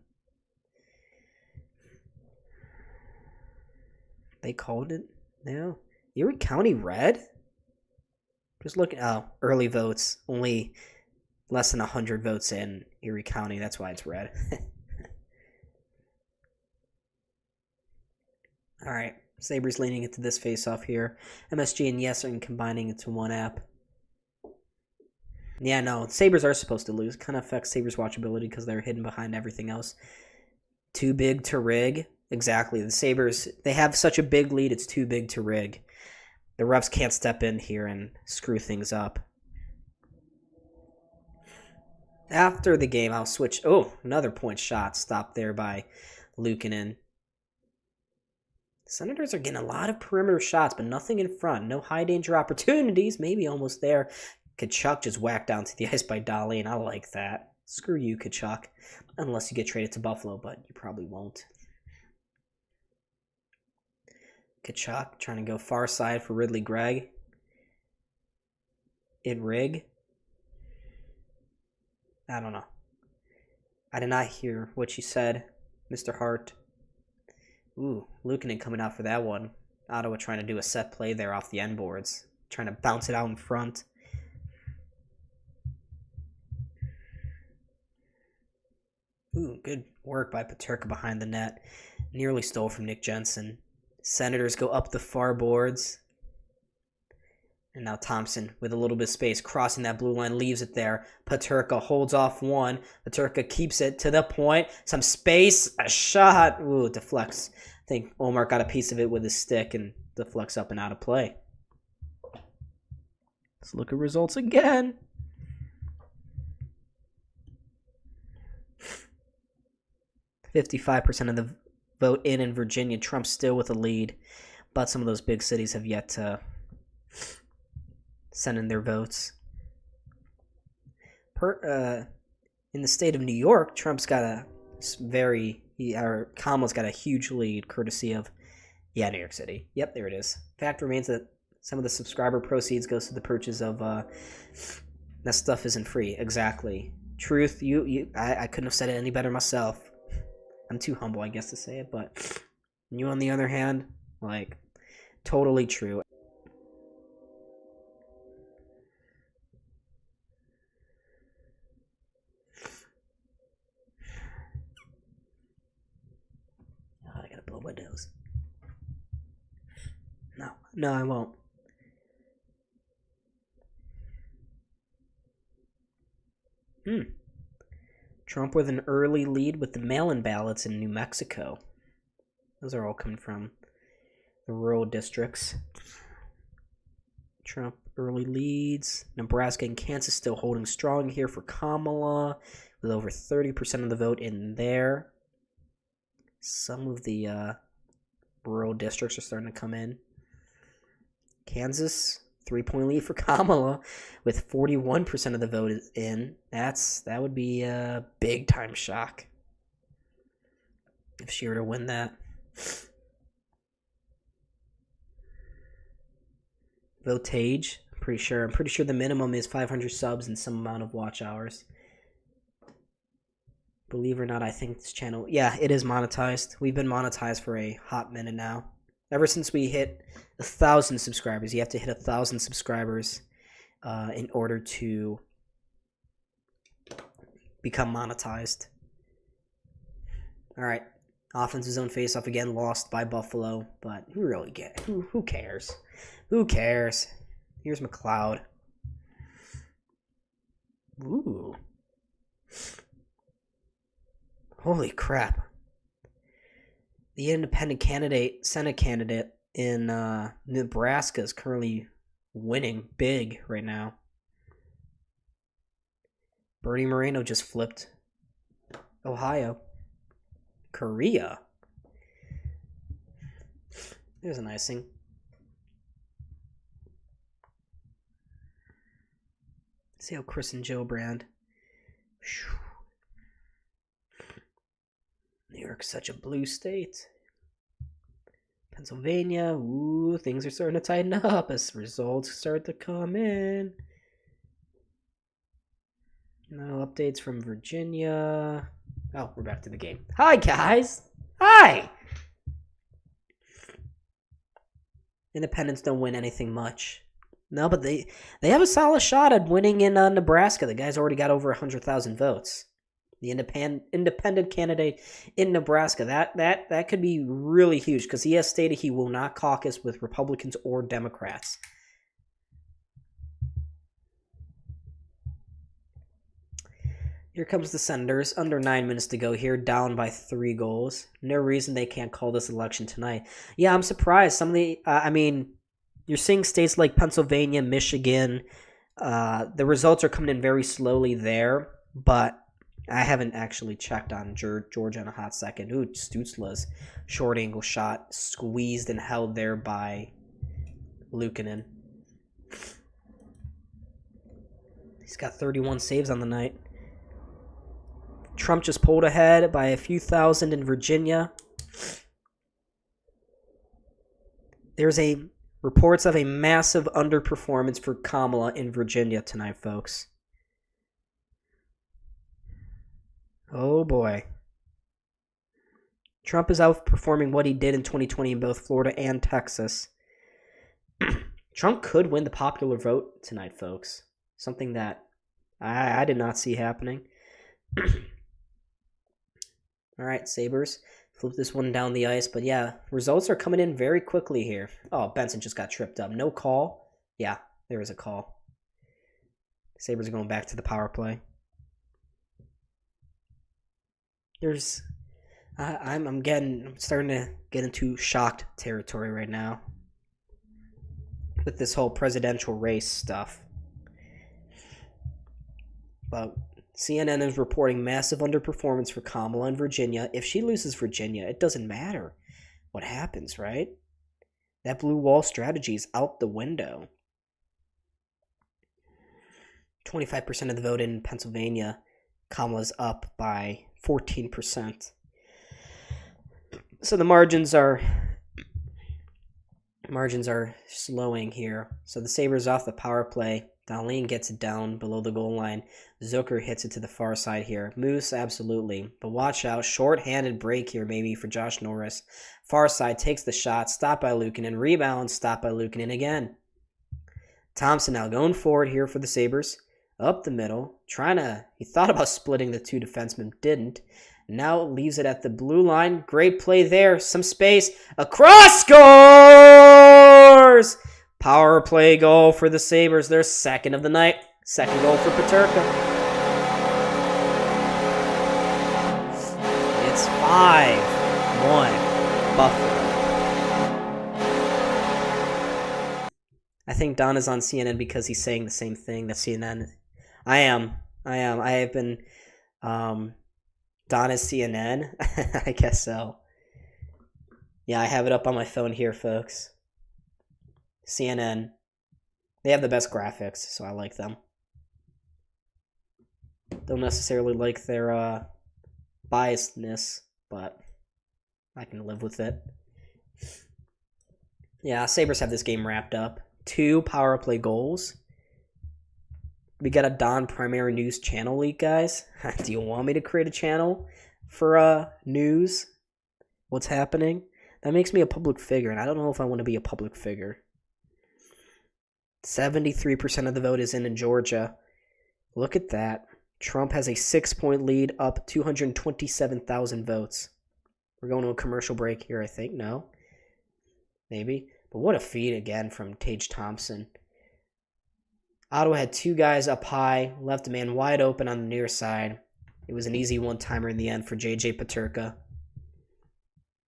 They called it? No. Erie County red? Just looking. Oh, early votes. Only less than 100 votes in Erie County. That's why it's red. All right. Sabres leaning into this face-off here. MSG and Yes are combining into one app. Yeah, no. Sabres are supposed to lose. Kind of affects Sabres' watchability because they're hidden behind everything else. Too big to rig. Exactly. The Sabres, they have such a big lead, it's too big to rig. The refs can't step in here and screw things up. After the game, I'll switch. Oh, another point shot stopped there by Luukkonen. Senators are getting a lot of perimeter shots, but nothing in front. No high-danger opportunities. Maybe almost there. Kachuk just whacked down to the ice by Dolly, and I like that. Screw you, Kachuk. Unless you get traded to Buffalo, but you probably won't. Kachuk trying to go far side for Ridley Gregg. Rig. I don't know. I did not hear what you said, Mr. Hart. Ooh, Luukkonen coming out for that one. Ottawa trying to do a set play there off the end boards. Trying to bounce it out in front. Ooh, good work by Peterka behind the net. Nearly stole from Nick Jensen. Senators go up the far boards. And now Thompson with a little bit of space, crossing that blue line, leaves it there. Peterka holds off one. Peterka keeps it to the point. Some space, a shot. Ooh, it deflects. I think Omar got a piece of it with his stick and deflects up and out of play. Let's look at results again. %55% of the vote in Virginia. Trump's still with a lead, but some of those big cities have yet to send in their votes. In the state of New York, Trump's got a Kamala's got a huge lead, courtesy of, New York City. Yep, there it is. Fact remains that some of the subscriber proceeds goes to the purchase of, that stuff isn't free. Exactly. Truth, I couldn't have said it any better myself. I'm too humble, I guess, to say it, but you, on the other hand, totally true. Oh, I gotta blow my nose. No, I won't. Trump with an early lead with the mail-in ballots in New Mexico. Those are all coming from the rural districts. Trump early leads. Nebraska and Kansas still holding strong here for Kamala, with over 30% of the vote in there. Some of the rural districts are starting to come in. Kansas, 3-point lead for Kamala, with 41% of the vote in. That would be a big time shock if she were to win that. Votage, Pretty sure. I'm pretty sure the minimum is 500 subs and some amount of watch hours. Believe it or not, I think this channel... Yeah, it is monetized. We've been monetized for a hot minute now. Ever since we hit 1,000 subscribers. You have to hit 1,000 subscribers in order to become monetized. All right. Offensive zone faceoff again, lost by Buffalo. But who really who cares? Who cares? Here's McLeod. Ooh. Holy crap. The independent Senate candidate in Nebraska is currently winning big right now. Bernie Moreno just flipped Ohio. Korea. There's an icing. See how Chris and Joe brand. New York's such a blue state. Pennsylvania, ooh, things are starting to tighten up as results start to come in. No updates from Virginia. Oh, we're back to the game. Hi, guys. Hi. Independents don't win anything much. No, but they have a solid shot at winning in Nebraska. The guy's already got over 100,000 votes. The independent candidate in Nebraska. That could be really huge because he has stated he will not caucus with Republicans or Democrats. Here comes the Senators. Under 9 minutes to go here, down by 3 goals. No reason they can't call this election tonight. Yeah, I'm surprised. Some of the, you're seeing states like Pennsylvania, Michigan. The results are coming in very slowly there, but I haven't actually checked on Georgia in a hot second. Ooh, Stutzla's short angle shot squeezed and held there by Luukkonen. He's got 31 saves on the night. Trump just pulled ahead by a few thousand in Virginia. There's reports of a massive underperformance for Kamala in Virginia tonight, folks. Oh boy. Trump is outperforming what he did in 2020 in both Florida and Texas. Trump could win the popular vote tonight, folks. Something that I did not see happening. All right, Sabres. Flip this one down the ice. But yeah, results are coming in very quickly here. Oh, Benson just got tripped up. No call. Yeah, there is a call. Sabres are going back to the power play. I'm starting to get into shocked territory right now with this whole presidential race stuff. But CNN is reporting massive underperformance for Kamala in Virginia. If she loses Virginia, it doesn't matter what happens, right? That blue wall strategy is out the window. 25% of the vote in Pennsylvania. Kamala's up by 14%. So the margins are slowing here. So the Sabres off the power play. Dahlin gets it down below the goal line. Zucker hits it to the far side here. Moose, absolutely. But watch out. Short-handed break here maybe for Josh Norris. Far side takes the shot. Stopped by Luukkonen. Rebound. Stopped by Luukkonen again. Thompson now going forward here for the Sabres. Up the middle. He thought about splitting the two defensemen. Didn't. Now leaves it at the blue line. Great play there. Some space. Across, scores! Power play goal for the Sabres. Their second of the night. Second goal for Peterka. It's 5-1 Buffalo. I think Don is on CNN because he's saying the same thing that CNN. I am. I have been Don is CNN. I guess so. Yeah, I have it up on my phone here, folks. CNN. They have the best graphics, so I like them. Don't necessarily like their biasedness, but I can live with it. Yeah, Sabres have this game wrapped up. 2 power play goals. We got a Don Primary News channel leak, guys. Do you want me to create a channel for news? What's happening? That makes me a public figure, and I don't know if I want to be a public figure. 73% of the vote is in Georgia. Look at that. Trump has a 6-point lead, up 227,000 votes. We're going to a commercial break here, I think. No? Maybe. But what a feed again from Tage Thompson. Ottawa had 2 guys up high, left a man wide open on the near side. It was an easy one-timer in the end for J.J. Peterka.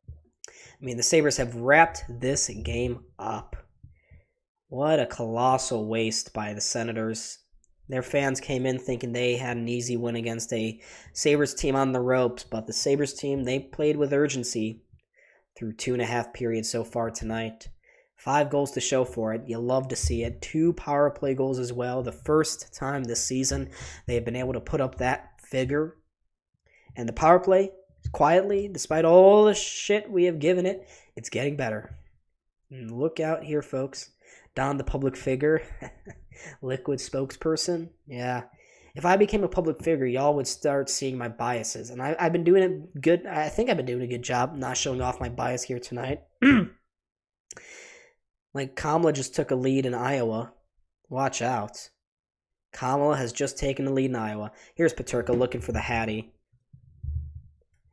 I mean, the Sabres have wrapped this game up. What a colossal waste by the Senators. Their fans came in thinking they had an easy win against a Sabres team on the ropes, but the Sabres team, they played with urgency through 2.5 periods so far tonight. 5 goals to show for it. You love to see it. 2 power play goals as well. The first time this season they have been able to put up that figure. And the power play, quietly, despite all the shit we have given it, it's getting better. And look out here, folks. Don the public figure. Liquid spokesperson. Yeah. If I became a public figure, y'all would start seeing my biases. And I've been doing it good. I think I've been doing a good job not showing off my bias here tonight. Like Kamala just took a lead in Iowa. Watch out. Kamala has just taken the lead in Iowa. Here's Peterka looking for the Hattie.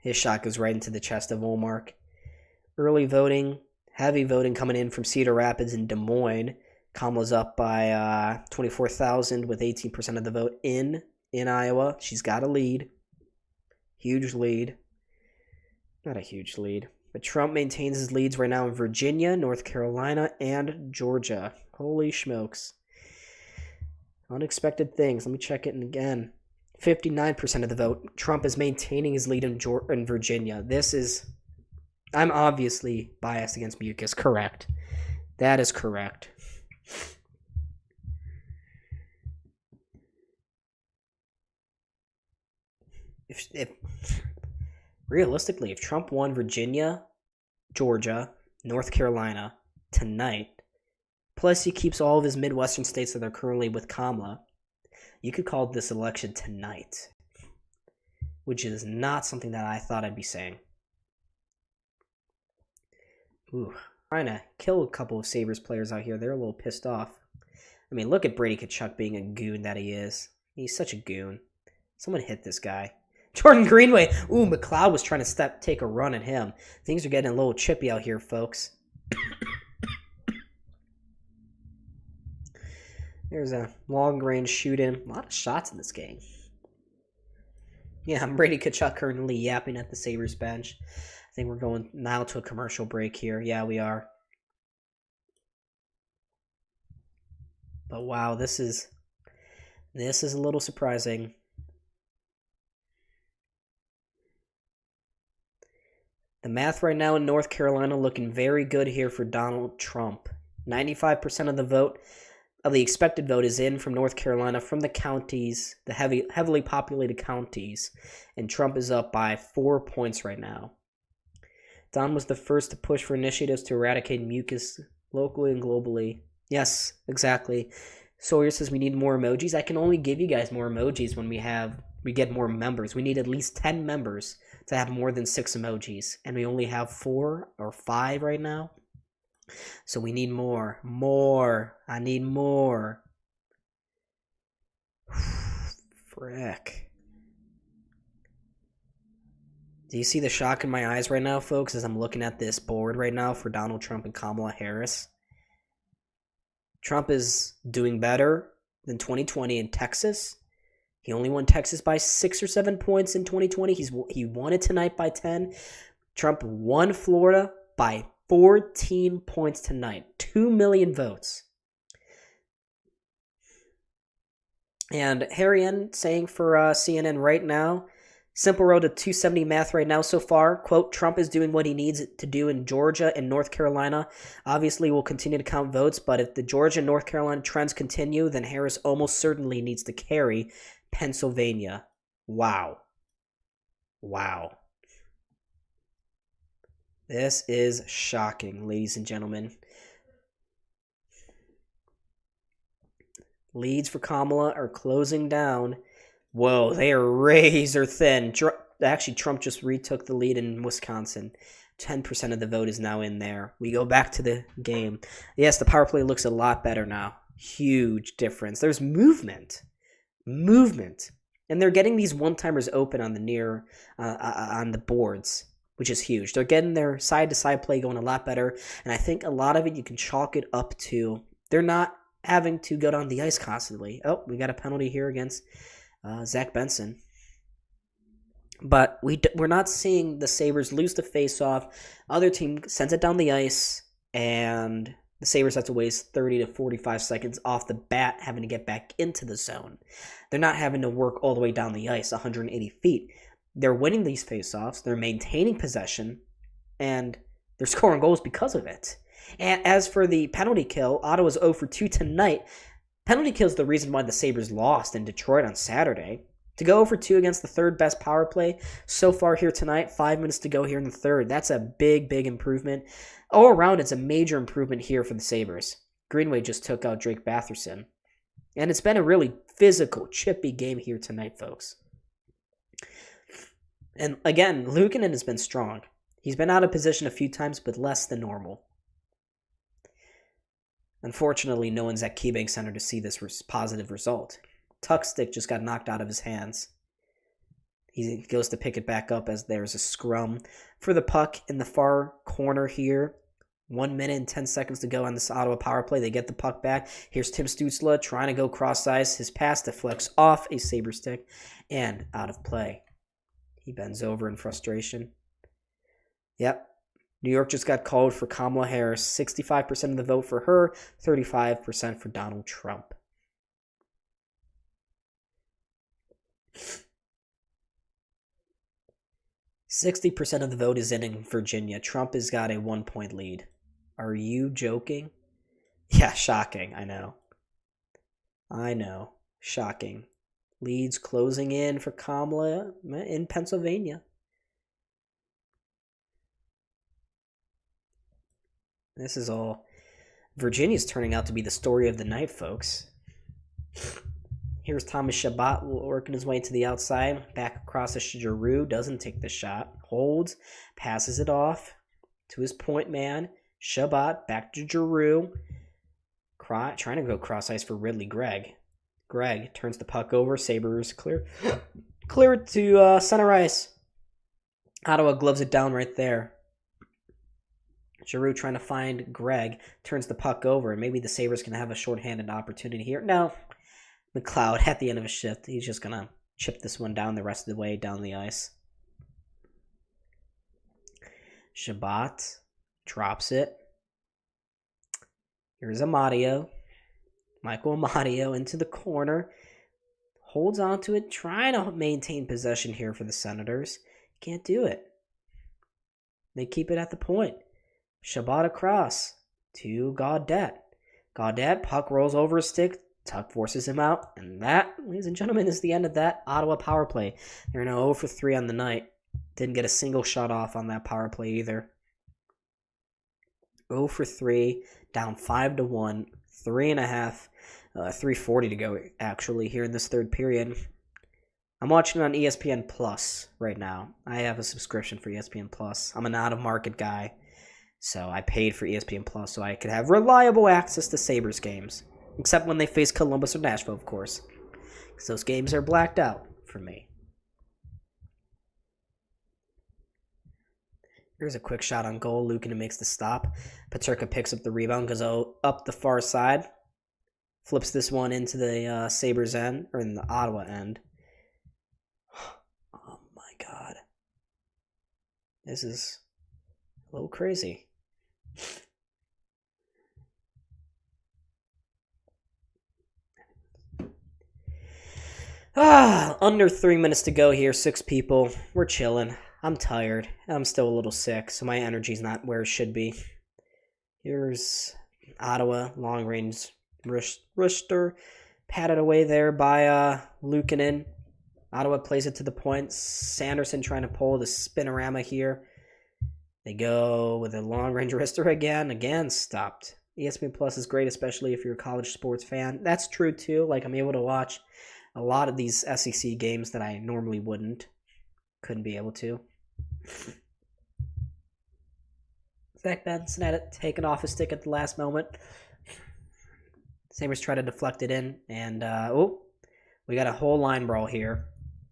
His shot goes right into the chest of Olmark. Early voting, heavy voting coming in from Cedar Rapids and Des Moines. Kamala's up by 24,000 with 18% of the vote in Iowa. She's got a lead. Huge lead. Not a huge lead. But Trump maintains his leads right now in Virginia, North Carolina, and Georgia. Holy smokes. Unexpected things. Let me check it again. 59% of the vote. Trump is maintaining his lead in Virginia. This is... I'm obviously biased against Mucus. Correct. That is correct. If realistically, if Trump won Virginia, Georgia, North Carolina tonight, plus he keeps all of his Midwestern states that are currently with Kamala, you could call this election tonight, which is not something that I thought I'd be saying. Ooh, trying to kill a couple of Sabres players out here. They're a little pissed off. I mean, look at Brady Tkachuk being a goon that he is. He's such a goon. Someone hit this guy. Jordan Greenway. Ooh, McLeod was trying to take a run at him. Things are getting a little chippy out here, folks. There's a long-range shoot-in. A lot of shots in this game. Yeah, I'm Brady Tkachuk currently yapping at the Sabres bench. I think we're going now to a commercial break here. Yeah, we are. But wow, this is a little surprising. The math right now in North Carolina looking very good here for Donald Trump. 95% of the vote, of the expected vote, is in from North Carolina, from the counties, the heavily populated counties, and Trump is up by 4 points right now. Don was the first to push for initiatives to eradicate mucus locally and globally. Yes, exactly. Sawyer says we need more emojis. I can only give you guys more emojis when we get more members. We need at least 10 members to have more than 6 emojis, and we only have 4 or 5 right now. So we need more. I need more. Frick. Do you see the shock in my eyes right now, folks, as I'm looking at this board right now for Donald Trump and Kamala Harris? Trump is doing better than 2020 in Texas. He only won Texas by 6 or 7 points in 2020. He won it tonight by 10. Trump won Florida by 14 points tonight. 2 million votes. And Harry N. saying for CNN right now, simple road to 270 math right now so far. Quote, Trump is doing what he needs to do in Georgia and North Carolina. Obviously, we'll continue to count votes, but if the Georgia and North Carolina trends continue, then Harris almost certainly needs to carry Pennsylvania. Wow. This is shocking, ladies and gentlemen. Leads for Kamala are closing down. Whoa, they are razor thin. Actually, Trump just retook the lead in Wisconsin. 10% of the vote is now in there. We go back to the game. Yes, the power play looks a lot better now. Huge difference. There's movement. And they're getting these one-timers open on the on the boards, which is huge. They're getting their side-to-side play going a lot better, and I think a lot of it you can chalk it up to they're not having to go down the ice constantly. Oh, we got a penalty here against Zach Benson. But we're not seeing the Sabres lose the face-off. Other team sends it down the ice, and the Sabres have to waste 30 to 45 seconds off the bat having to get back into the zone. They're not having to work all the way down the ice, 180 feet. They're winning these face-offs, they're maintaining possession, and they're scoring goals because of it. And as for the penalty kill, Ottawa's 0 for 2 tonight. Penalty kill is the reason why the Sabres lost in Detroit on Saturday. To go 0 for 2 against the third best power play so far here tonight, 5 minutes to go here in the third. That's a big improvement. All around, it's a major improvement here for the Sabres. Greenway just took out Drake Batherson. And it's been a really physical, chippy game here tonight, folks. And again, Luukkonen has been strong. He's been out of position a few times, but less than normal. Unfortunately, no one's at KeyBank Center to see this positive result. Tuck stick just got knocked out of his hands. He goes to pick it back up as there's a scrum for the puck in the far corner here. 1 minute and 10 seconds to go on this Ottawa power play. They get the puck back. Here's Tim Stützle trying to go cross ice. His pass deflects off a Sabre stick and out of play. He bends over in frustration. Yep. New York just got called for Kamala Harris. 65% of the vote for her, 35% for Donald Trump. %60 of the vote is in Virginia. Trump has got a 1-point lead. Are you joking? Yeah, shocking. I know. Shocking. Leads closing in for Kamala in Pennsylvania. This is all. Virginia's turning out to be the story of the night, folks. Here's Thomas Chabot working his way to the outside. Back across to Giroux. Doesn't take the shot. Holds. Passes it off to his point man. Chabot back to Giroux. Trying to go cross ice for Ridley Gregg. Gregg turns the puck over. Sabres clear it to center ice. Ottawa gloves it down right there. Giroux trying to find Gregg. Turns the puck over. And maybe the Sabres can have a shorthanded opportunity here. No. McLeod at the end of his shift. He's just going to chip this one down the rest of the way down the ice. Chabot drops it. Here's Amadio. Michael Amadio into the corner. Holds on to it. Trying to maintain possession here for the Senators. Can't do it. They keep it at the point. Chabot across to Gaudette. Gaudette, puck rolls over his stick. Tuck forces him out. And that, ladies and gentlemen, is the end of that Ottawa power play. They're now 0 for 3 on the night. Didn't get a single shot off on that power play either. 0 for 3, down 5-1, 3.5, 3:40 to go actually here in this third period. I'm watching it on ESPN Plus right now. I have a subscription for ESPN Plus. I'm an out-of-market guy, so I paid for ESPN Plus so I could have reliable access to Sabres games, except when they face Columbus or Nashville, of course, because those games are blacked out for me. Here's a quick shot on goal. Luukkonen makes the stop. Peterka picks up the rebound, goes up the far side. Flips this one into the Sabres end, or in the Ottawa end. Oh my God. This is a little crazy. Under 3 minutes to go here. 6 people. We're chilling. I'm tired. I'm still a little sick, so my energy's not where it should be. Here's Ottawa, long range Richter, patted away there by Luukkonen. Ottawa plays it to the point. Sanderson trying to pull the spinorama here. They go with a long range Richter again stopped ESPN Plus is great, especially if you're a college sports fan. That's true, too. Like, I'm able to watch a lot of these SEC games that I normally couldn't be able to. Zach Benson had it taken off his stick at the last moment. Sabres try to deflect it in, and we got a whole line brawl here.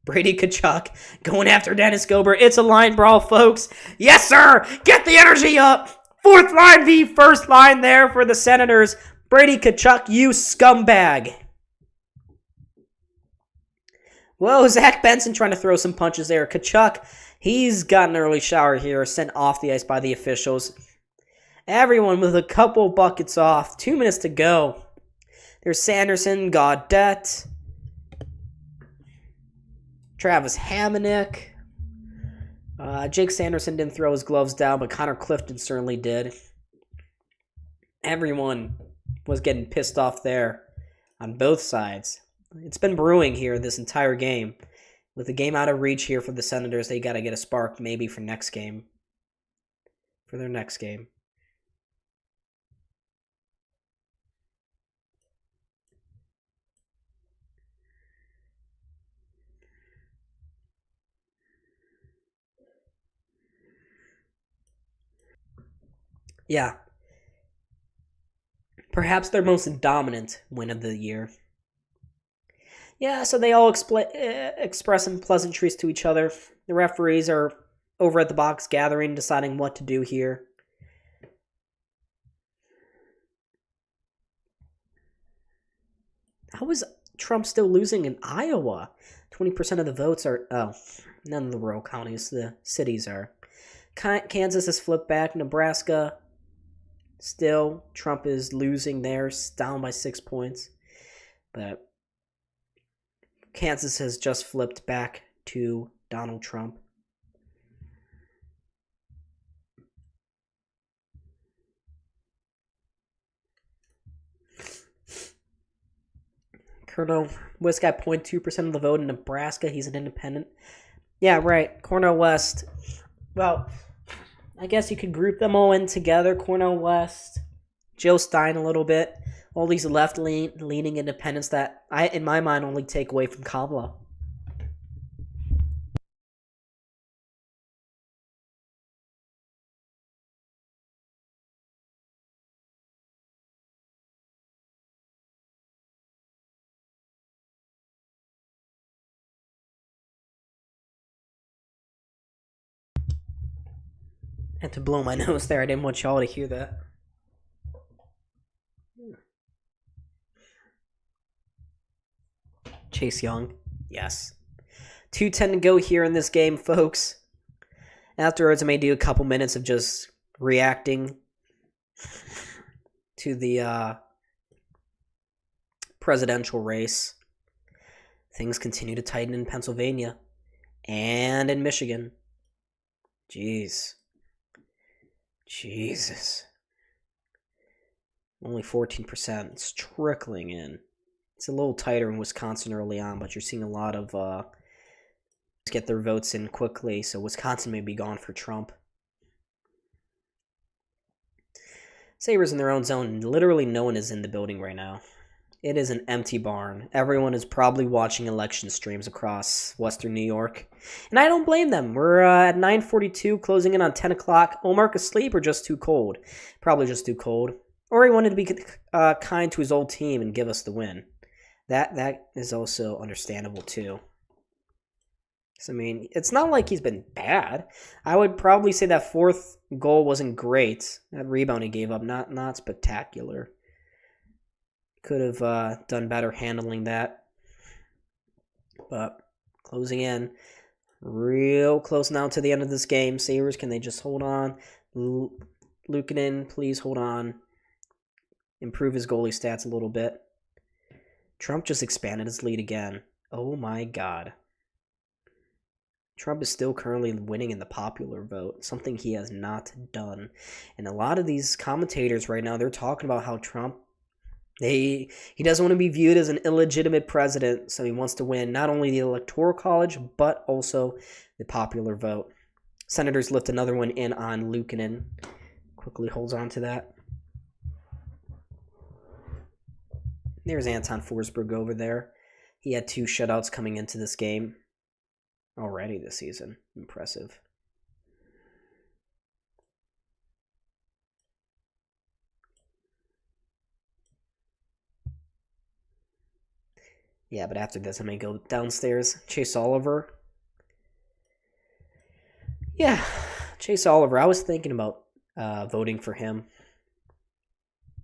Brady Tkachuk going after Dennis Gilbert. It's a line brawl, folks. Yes, sir! Get the energy up! Fourth line v first line there for the Senators. Brady Tkachuk, you scumbag. Whoa, Zach Benson trying to throw some punches there. Tkachuk, he's got an early shower here, sent off the ice by the officials. Everyone with a couple buckets off. 2 minutes to go. There's Sanderson, Gaudette, Travis Hamonic. Jake Sanderson didn't throw his gloves down, but Connor Clifton certainly did. Everyone was getting pissed off there on both sides. It's been brewing here this entire game. With the game out of reach here for the Senators, they got to get a spark maybe for next game. For their next game. Yeah. Perhaps their most dominant win of the year. Yeah, so they all express some pleasantries to each other. The referees are over at the box gathering, deciding what to do here. How is Trump still losing in Iowa? 20% of the votes are... Oh, none of the rural counties, the cities are. Kansas has flipped back. Nebraska... Still, Trump is losing there, down by 6 points. But Kansas has just flipped back to Donald Trump. Cornell West got 0.2% of the vote in Nebraska. He's an independent. Yeah, right. Cornell West. Well... I guess you could group them all in together. Cornell West, Jill Stein a little bit. All these left-leaning independents that I, in my mind, only take away from Kamala. I had to blow my nose there. I didn't want y'all to hear that. Chase Young. Yes. 2:10 to go here in this game, folks. Afterwards, I may do a couple minutes of just reacting to the presidential race. Things continue to tighten in Pennsylvania and in Michigan. Jeez. Jesus. Only 14%. It's trickling in. It's a little tighter in Wisconsin early on, but you're seeing a lot of get their votes in quickly, so Wisconsin may be gone for Trump. Sabres in their own zone. Literally no one is in the building right now. It is an empty barn. Everyone is probably watching election streams across Western New York. And I don't blame them. We're at 9:42, closing in on 10 o'clock. Omar asleep or just too cold? Probably just too cold. Or he wanted to be kind to his old team and give us the win. That is also understandable, too. I mean, it's not like he's been bad. I would probably say that fourth goal wasn't great. That rebound he gave up, not spectacular. Could have done better handling that. But closing in. Real close now to the end of this game. Sabres, can they just hold on? Luukkonen, please hold on. Improve his goalie stats a little bit. Trump just expanded his lead again. Oh my god. Trump is still currently winning in the popular vote, something he has not done. And a lot of these commentators right now, they're talking about how Trump, he doesn't want to be viewed as an illegitimate president, so he wants to win not only the Electoral College, but also the popular vote. Senators lift another one in on Luukkonen. Quickly holds on to that. There's Anton Forsberg over there. He had 2 shutouts coming into this game already this season. Impressive. Yeah, but after this, I'm going to go downstairs. Chase Oliver. Yeah, Chase Oliver. I was thinking about voting for him.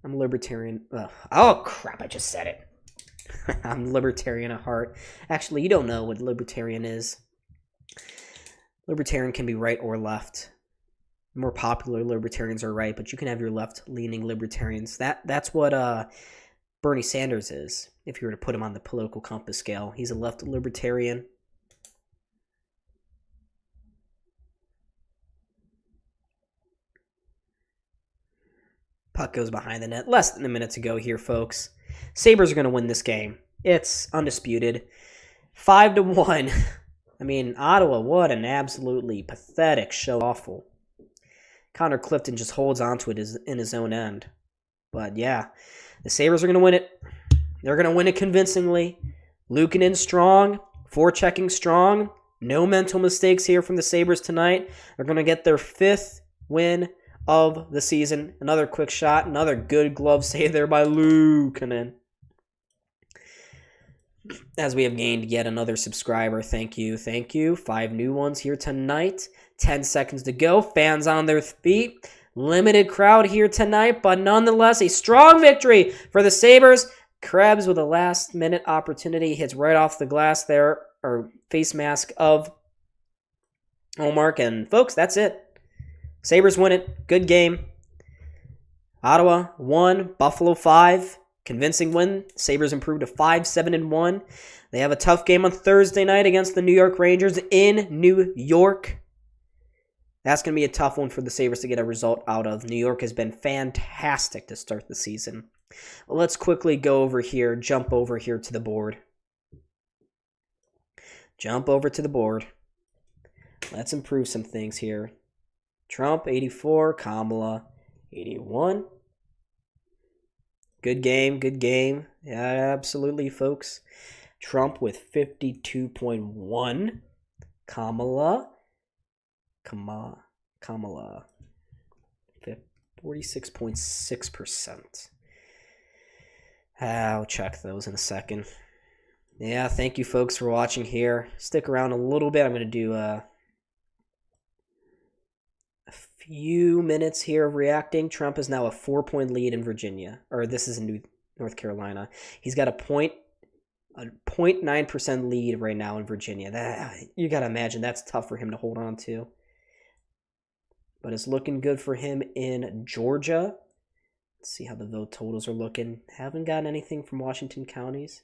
I'm libertarian. Oh, crap, I just said it. I'm libertarian at heart. Actually, you don't know what libertarian is. Libertarian can be right or left. More popular libertarians are right, but you can have your left-leaning libertarians. That's what Bernie Sanders is, if you were to put him on the political compass scale. He's a left libertarian. Puck goes behind the net. Less than a minute to go here, folks. Sabres are going to win this game. It's undisputed. 5-1. I mean, Ottawa, what an absolutely pathetic show. Awful. Connor Clifton just holds onto it in his own end. But yeah, the Sabres are going to win it. They're going to win it convincingly. Luukkonen strong. Forechecking strong. No mental mistakes here from the Sabres tonight. They're going to get their 5th win of the season. Another quick shot. Another good glove save there by Luukkonen. As we have gained yet another subscriber. Thank you. Thank you. 5 new ones here tonight. 10 seconds to go. Fans on their feet. Limited crowd here tonight, but nonetheless, a strong victory for the Sabres. Krebs with a last-minute opportunity. Hits right off the glass there, or face mask of Olmark. And, folks, that's it. Sabres win it. Good game. Ottawa 1, Buffalo 5. Convincing win. Sabres improved to 5-7-1. They have a tough game on Thursday night against the New York Rangers in New York. That's going to be a tough one for the Sabres to get a result out of. New York has been fantastic to start the season. Let's quickly go over here, jump over here to the board. Jump over to the board. Let's improve some things here. Trump, 84. Kamala, 81. Good game, good game. Yeah, absolutely, folks. Trump with 52.1. Kamala 46.6%. I'll check those in a second. Yeah, thank you folks for watching here. Stick around a little bit. I'm going to do a few minutes here of reacting. Trump is now a 4-point lead in Virginia. Or this is in North Carolina. He's got a 0.9% lead right now in Virginia. You got to imagine that's tough for him to hold on to. But it's looking good for him in Georgia. Let's see how the vote totals are looking. Haven't gotten anything from Washington counties.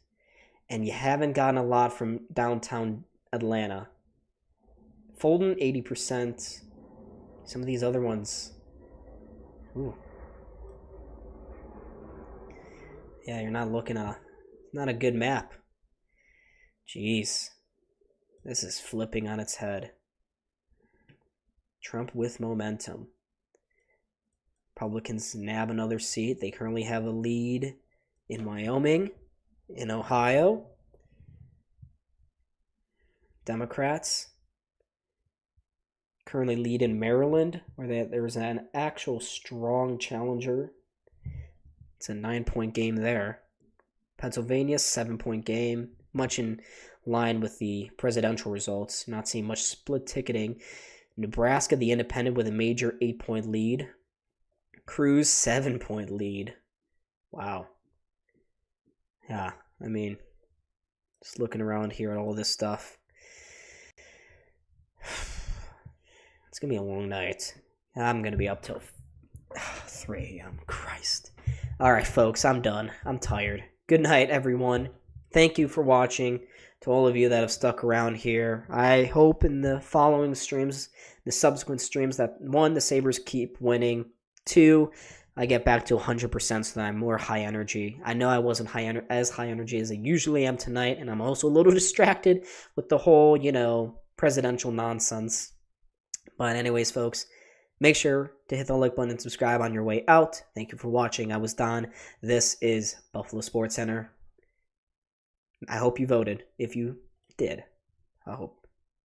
And you haven't gotten a lot from downtown Atlanta. Fulton, 80%. Some of these other ones. Ooh. Yeah, you're not looking not a good map. Jeez. This is flipping on its head. Trump with momentum. Republicans nab another seat. They currently have a lead in Wyoming, in Ohio. Democrats currently lead in Maryland, where there was an actual strong challenger. It's a 9-point game there. Pennsylvania, 7-point game. Much in line with the presidential results. Not seeing much split ticketing. Nebraska, the independent, with a major 8-point lead. Cruz, 7-point lead. Wow. Yeah, I mean, just looking around here at all this stuff. It's going to be a long night. I'm going to be up till 3 a.m. Christ. All right, folks, I'm done. I'm tired. Good night, everyone. Thank you for watching. To all of you that have stuck around here, I hope in the following streams, the subsequent streams, that 1, the Sabres keep winning. 2, I get back to 100% so that I'm more high energy. I know I wasn't as high energy as I usually am tonight, and I'm also a little distracted with the whole, presidential nonsense. But anyways, folks, Make sure to hit the like button and subscribe on your way out. Thank you for watching. I was Don. This is Buffalo Sports Center. I hope you voted. If you did, I hope.